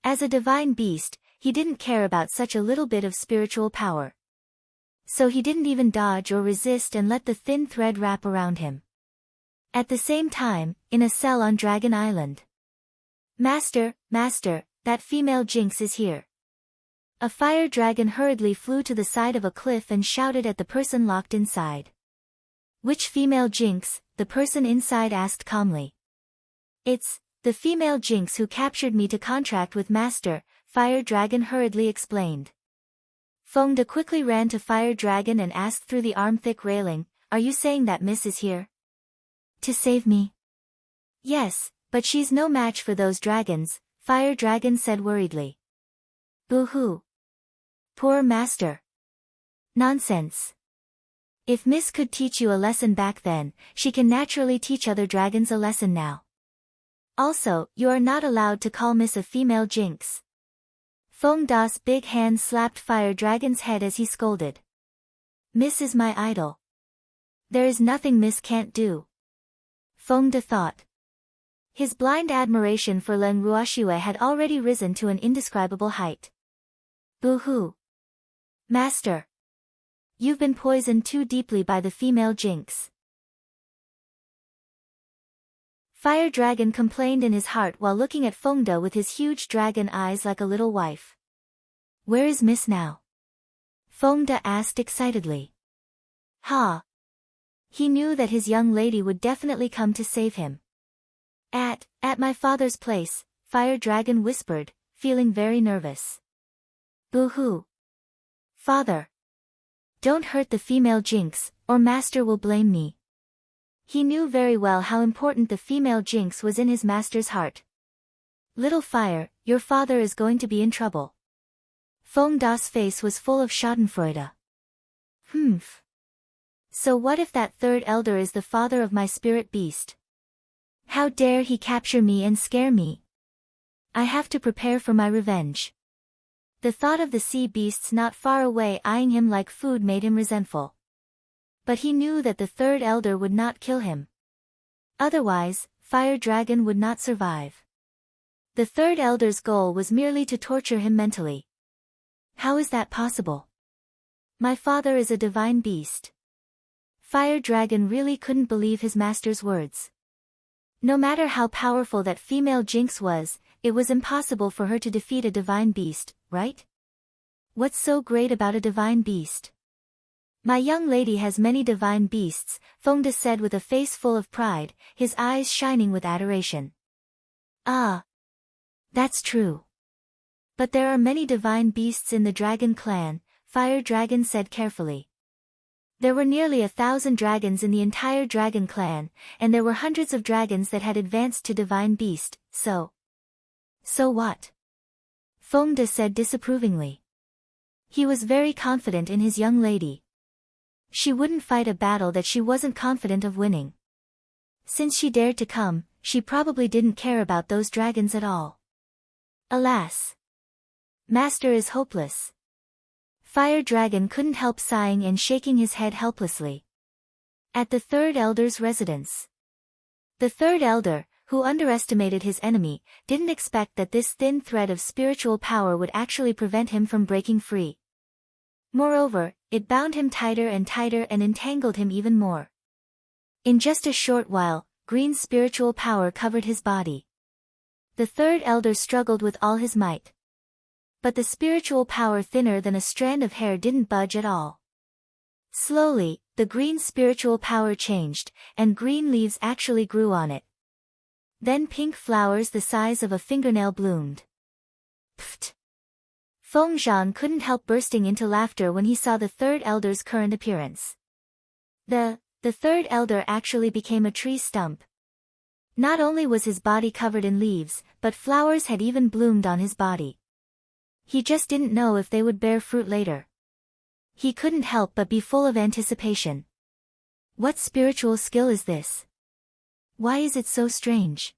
As a divine beast, he didn't care about such a little bit of spiritual power. So he didn't even dodge or resist and let the thin thread wrap around him. At the same time, in a cell on Dragon Island. Master, that female Jinx is here. A fire dragon hurriedly flew to the side of a cliff and shouted at the person locked inside. Which female Jinx? The person inside asked calmly. It's the female Jinx who captured me to contract with Master, Fire Dragon hurriedly explained. Feng quickly ran to Fire Dragon and asked through the arm-thick railing, "Are you saying that Miss is here? To save me?" "Yes, but she's no match for those dragons," Fire Dragon said worriedly. "Boo-hoo. Poor Master. Nonsense. If Miss could teach you a lesson back then, she can naturally teach other dragons a lesson now. Also, you are not allowed to call Miss a female Jinx." Feng Da's big hand slapped Fire Dragon's head as he scolded. "Miss is my idol. There is nothing Miss can't do." Feng Da thought. His blind admiration for Len Ruoxue had already risen to an indescribable height. "Boo-hoo. Master. You've been poisoned too deeply by the female Jinx." Fire Dragon complained in his heart while looking at Feng Da with his huge dragon eyes like a little wife. "Where is Miss now?" Feng Da asked excitedly. "Ha." He knew that his young lady would definitely come to save him. At my father's place," Fire Dragon whispered, feeling very nervous. "Boo-hoo. Father. Don't hurt the female Jinx, or Master will blame me." He knew very well how important the female Jinx was in his master's heart. "Little Fire, your father is going to be in trouble." Feng Da's face was full of schadenfreude. "Humph. So what if that third elder is the father of my spirit beast? How dare he capture me and scare me? I have to prepare for my revenge." The thought of the sea beasts not far away eyeing him like food made him resentful. But he knew that the third elder would not kill him. Otherwise, Fire Dragon would not survive. The third elder's goal was merely to torture him mentally. How is that possible? My father is a divine beast. Fire Dragon really couldn't believe his master's words. No matter how powerful that female Jinx was, it was impossible for her to defeat a divine beast, right? What's so great about a divine beast? My young lady has many divine beasts, Feng Da said with a face full of pride, his eyes shining with adoration. Ah. That's true. But there are many divine beasts in the dragon clan, Fire Dragon said carefully. There were nearly 1,000 dragons in the entire dragon clan, and there were hundreds of dragons that had advanced to divine beast, so what? Feng Da said disapprovingly. He was very confident in his young lady. She wouldn't fight a battle that she wasn't confident of winning. Since she dared to come, she probably didn't care about those dragons at all. Alas. Master is hopeless. Fire Dragon couldn't help sighing and shaking his head helplessly. At the third elder's residence. The third elder, who underestimated his enemy, didn't expect that this thin thread of spiritual power would actually prevent him from breaking free. Moreover, it bound him tighter and tighter and entangled him even more. In just a short while, green spiritual power covered his body. The third elder struggled with all his might. But the spiritual power thinner than a strand of hair didn't budge at all. Slowly, the green spiritual power changed, and green leaves actually grew on it. Then pink flowers the size of a fingernail bloomed. Pfft! Feng Zhan couldn't help bursting into laughter when he saw the third elder's current appearance. The third elder actually became a tree stump. Not only was his body covered in leaves, but flowers had even bloomed on his body. He just didn't know if they would bear fruit later. He couldn't help but be full of anticipation. What spiritual skill is this? Why is it so strange?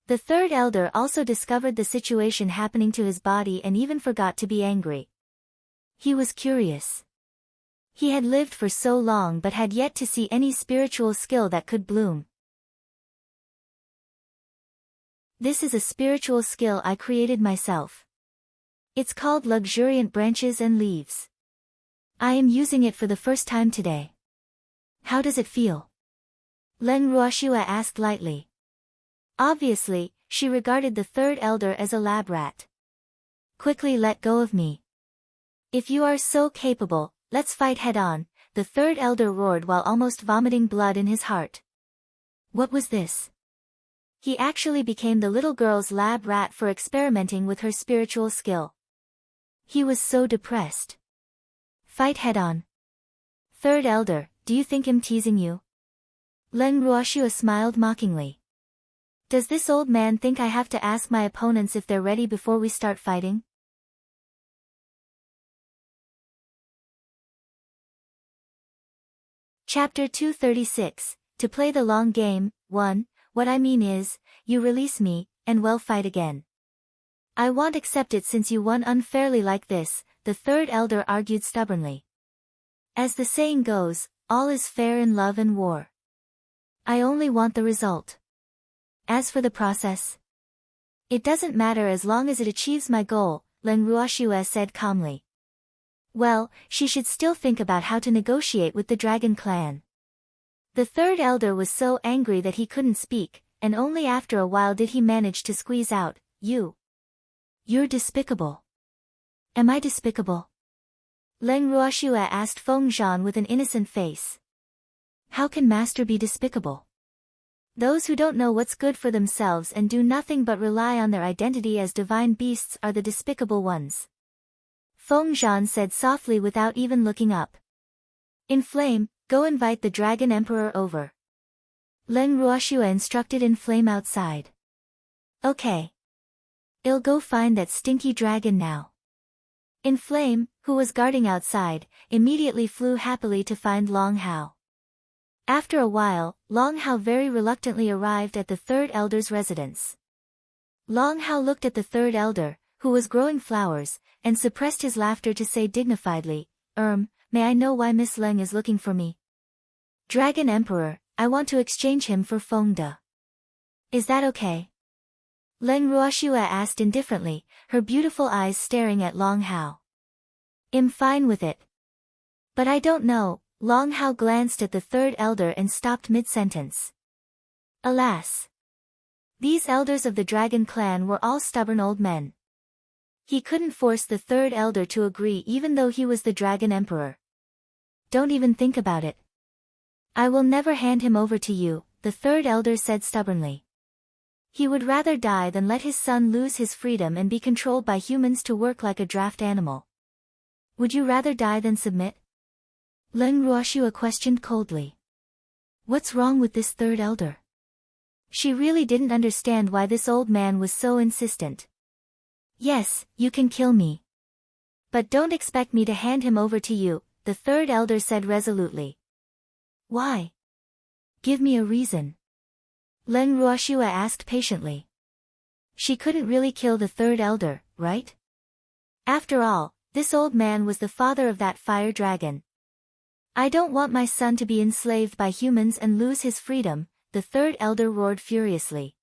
The third elder also discovered the situation happening to his body and even forgot to be angry. He was curious. He had lived for so long but had yet to see any spiritual skill that could bloom. This is a spiritual skill I created myself. It's called luxuriant branches and leaves. I am using it for the first time today. How does it feel? Leng Ruoxue asked lightly. Obviously, she regarded the third elder as a lab rat. Quickly let go of me. If you are so capable, let's fight head-on, the third elder roared while almost vomiting blood in his heart. What was this? He actually became the little girl's lab rat for experimenting with her spiritual skill. He was so depressed. Fight head-on. Third elder, do you think I'm teasing you? Leng Ruoxue smiled mockingly. Does this old man think I have to ask my opponents if they're ready before we start fighting? Chapter 236, To play the long game, 1, what I mean is, you release me, and we'll fight again. I won't accept it since you won unfairly like this, the third elder argued stubbornly. As the saying goes, all is fair in love and war. I only want the result. As for the process, it doesn't matter as long as it achieves my goal, Leng Ruoxue said calmly. Well, she should still think about how to negotiate with the dragon clan. The third elder was so angry that he couldn't speak, and only after a while did he manage to squeeze out, You're despicable. Am I despicable? Leng Ruoxue asked Feng Zhan with an innocent face. How can master be despicable? Those who don't know what's good for themselves and do nothing but rely on their identity as divine beasts are the despicable ones. Feng Zhan said softly without even looking up. Inflame, go invite the Dragon Emperor over. Leng Ruoxue instructed Inflame outside. Okay. I'll go find that stinky dragon now. Inflame, who was guarding outside, immediately flew happily to find Long Hao. After a while, Long Hao very reluctantly arrived at the third elder's residence. Long Hao looked at the third elder, who was growing flowers, and suppressed his laughter to say dignifiedly, may I know why Miss Leng is looking for me? Dragon Emperor, I want to exchange him for Feng De. Is that okay? Leng Ruoxue asked indifferently, her beautiful eyes staring at Long Hao. I'm fine with it. But I don't know. Long Hao glanced at the third elder and stopped mid-sentence. Alas! These elders of the dragon clan were all stubborn old men. He couldn't force the third elder to agree even though he was the dragon emperor. Don't even think about it. I will never hand him over to you, the third elder said stubbornly. He would rather die than let his son lose his freedom and be controlled by humans to work like a draft animal. Would you rather die than submit? Leng Ruoxue questioned coldly. What's wrong with this third elder? She really didn't understand why this old man was so insistent. Yes, you can kill me. But don't expect me to hand him over to you, the third elder said resolutely. Why? Give me a reason. Leng Ruoxue asked patiently. She couldn't really kill the third elder, right? After all, this old man was the father of that fire dragon. I don't want my son to be enslaved by humans and lose his freedom, the third elder roared furiously.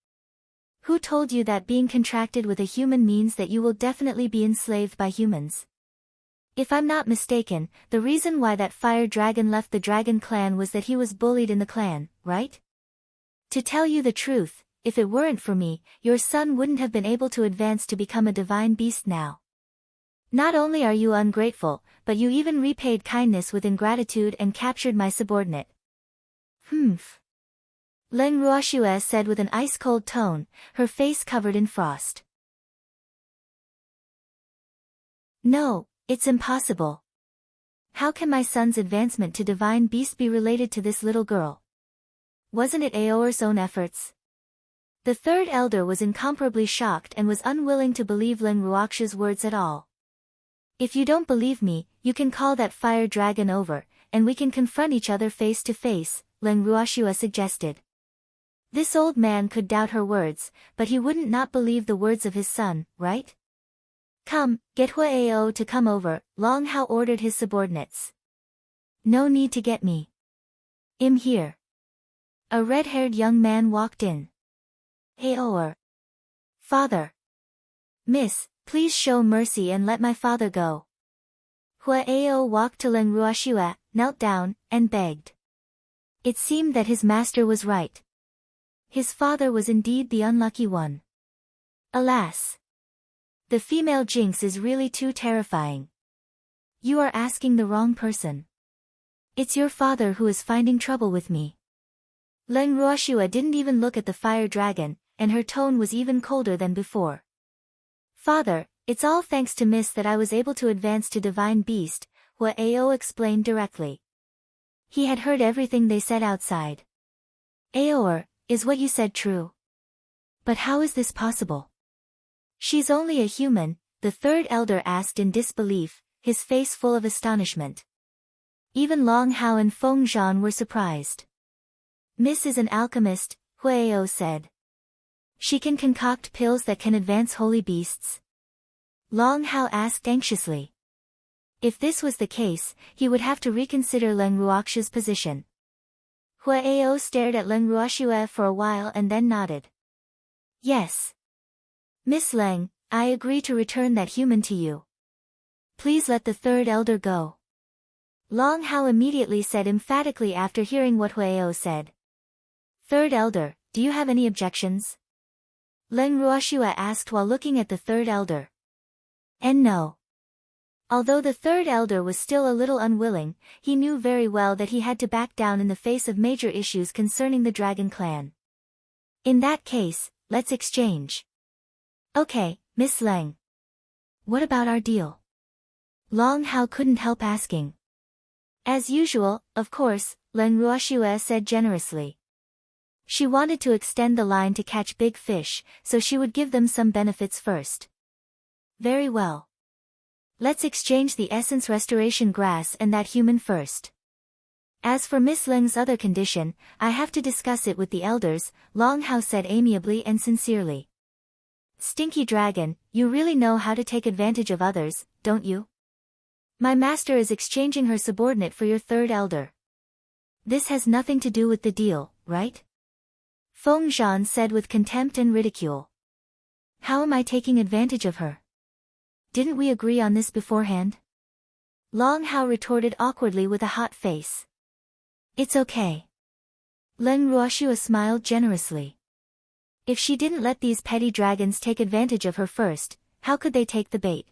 Who told you that being contracted with a human means that you will definitely be enslaved by humans? If I'm not mistaken, the reason why that fire dragon left the dragon clan was that he was bullied in the clan, right? To tell you the truth, if it weren't for me, your son wouldn't have been able to advance to become a divine beast now. Not only are you ungrateful, but you even repaid kindness with ingratitude and captured my subordinate. Humph. Leng Ruoxue said with an ice-cold tone, her face covered in frost. No, it's impossible. How can my son's advancement to divine beast be related to this little girl? Wasn't it Aoer's own efforts? The third elder was incomparably shocked and was unwilling to believe Leng Ruoxue's words at all. If you don't believe me, you can call that fire dragon over, and we can confront each other face to face, Leng Ruoxue suggested. This old man could doubt her words, but he wouldn't not believe the words of his son, right? Come, get Huao to come over, Long Hao ordered his subordinates. No need to get me. I'm here. A red-haired young man walked in. Aoer. Father. Miss, please show mercy and let my father go. Huao walked to Leng Ruoxue, knelt down, and begged. It seemed that his master was right. His father was indeed the unlucky one. Alas! The female jinx is really too terrifying. You are asking the wrong person. It's your father who is finding trouble with me. Leng Ruoxua didn't even look at the fire dragon, and her tone was even colder than before. Father, it's all thanks to Miss that I was able to advance to Divine Beast, Hua Ao explained directly. He had heard everything they said outside. Aor, is what you said true? But how is this possible? She's only a human, the third elder asked in disbelief, his face full of astonishment. Even Long Hao and Feng Zhan were surprised. Miss is an alchemist, Hua Ao said. She can concoct pills that can advance holy beasts? Long Hao asked anxiously. If this was the case, he would have to reconsider Leng Ruoxua's position. Hua Ao stared at Leng Ruoxua for a while and then nodded. Yes. Miss Leng, I agree to return that human to you. Please let the third elder go. Long Hao immediately said emphatically after hearing what Hua Ao said. Third elder, do you have any objections? Leng Ruoxua asked while looking at the third elder. And no. Although the third elder was still a little unwilling, he knew very well that he had to back down in the face of major issues concerning the Dragon Clan. In that case, let's exchange. Okay, Miss Leng. What about our deal? Long Hao couldn't help asking. As usual, of course, Leng Ruoxua said generously. She wanted to extend the line to catch big fish, so she would give them some benefits first. Very well. Let's exchange the essence restoration grass and that human first. As for Miss Leng's other condition, I have to discuss it with the elders, Long Hao said amiably and sincerely. Stinky dragon, you really know how to take advantage of others, don't you? My master is exchanging her subordinate for your third elder. This has nothing to do with the deal, right? Feng Zhan said with contempt and ridicule. How am I taking advantage of her? Didn't we agree on this beforehand? Long Hao retorted awkwardly with a hot face. It's okay. Leng Ruoxua smiled generously. If she didn't let these petty dragons take advantage of her first, how could they take the bait?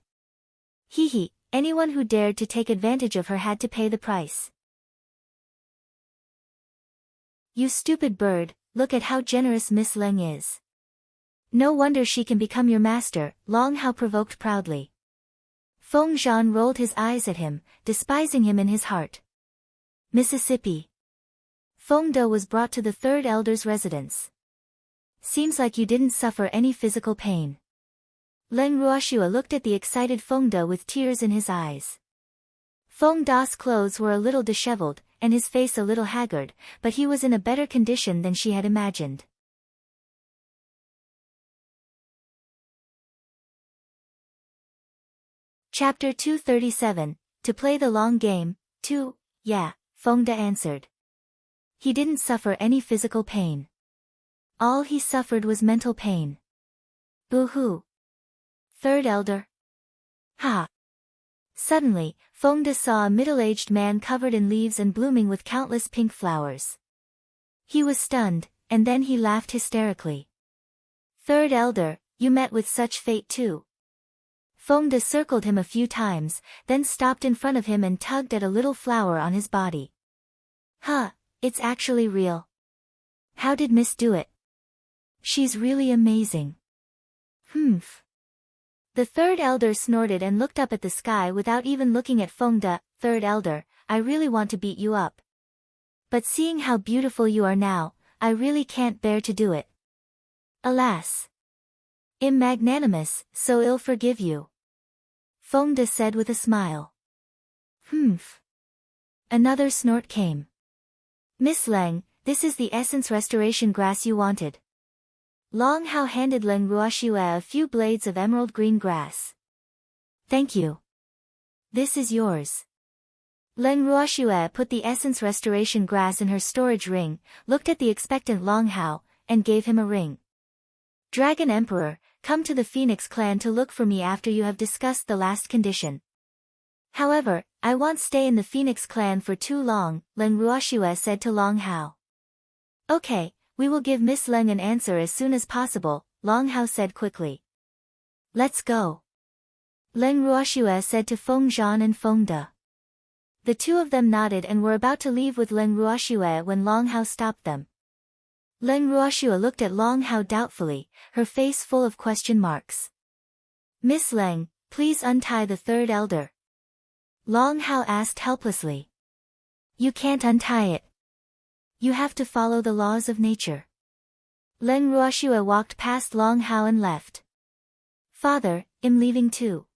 Hee, anyone who dared to take advantage of her had to pay the price. You stupid bird, look at how generous Miss Leng is. No wonder she can become your master, Long Hao provoked proudly. Feng Zhan rolled his eyes at him, despising him in his heart. Mississippi. Feng De was brought to the third elder's residence. Seems like you didn't suffer any physical pain. Leng Ruoxua looked at the excited Feng De with tears in his eyes. Feng Da's clothes were a little disheveled, and his face a little haggard, but he was in a better condition than she had imagined. Chapter 237, To play the long game, 2, yeah, Feng De answered. He didn't suffer any physical pain. All he suffered was mental pain. Boo-hoo. Third elder? Ha! Suddenly, Feng De saw a middle-aged man covered in leaves and blooming with countless pink flowers. He was stunned, and then he laughed hysterically. Third elder, you met with such fate too. Feng De circled him a few times, then stopped in front of him and tugged at a little flower on his body. Huh, it's actually real. How did Miss do it? She's really amazing. Humph. The third elder snorted and looked up at the sky without even looking at Feng De. Third elder, I really want to beat you up. But seeing how beautiful you are now, I really can't bear to do it. Alas. Im magnanimous, so ill forgive you. Feng De said with a smile. Humph. Another snort came. Miss Leng, this is the essence restoration grass you wanted. Long Hao handed Leng Ruoxua a few blades of emerald green grass. Thank you. This is yours. Leng Ruoxua put the essence restoration grass in her storage ring, looked at the expectant Long Hao, and gave him a ring. Dragon Emperor, come to the Phoenix clan to look for me after you have discussed the last condition. However, I won't stay in the Phoenix clan for too long, Leng Ruoxue said to Long Hao. Okay, we will give Miss Leng an answer as soon as possible, Long Hao said quickly. Let's go. Leng Ruoxue said to Feng Zhan and Feng De. The two of them nodded and were about to leave with Leng Ruoxue when Long Hao stopped them. Leng Ruoxue looked at Long Hao doubtfully, her face full of question marks. Miss Leng, please untie the third elder. Long Hao asked helplessly. You can't untie it. You have to follow the laws of nature. Leng Ruoxue walked past Long Hao and left. Father, I'm leaving too.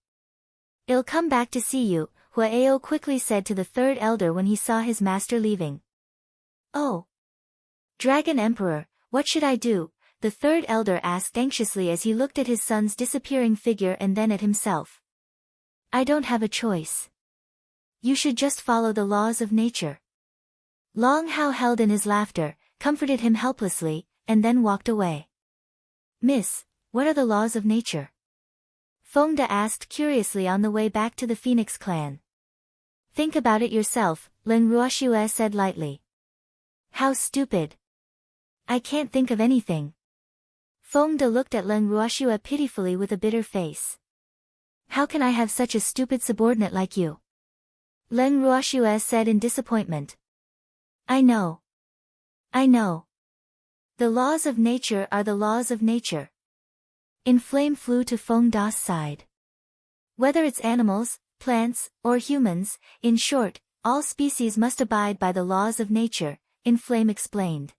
I'll come back to see you, Huao quickly said to the third elder when he saw his master leaving. Oh. Dragon Emperor, what should I do? The third elder asked anxiously as he looked at his son's disappearing figure and then at himself. I don't have a choice. You should just follow the laws of nature. Long Hao held in his laughter, comforted him helplessly, and then walked away. Miss, what are the laws of nature? Feng De asked curiously on the way back to the Phoenix clan. Think about it yourself, Leng Ruoxue said lightly. How stupid. I can't think of anything. Feng De looked at Leng Ruoxue pitifully with a bitter face. How can I have such a stupid subordinate like you? Leng Ruoxue said in disappointment. I know. I know. The laws of nature are the laws of nature. Inflame flew to Feng Da's side. Whether it's animals, plants, or humans, in short, all species must abide by the laws of nature, Inflame explained.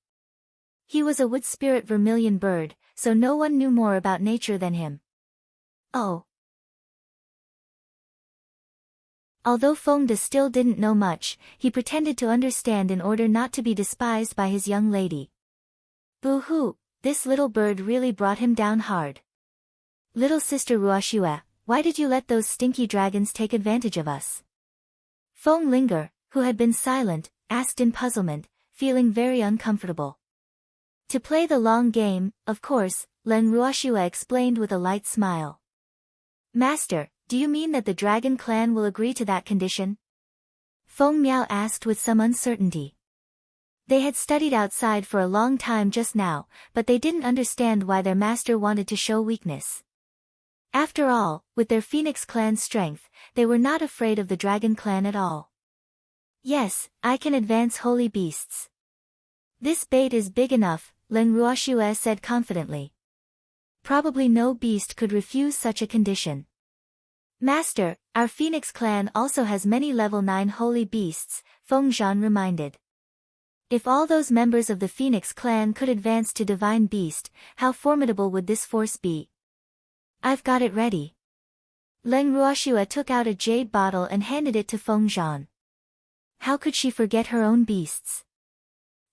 He was a wood spirit vermilion bird, so no one knew more about nature than him. Oh. Although Feng De still didn't know much, he pretended to understand in order not to be despised by his young lady. Boo-hoo, this little bird really brought him down hard. Little sister Ruoxue, why did you let those stinky dragons take advantage of us? Feng Linger, who had been silent, asked in puzzlement, feeling very uncomfortable. To play the long game, of course, Leng Ruoxue explained with a light smile. Master, do you mean that the dragon clan will agree to that condition? Feng Miao asked with some uncertainty. They had studied outside for a long time just now, but they didn't understand why their master wanted to show weakness. After all, with their Phoenix clan's strength, they were not afraid of the Dragon clan at all. Yes, I can advance holy beasts. This bait is big enough, Leng Ruoxue said confidently. Probably no beast could refuse such a condition. Master, our Phoenix clan also has many level 9 holy beasts, Feng Zhan reminded. If all those members of the Phoenix clan could advance to Divine Beast, how formidable would this force be? I've got it ready. Leng Ruoxue took out a jade bottle and handed it to Feng Zhan. How could she forget her own beasts?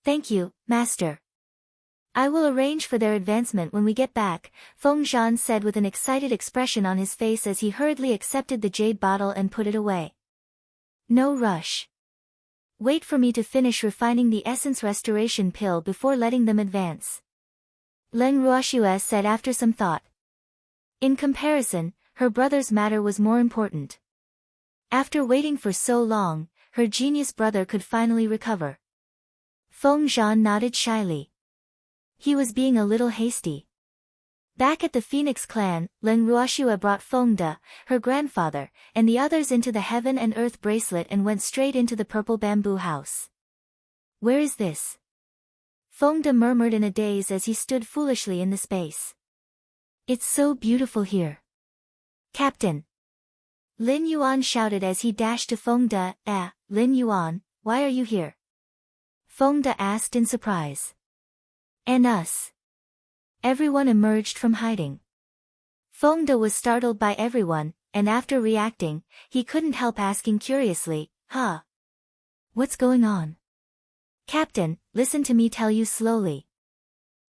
Thank you, Master. I will arrange for their advancement when we get back, Feng Zhan said with an excited expression on his face as he hurriedly accepted the jade bottle and put it away. No rush. Wait for me to finish refining the essence restoration pill before letting them advance. Leng Ruoxue said after some thought. In comparison, her brother's matter was more important. After waiting for so long, her genius brother could finally recover. Feng Zhan nodded shyly. He was being a little hasty. Back at the Phoenix clan, Leng Ruoxue brought Feng De, her grandfather, and the others into the Heaven and Earth bracelet and went straight into the purple bamboo house. Where is this? Feng De murmured in a daze as he stood foolishly in the space. It's so beautiful here. Captain. Lin Yuan shouted as he dashed to Feng De. Lin Yuan, why are you here? Feng De asked in surprise. And us. Everyone emerged from hiding. Feng De was startled by everyone, and after reacting, he couldn't help asking curiously, Huh? What's going on? Captain, listen to me tell you slowly.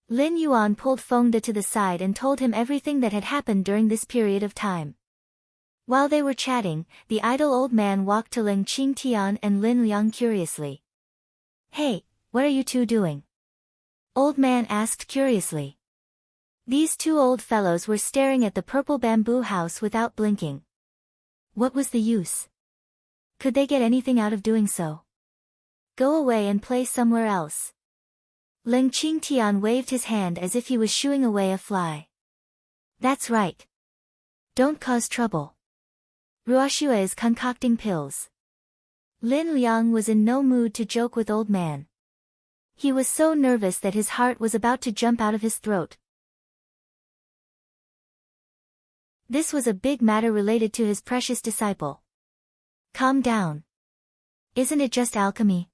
Lin Yuan pulled Feng De to the side and told him everything that had happened during this period of time. While they were chatting, the idle old man walked to Ling Qingtian and Lin Liang curiously. Hey, what are you two doing? Old man asked curiously. These two old fellows were staring at the purple bamboo house without blinking. What was the use? Could they get anything out of doing so? Go away and play somewhere else. Ling Qingtian waved his hand as if he was shooing away a fly. That's right. Don't cause trouble. Ruoxue is concocting pills. Lin Liang was in no mood to joke with old man. He was so nervous that his heart was about to jump out of his throat. This was a big matter related to his precious disciple. Calm down. Isn't it just alchemy?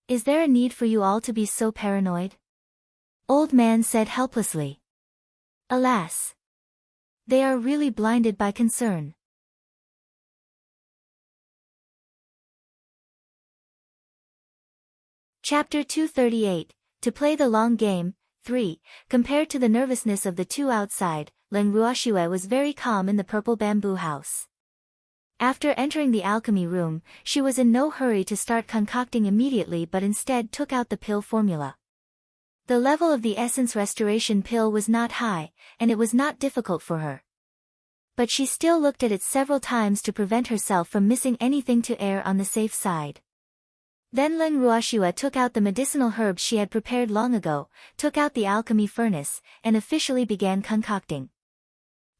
Is there a need for you all to be so paranoid? Old man said helplessly. Alas. They are really blinded by concern. Chapter 238, To Play the Long Game, 3. Compared to the nervousness of the two outside, Leng Ruoxue was very calm in the purple bamboo house. After entering the alchemy room, she was in no hurry to start concocting immediately but instead took out the pill formula. The level of the essence restoration pill was not high, and it was not difficult for her. But she still looked at it several times to prevent herself from missing anything to err on the safe side. Then Leng Ruoxue took out the medicinal herbs she had prepared long ago, took out the alchemy furnace, and officially began concocting.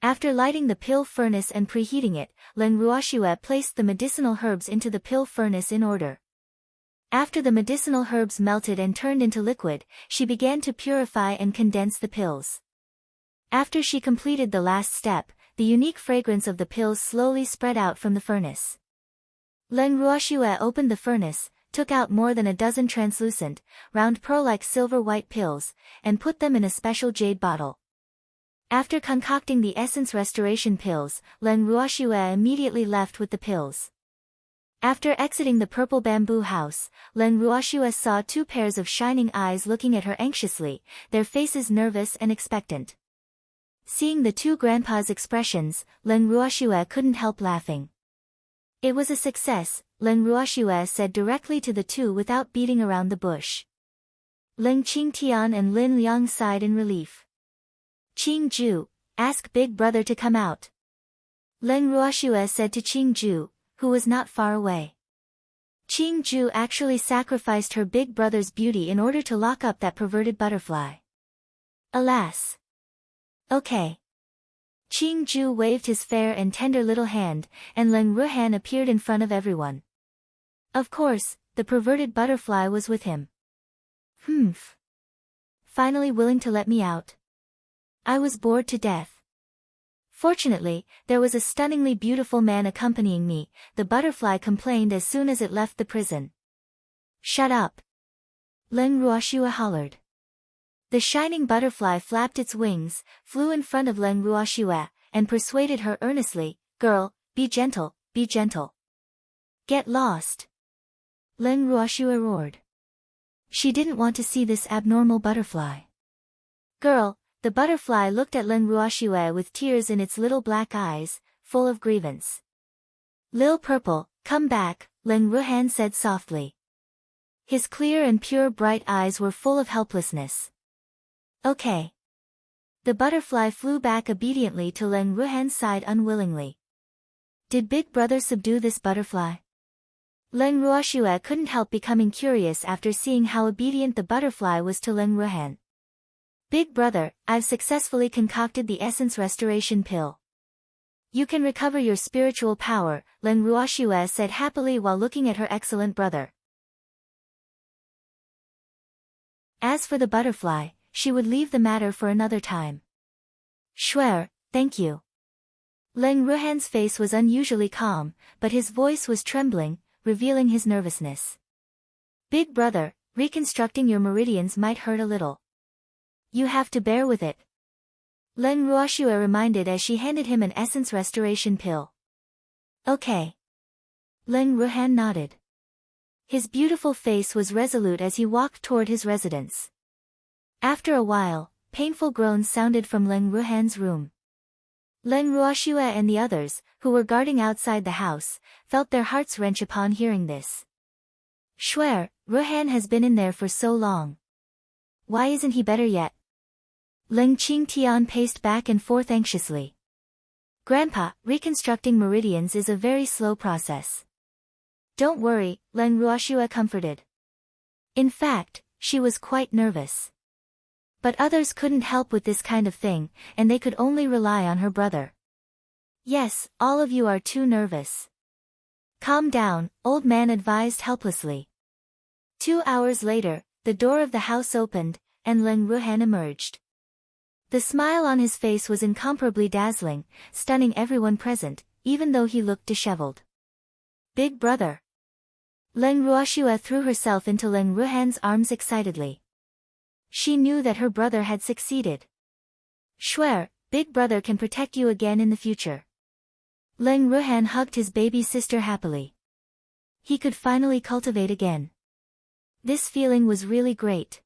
After lighting the pill furnace and preheating it, Leng Ruoxue placed the medicinal herbs into the pill furnace in order. After the medicinal herbs melted and turned into liquid, she began to purify and condense the pills. After she completed the last step, the unique fragrance of the pills slowly spread out from the furnace. Leng Ruoxue opened the furnace, took out more than a dozen translucent, round pearl-like silver-white pills, and put them in a special jade bottle. After concocting the essence restoration pills, Leng Ruoxue immediately left with the pills. After exiting the purple bamboo house, Leng Ruoxue saw two pairs of shining eyes looking at her anxiously, their faces nervous and expectant. Seeing the two grandpas' expressions, Leng Ruoxue couldn't help laughing. It was a success, Leng Ruoxue said directly to the two without beating around the bush. Ling Qingtian and Lin Liang sighed in relief. Qingju, ask Big Brother to come out. Leng Ruoxue said to Qingju, who was not far away. Qingju actually sacrificed her big brother's beauty in order to lock up that perverted butterfly. Alas. Okay. Qingju waved his fair and tender little hand, and Leng Ruhan appeared in front of everyone. Of course, the perverted butterfly was with him. Humph. Finally willing to let me out. I was bored to death. Fortunately, there was a stunningly beautiful man accompanying me, the butterfly complained as soon as it left the prison. Shut up. Leng Ruoxue hollered. The shining butterfly flapped its wings, flew in front of Leng Ruoxue, and persuaded her earnestly, Girl, be gentle, be gentle. Get lost. Leng Ruoxue roared. She didn't want to see this abnormal butterfly. Girl, the butterfly looked at Leng Ruoxue with tears in its little black eyes, full of grievance. Lil Purple, come back, Leng Ruhan said softly. His clear and pure bright eyes were full of helplessness. Okay. The butterfly flew back obediently to Leng Ruhan's side unwillingly. Did Big Brother subdue this butterfly? Leng Ruoxue couldn't help becoming curious after seeing how obedient the butterfly was to Leng Ruhan. Big Brother, I've successfully concocted the essence restoration pill. You can recover your spiritual power, Leng Ruoxue said happily while looking at her excellent brother. As for the butterfly, she would leave the matter for another time. Swear, thank you. Leng Ruhan's face was unusually calm, but his voice was trembling, revealing his nervousness. Big Brother, reconstructing your meridians might hurt a little. You have to bear with it. Leng Ruoxue reminded as she handed him an essence restoration pill. Okay. Leng Ruhan nodded. His beautiful face was resolute as he walked toward his residence. After a while, painful groans sounded from Leng Ruhan's room. Leng Ruoxue and the others, who were guarding outside the house, felt their hearts wrench upon hearing this. Swear, Ruhan has been in there for so long. Why isn't he better yet? Leng Qingtian paced back and forth anxiously. Grandpa, reconstructing meridians is a very slow process. Don't worry, Leng Ruoxue comforted. In fact, she was quite nervous. But others couldn't help with this kind of thing, and they could only rely on her brother. Yes, all of you are too nervous. Calm down, old man advised helplessly. 2 hours later, the door of the house opened, and Leng Ruhan emerged. The smile on his face was incomparably dazzling, stunning everyone present, even though he looked disheveled. Big brother. Leng Ruoxue threw herself into Leng Ruhan's arms excitedly. She knew that her brother had succeeded. Swear, big brother can protect you again in the future. Leng Ruhan hugged his baby sister happily. He could finally cultivate again. This feeling was really great.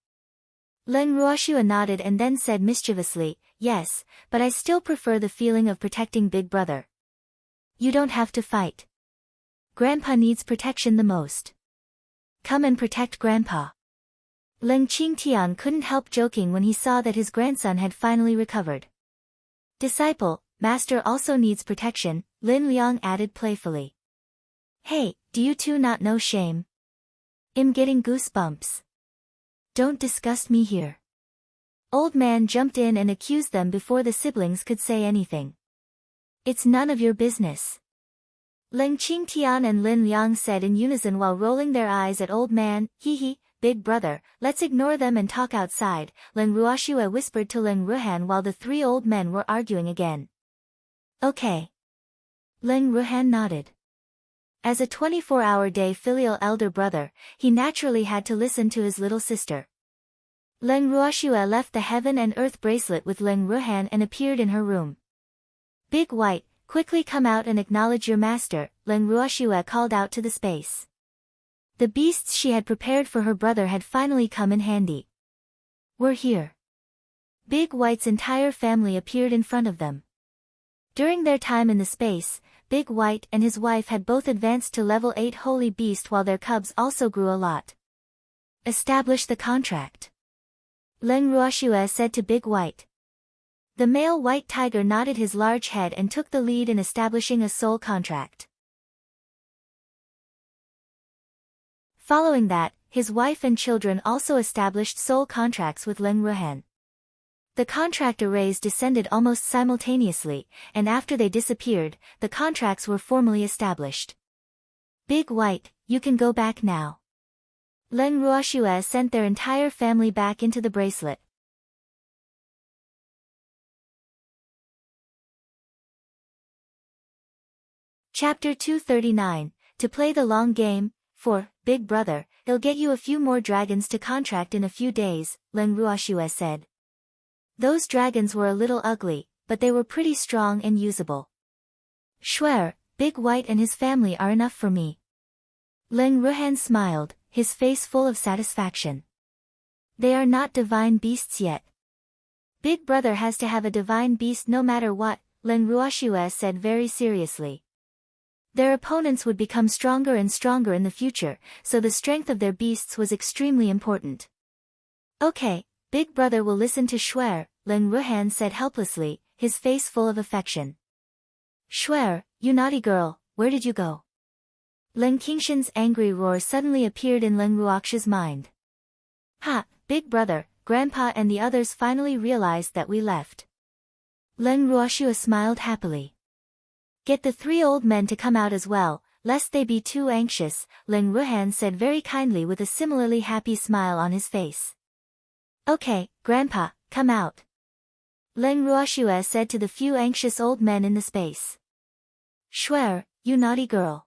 Leng Ruoxue nodded and then said mischievously, yes, but I still prefer the feeling of protecting big brother. You don't have to fight. Grandpa needs protection the most. Come and protect Grandpa. Leng Qingtian couldn't help joking when he saw that his grandson had finally recovered. Disciple, Master also needs protection, Lin Liang added playfully. Hey, do you two not know shame? I'm getting goosebumps. Don't disgust me here. Old man jumped in and accused them before the siblings could say anything. It's none of your business. Leng Qingtian and Lin Liang said in unison while rolling their eyes at old man, hee, big brother, let's ignore them and talk outside, Leng Ruoxue whispered to Leng Ruhan while the three old men were arguing again. Okay. Leng Ruhan nodded. As a 24-hour-day filial elder brother, he naturally had to listen to his little sister. Leng Ruoxue left the heaven and earth bracelet with Leng Ruhan and appeared in her room. Big White, quickly come out and acknowledge your master, Leng Ruoxue called out to the space. The beasts she had prepared for her brother had finally come in handy. We're here. Big White's entire family appeared in front of them. During their time in the space, Big White and his wife had both advanced to level 8 holy beast while their cubs also grew a lot. Establish the contract. Leng Ruoxue said to Big White. The male white tiger nodded his large head and took the lead in establishing a soul contract. Following that, his wife and children also established soul contracts with Leng Ruhan. The contract arrays descended almost simultaneously, and after they disappeared, the contracts were formally established. Big White, you can go back now. Leng Ruoxue sent their entire family back into the bracelet. Chapter 239, To play the long game, for, Big Brother, it'll get you a few more dragons to contract in a few days, Leng Ruoxue said. Those dragons were a little ugly, but they were pretty strong and usable. Swear, Big White and his family are enough for me. Leng Ruhan smiled, his face full of satisfaction. They are not divine beasts yet. Big Brother has to have a divine beast no matter what, Leng Ruoxue said very seriously. Their opponents would become stronger and stronger in the future, so the strength of their beasts was extremely important. Okay, Big Brother will listen to Swear, Leng Ruhan said helplessly, his face full of affection. Swear, you naughty girl, where did you go? Leng Qingshan's angry roar suddenly appeared in Leng Ruoxue's mind. Ha, Big Brother, Grandpa and the others finally realized that we left. Leng Ruoxue smiled happily. Get the three old men to come out as well, lest they be too anxious, Leng Ruhan said very kindly with a similarly happy smile on his face. Okay, Grandpa, come out. Leng Ruoxue said to the few anxious old men in the space. Swear, you naughty girl.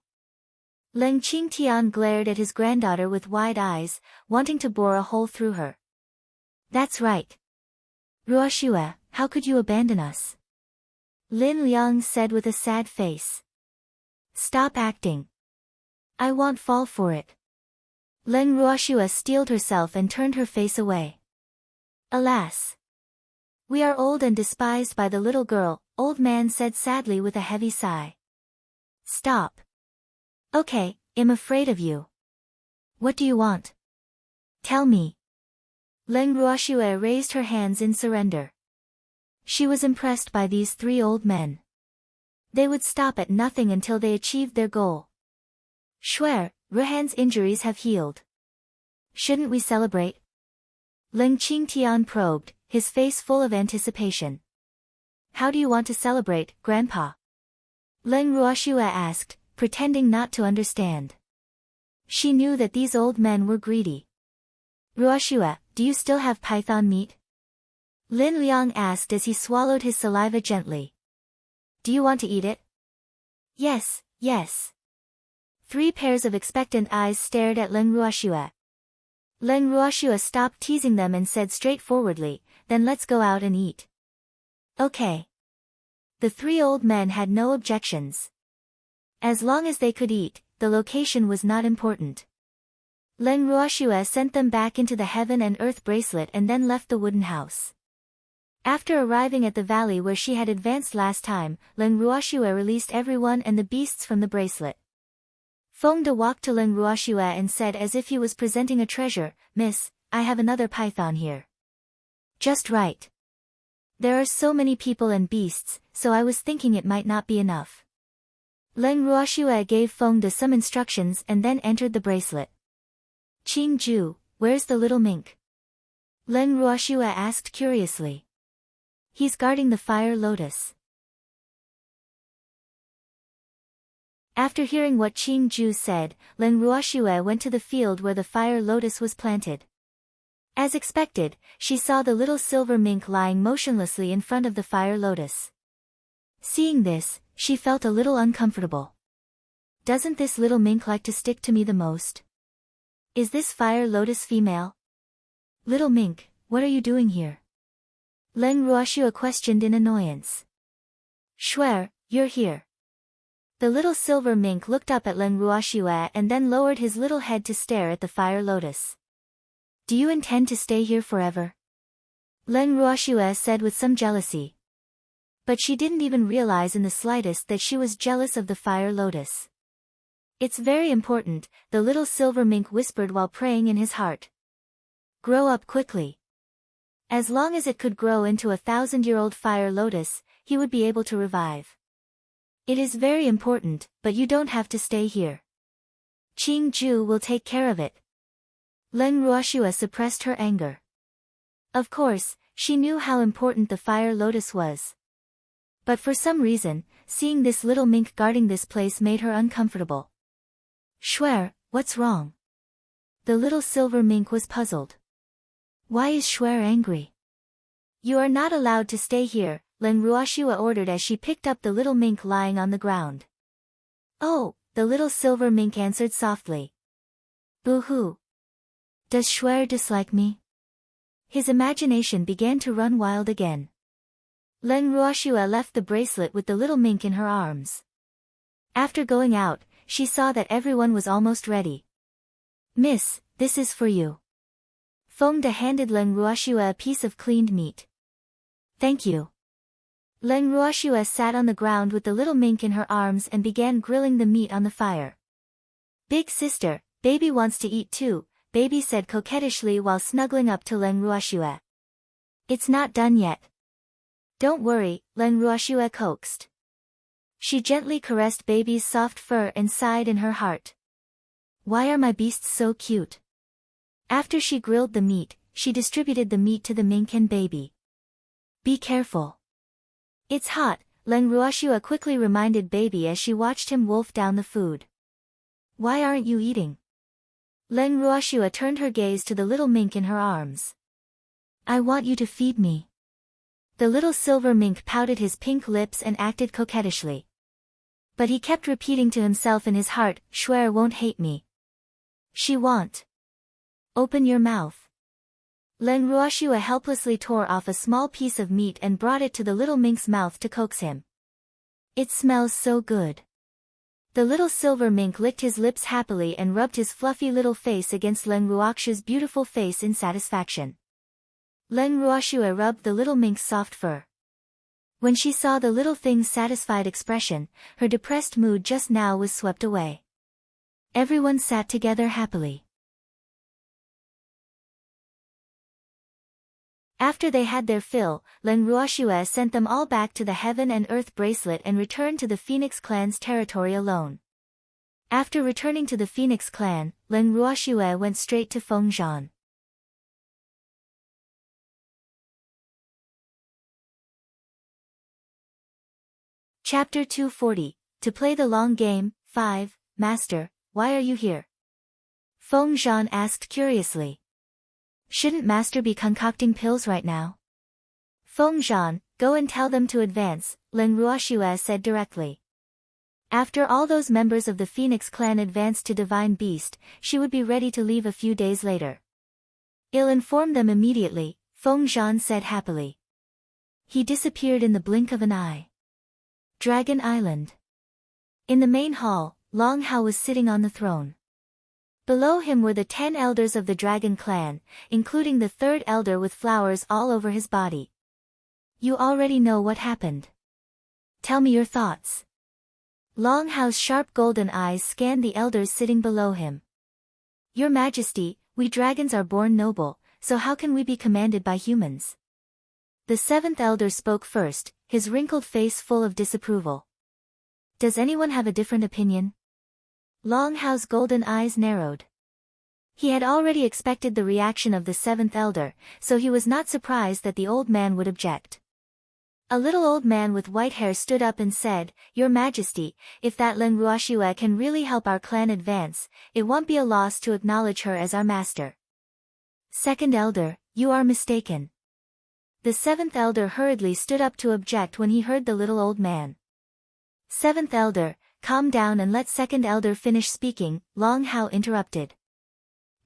Leng Qingtian glared at his granddaughter with wide eyes, wanting to bore a hole through her. That's right. Ruoxue, how could you abandon us? Lin Liang said with a sad face. Stop acting. I won't fall for it. Leng Ruoxue steeled herself and turned her face away. Alas. We are old and despised by the little girl, old man said sadly with a heavy sigh. Stop. Okay, I'm afraid of you. What do you want? Tell me. Leng Ruoxue raised her hands in surrender. She was impressed by these three old men. They would stop at nothing until they achieved their goal. Swear, Ruhan's injuries have healed. Shouldn't we celebrate? Ling Qingtian probed, his face full of anticipation. How do you want to celebrate, Grandpa? Ling Ruoxue asked, pretending not to understand. She knew that these old men were greedy. Ruoxue, do you still have python meat? Lin Liang asked as he swallowed his saliva gently. Do you want to eat it? Yes, yes. 3 pairs of expectant eyes stared at Ling Ruoxue. Ling Ruoxue stopped teasing them and said straightforwardly, then let's go out and eat. Okay. The 3 old men had no objections. As long as they could eat, the location was not important. Ling Ruoxue sent them back into the heaven and earth bracelet and then left the wooden house. After arriving at the valley where she had advanced last time, Ling Ruoxue released everyone and the beasts from the bracelet. Feng walked to Ling Ruoxue and said as if he was presenting a treasure, Miss, I have another python here. Just right. There are so many people and beasts, so I was thinking it might not be enough. Ling Ruoxue gave Feng some instructions and then entered the bracelet. Qing Ju, where's the little mink? Ling Ruoxue asked curiously. He's guarding the fire lotus. After hearing what Qing Ju said, Ling Ruoxue went to the field where the fire lotus was planted. As expected, she saw the little silver mink lying motionlessly in front of the fire lotus. Seeing this, she felt a little uncomfortable. Doesn't this little mink like to stick to me the most? Is this fire lotus female? Little mink, what are you doing here? Ling Ruoxue questioned in annoyance. Swear, you're here. The little silver mink looked up at Ling Ruoxue and then lowered his little head to stare at the fire lotus. Do you intend to stay here forever? Ling Ruoxue said with some jealousy. But she didn't even realize in the slightest that she was jealous of the fire lotus. It's very important, the little silver mink whispered while praying in his heart. Grow up quickly. As long as it could grow into a 1,000-year-old fire lotus, he would be able to revive. It is very important, but you don't have to stay here. Qing Ju will take care of it. Ling Ruoxue suppressed her anger. Of course, she knew how important the fire lotus was. But for some reason, seeing this little mink guarding this place made her uncomfortable. Swear, what's wrong? The little silver mink was puzzled. Why is Swear angry? You are not allowed to stay here, Ling Ruoxue ordered as she picked up the little mink lying on the ground. Oh, the little silver mink answered softly. Boo-hoo. Does Swear dislike me? His imagination began to run wild again. Ling Ruoxue left the bracelet with the little mink in her arms. After going out, she saw that everyone was almost ready. Miss, this is for you. Feng handed Ling Ruoxue a piece of cleaned meat. Thank you. Ling Ruoxue sat on the ground with the little mink in her arms and began grilling the meat on the fire. Big sister, baby wants to eat too, baby said coquettishly while snuggling up to Ling Ruoxue. It's not done yet. Don't worry, Ling Ruoxue coaxed. She gently caressed baby's soft fur and sighed in her heart. Why are my beasts so cute? After she grilled the meat, she distributed the meat to the mink and baby. Be careful. It's hot, Ling Ruoxue quickly reminded baby as she watched him wolf down the food. Why aren't you eating? Ling Ruoxue turned her gaze to the little mink in her arms. I want you to feed me. The little silver mink pouted his pink lips and acted coquettishly. But he kept repeating to himself in his heart, Swear won't hate me. She won't. Open your mouth. Ling Ruoxue helplessly tore off a small piece of meat and brought it to the little mink's mouth to coax him. It smells so good. The little silver mink licked his lips happily and rubbed his fluffy little face against Ling Ruoxue's beautiful face in satisfaction. Ling Ruoxue rubbed the little mink's soft fur. When she saw the little thing's satisfied expression, her depressed mood just now was swept away. Everyone sat together happily. After they had their fill, Ling Ruoxue sent them all back to the Heaven and Earth bracelet and returned to the Phoenix clan's territory alone. After returning to the Phoenix clan, Leng Ruoxue went straight to Feng Zhan. Chapter 240, To Play the Long Game, 5, Master, why are you here? Feng Zhan asked curiously. Shouldn't Master be concocting pills right now? Feng Zhan, go and tell them to advance, Leng Ruoxue said directly. After all those members of the Phoenix clan advanced to Divine Beast, she would be ready to leave a few days later. I'll inform them immediately, Feng Zhan said happily. He disappeared in the blink of an eye. Dragon Island. In the main hall, Long Hao was sitting on the throne. Below him were the 10 elders of the Dragon clan, including the 3rd elder with flowers all over his body. You already know what happened. Tell me your thoughts. Long Hao's sharp golden eyes scanned the elders sitting below him. Your Majesty, we dragons are born noble, so how can we be commanded by humans? The 7th elder spoke first, his wrinkled face full of disapproval. Does anyone have a different opinion? Long Hao's golden eyes narrowed. He had already expected the reaction of the 7th elder, so he was not surprised that the old man would object. A little old man with white hair stood up and said, Your Majesty, if that Leng Ruoxue can really help our clan advance, it won't be a loss to acknowledge her as our master. 2nd elder, you are mistaken. The 7th elder hurriedly stood up to object when he heard the little old man. 7th elder, calm down and let 2nd elder finish speaking, Long Hao interrupted.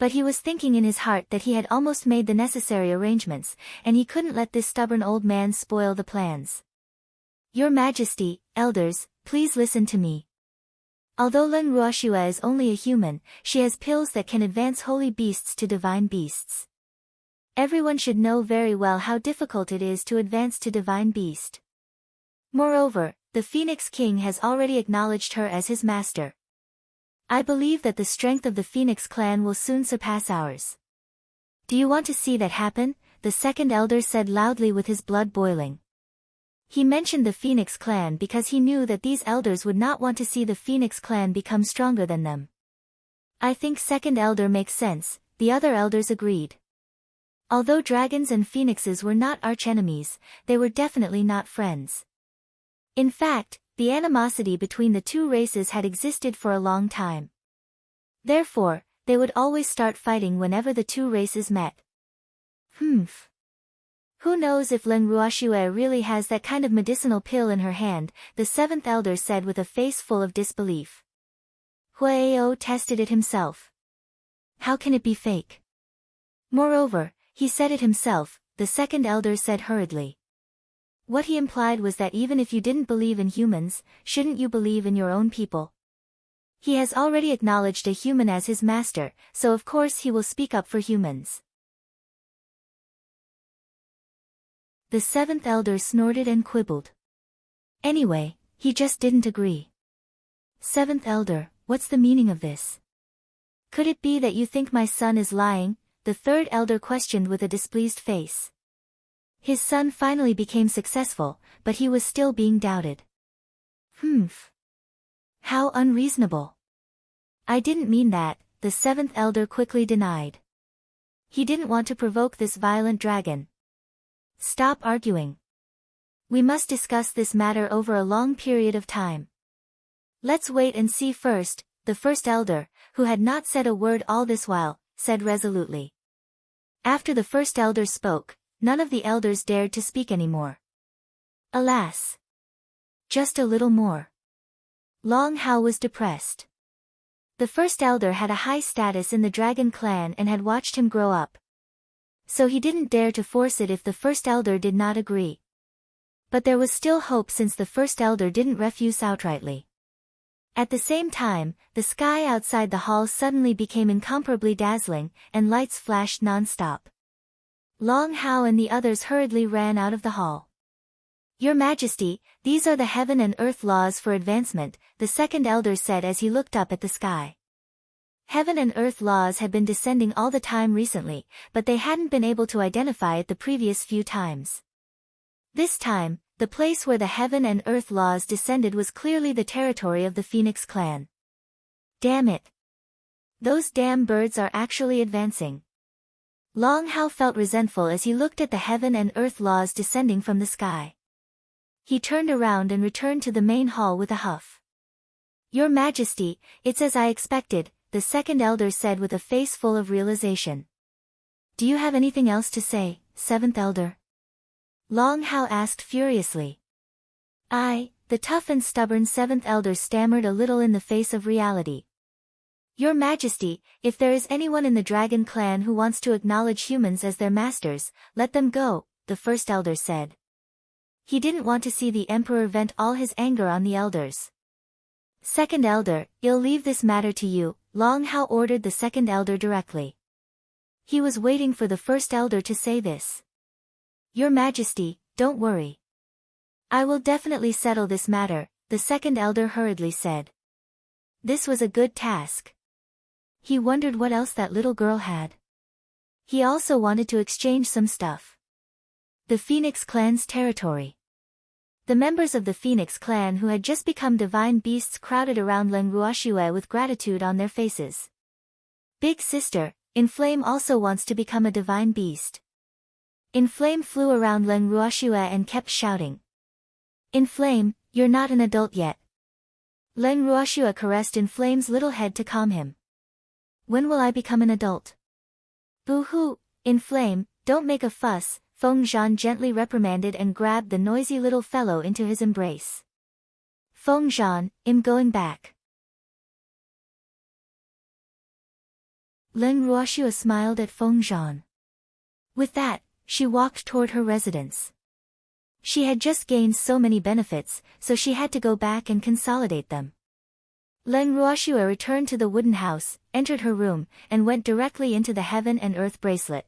But he was thinking in his heart that he had almost made the necessary arrangements, and he couldn't let this stubborn old man spoil the plans. Your Majesty, elders, please listen to me. Although Leng Ruoxue is only a human, she has pills that can advance holy beasts to divine beasts. Everyone should know very well how difficult it is to advance to divine beast. Moreover, the Phoenix King has already acknowledged her as his master. I believe that the strength of the Phoenix clan will soon surpass ours. Do you want to see that happen? The 2nd elder said loudly with his blood boiling. He mentioned the Phoenix clan because he knew that these elders would not want to see the Phoenix clan become stronger than them. I think 2nd elder makes sense, the other elders agreed. Although dragons and phoenixes were not archenemies, they were definitely not friends. In fact, the animosity between the two races had existed for a long time. Therefore, they would always start fighting whenever the two races met. Who knows if Leng Ruoxue really has that kind of medicinal pill in her hand, the 7th elder said with a face full of disbelief. Huao tested it himself. How can it be fake? Moreover, he said it himself, the 2nd elder said hurriedly. What he implied was that even if you didn't believe in humans, shouldn't you believe in your own people? He has already acknowledged a human as his master, so of course he will speak up for humans. The 7th elder snorted and quibbled. Anyway, he just didn't agree. 7th elder, what's the meaning of this? Could it be that you think my son is lying? The 3rd elder questioned with a displeased face. His son finally became successful, but he was still being doubted. How unreasonable. I didn't mean that, the 7th elder quickly denied. He didn't want to provoke this violent dragon. Stop arguing. We must discuss this matter over a long period of time. Let's wait and see first, the 1st elder, who had not said a word all this while, said resolutely. After the 1st elder spoke, none of the elders dared to speak anymore. Alas! Just a little more. Long Hao was depressed. The 1st elder had a high status in the Dragon clan and had watched him grow up. So he didn't dare to force it if the 1st elder did not agree. But there was still hope since the 1st elder didn't refuse outrightly. At the same time, the sky outside the hall suddenly became incomparably dazzling, and lights flashed non-stop. Long Hao and the others hurriedly ran out of the hall. Your Majesty, these are the heaven and earth laws for advancement, the 2nd elder said as he looked up at the sky. Heaven and earth laws had been descending all the time recently, but they hadn't been able to identify it the previous few times. This time, the place where the heaven and earth laws descended was clearly the territory of the Phoenix clan. Damn it. Those damn birds are actually advancing. Long Hao felt resentful as he looked at the heaven and earth laws descending from the sky. He turned around and returned to the main hall with a huff. Your Majesty, it's as I expected, the second elder said with a face full of realization. Do you have anything else to say, seventh elder? Long Hao asked furiously. The tough and stubborn seventh elder stammered a little in the face of reality. Your Majesty, if there is anyone in the dragon clan who wants to acknowledge humans as their masters, let them go, the first elder said. He didn't want to see the emperor vent all his anger on the elders. Second elder, I'll leave this matter to you, Long Hao ordered the second elder directly. He was waiting for the first elder to say this. Your Majesty, don't worry. I will definitely settle this matter, the second elder hurriedly said. This was a good task. He wondered what else that little girl had. He also wanted to exchange some stuff. The Phoenix clan's territory. The members of the Phoenix clan who had just become divine beasts crowded around Leng Ruoxue with gratitude on their faces. Big sister, Inflame also wants to become a divine beast. Inflame flew around Leng Ruoxue and kept shouting. Inflame, you're not an adult yet. Leng Ruoxue caressed Inflame's little head to calm him. When will I become an adult? Boo-hoo, Inflame, don't make a fuss, Feng Zhan gently reprimanded and grabbed the noisy little fellow into his embrace. Feng Zhan, I'm going back. Leng Ruoxue smiled at Feng Zhan. With that, she walked toward her residence. She had just gained so many benefits, so she had to go back and consolidate them. Leng Ruoxue returned to the wooden house, entered her room, and went directly into the heaven and earth bracelet.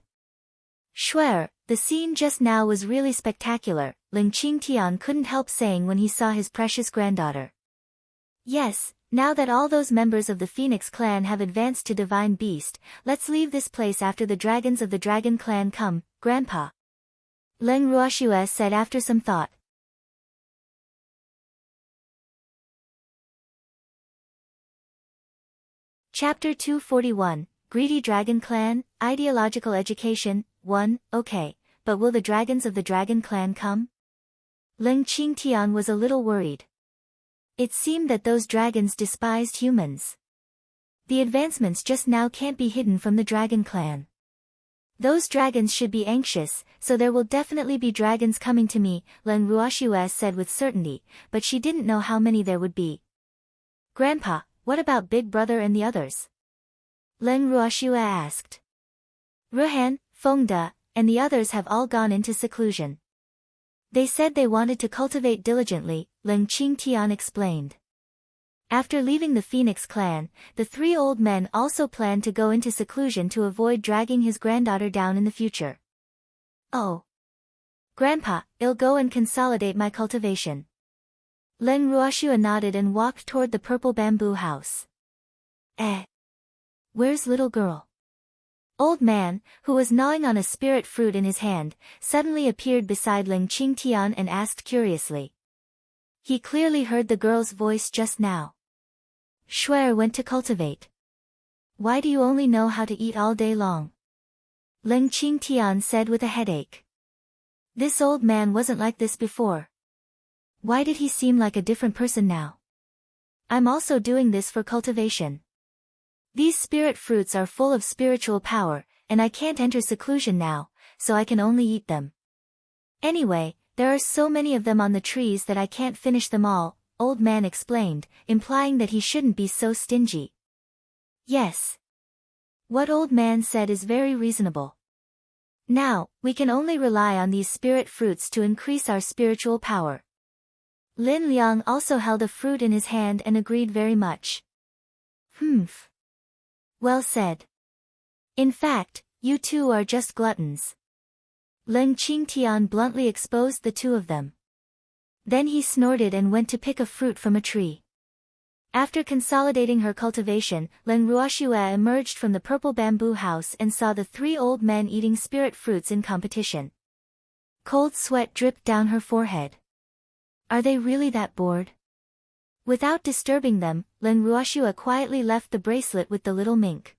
Schwer, the scene just now was really spectacular, Ling Qingtian couldn't help saying when he saw his precious granddaughter. Yes, now that all those members of the Phoenix clan have advanced to Divine Beast, let's leave this place after the dragons of the Dragon clan come, Grandpa. Leng Ruoxue said after some thought. Chapter 241, Greedy Dragon Clan, Ideological Education, 1, okay, but will the dragons of the Dragon Clan come? Ling Qingtian was a little worried. It seemed that those dragons despised humans. The advancements just now can't be hidden from the Dragon Clan. Those dragons should be anxious, so there will definitely be dragons coming to me, Leng Ruoxue said with certainty, but she didn't know how many there would be. Grandpa, what about Big Brother and the others? Leng Ruoxue asked. Ruhan, Fengde, and the others have all gone into seclusion. They said they wanted to cultivate diligently, Ling Qingtian explained. After leaving the Phoenix clan, the three old men also planned to go into seclusion to avoid dragging his granddaughter down in the future. Oh. Grandpa, I'll go and consolidate my cultivation. Leng Ruoxue nodded and walked toward the purple bamboo house. Where's little girl? Old man, who was gnawing on a spirit fruit in his hand, suddenly appeared beside Ling Qingtian and asked curiously. He clearly heard the girl's voice just now. Schwer went to cultivate. Why do you only know how to eat all day long? Ling Qingtian said with a headache. This old man wasn't like this before. Why did he seem like a different person now? I'm also doing this for cultivation. These spirit fruits are full of spiritual power, and I can't enter seclusion now, so I can only eat them. Anyway, there are so many of them on the trees that I can't finish them all, old man explained, implying that he shouldn't be so stingy. Yes. What old man said is very reasonable. Now, we can only rely on these spirit fruits to increase our spiritual power. Lin Liang also held a fruit in his hand and agreed very much. Humph. Well said. In fact, you two are just gluttons. Ling Qingtian bluntly exposed the two of them. Then he snorted and went to pick a fruit from a tree. After consolidating her cultivation, Leng Ruoxue emerged from the purple bamboo house and saw the three old men eating spirit fruits in competition. Cold sweat dripped down her forehead. Are they really that bored? Without disturbing them, Len Ruoxue quietly left the bracelet with the little mink.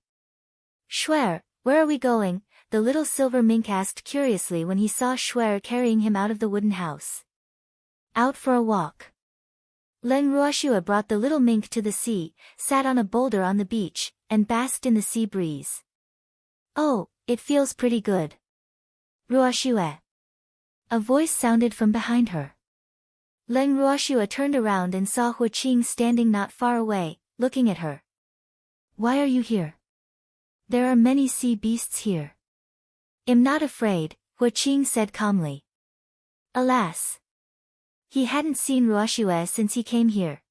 Shuer, where are we going? The little silver mink asked curiously when he saw Shuer carrying him out of the wooden house. Out for a walk. Len Ruoxue brought the little mink to the sea, sat on a boulder on the beach, and basked in the sea breeze. Oh, it feels pretty good. Ruoxue. A voice sounded from behind her. Len Ruoxue turned around and saw Huaqing standing not far away, looking at her. Why are you here? There are many sea beasts here. I'm not afraid, Huaqing said calmly. Alas. He hadn't seen Ruoxue since he came here.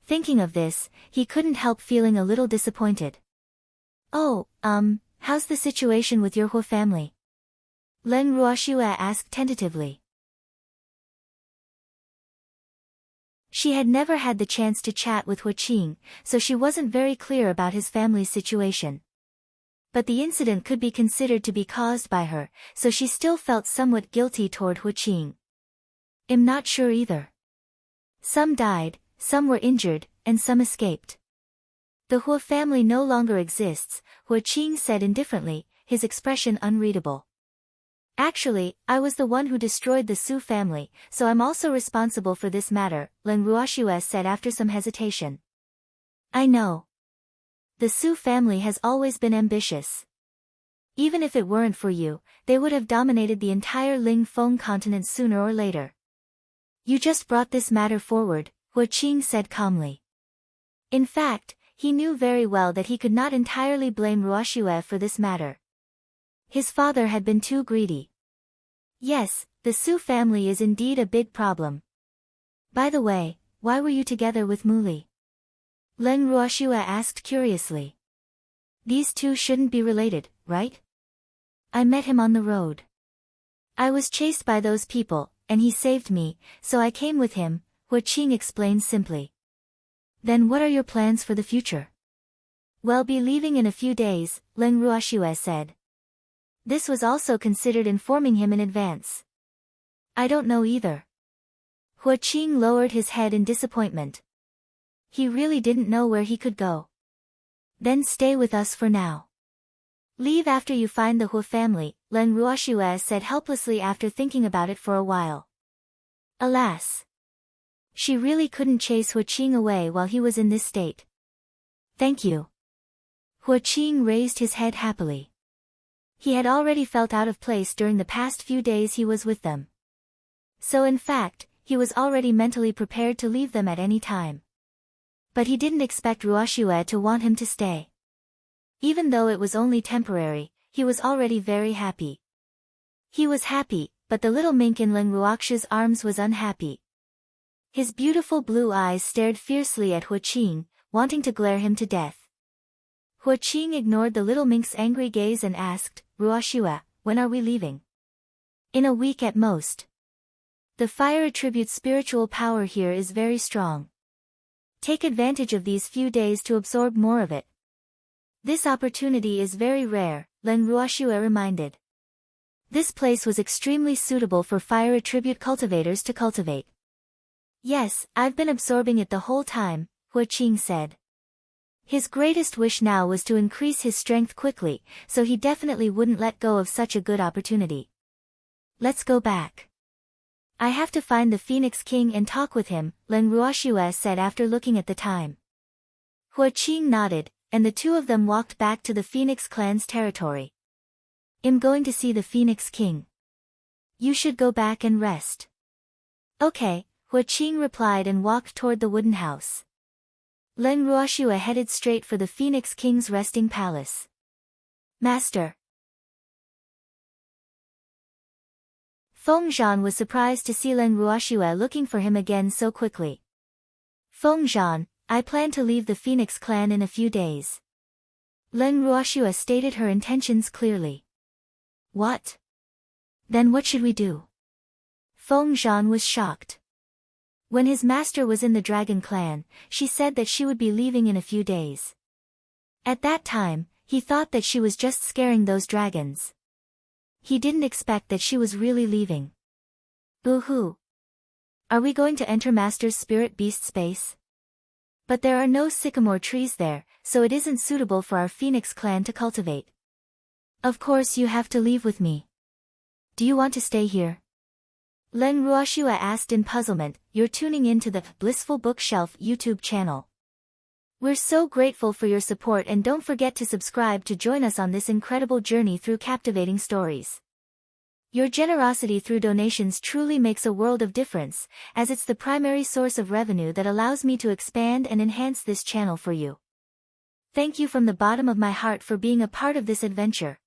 Thinking of this, he couldn't help feeling a little disappointed. Oh, how's the situation with your Hua family? Len Ruoxue asked tentatively. She had never had the chance to chat with Huaqing, so she wasn't very clear about his family's situation. But the incident could be considered to be caused by her, so she still felt somewhat guilty toward Huaqing. I'm not sure either. Some died, some were injured, and some escaped. The Hua family no longer exists, Huaqing said indifferently, his expression unreadable. Actually, I was the one who destroyed the Su family, so I'm also responsible for this matter, Len Ruoxue said after some hesitation. I know. The Su family has always been ambitious. Even if it weren't for you, they would have dominated the entire Ling Feng continent sooner or later. You just brought this matter forward, Huaqing said calmly. In fact, he knew very well that he could not entirely blame Ruoxue for this matter. His father had been too greedy. Yes, the Su family is indeed a big problem. By the way, why were you together with Muli? Len Ruoxue asked curiously. These two shouldn't be related, right? I met him on the road. I was chased by those people, and he saved me, so I came with him, Huaqing explained simply. Then what are your plans for the future? We'll be leaving in a few days, Len Ruoxue said. This was also considered informing him in advance. I don't know either. Huaqing lowered his head in disappointment. He really didn't know where he could go. Then stay with us for now. Leave after you find the Hua family, Len Ruoxue said helplessly after thinking about it for a while. Alas. She really couldn't chase Huaqing away while he was in this state. Thank you. Huaqing raised his head happily. He had already felt out of place during the past few days he was with them. So in fact, he was already mentally prepared to leave them at any time. But he didn't expect Ruoxue to want him to stay. Even though it was only temporary, he was already very happy. He was happy, but the little mink in Len Ruoxue's arms was unhappy. His beautiful blue eyes stared fiercely at Huaqing, wanting to glare him to death. Huaqing ignored the little mink's angry gaze and asked, Ruoxue, when are we leaving? In a week at most. The fire attribute's spiritual power here is very strong. Take advantage of these few days to absorb more of it. This opportunity is very rare, Len Ruoxue reminded. This place was extremely suitable for fire attribute cultivators to cultivate. Yes, I've been absorbing it the whole time, Huaqing said. His greatest wish now was to increase his strength quickly, so he definitely wouldn't let go of such a good opportunity. Let's go back. I have to find the Phoenix King and talk with him, Len Ruoxue said after looking at the time. Huaqing nodded, and the two of them walked back to the Phoenix clan's territory. I'm going to see the Phoenix King. You should go back and rest. Okay, Huaqing replied and walked toward the wooden house. Len Ruoxue headed straight for the Phoenix King's resting palace. Master. Zhan was surprised to see Len Ruoxue looking for him again so quickly. Zhan, I plan to leave the Phoenix clan in a few days. Len Ruoxue stated her intentions clearly. What? Then what should we do? Zhan was shocked. When his master was in the Dragon Clan, she said that she would be leaving in a few days. At that time, he thought that she was just scaring those dragons. He didn't expect that she was really leaving. Boo-hoo. Are we going to enter Master's spirit beast space? But there are no sycamore trees there, so it isn't suitable for our Phoenix clan to cultivate. Of course you have to leave with me. Do you want to stay here? Len Ruoshua asked in puzzlement. You're tuning in to the Blissful Bookshelf YouTube channel. We're so grateful for your support, and don't forget to subscribe to join us on this incredible journey through captivating stories. Your generosity through donations truly makes a world of difference, as it's the primary source of revenue that allows me to expand and enhance this channel for you. Thank you from the bottom of my heart for being a part of this adventure.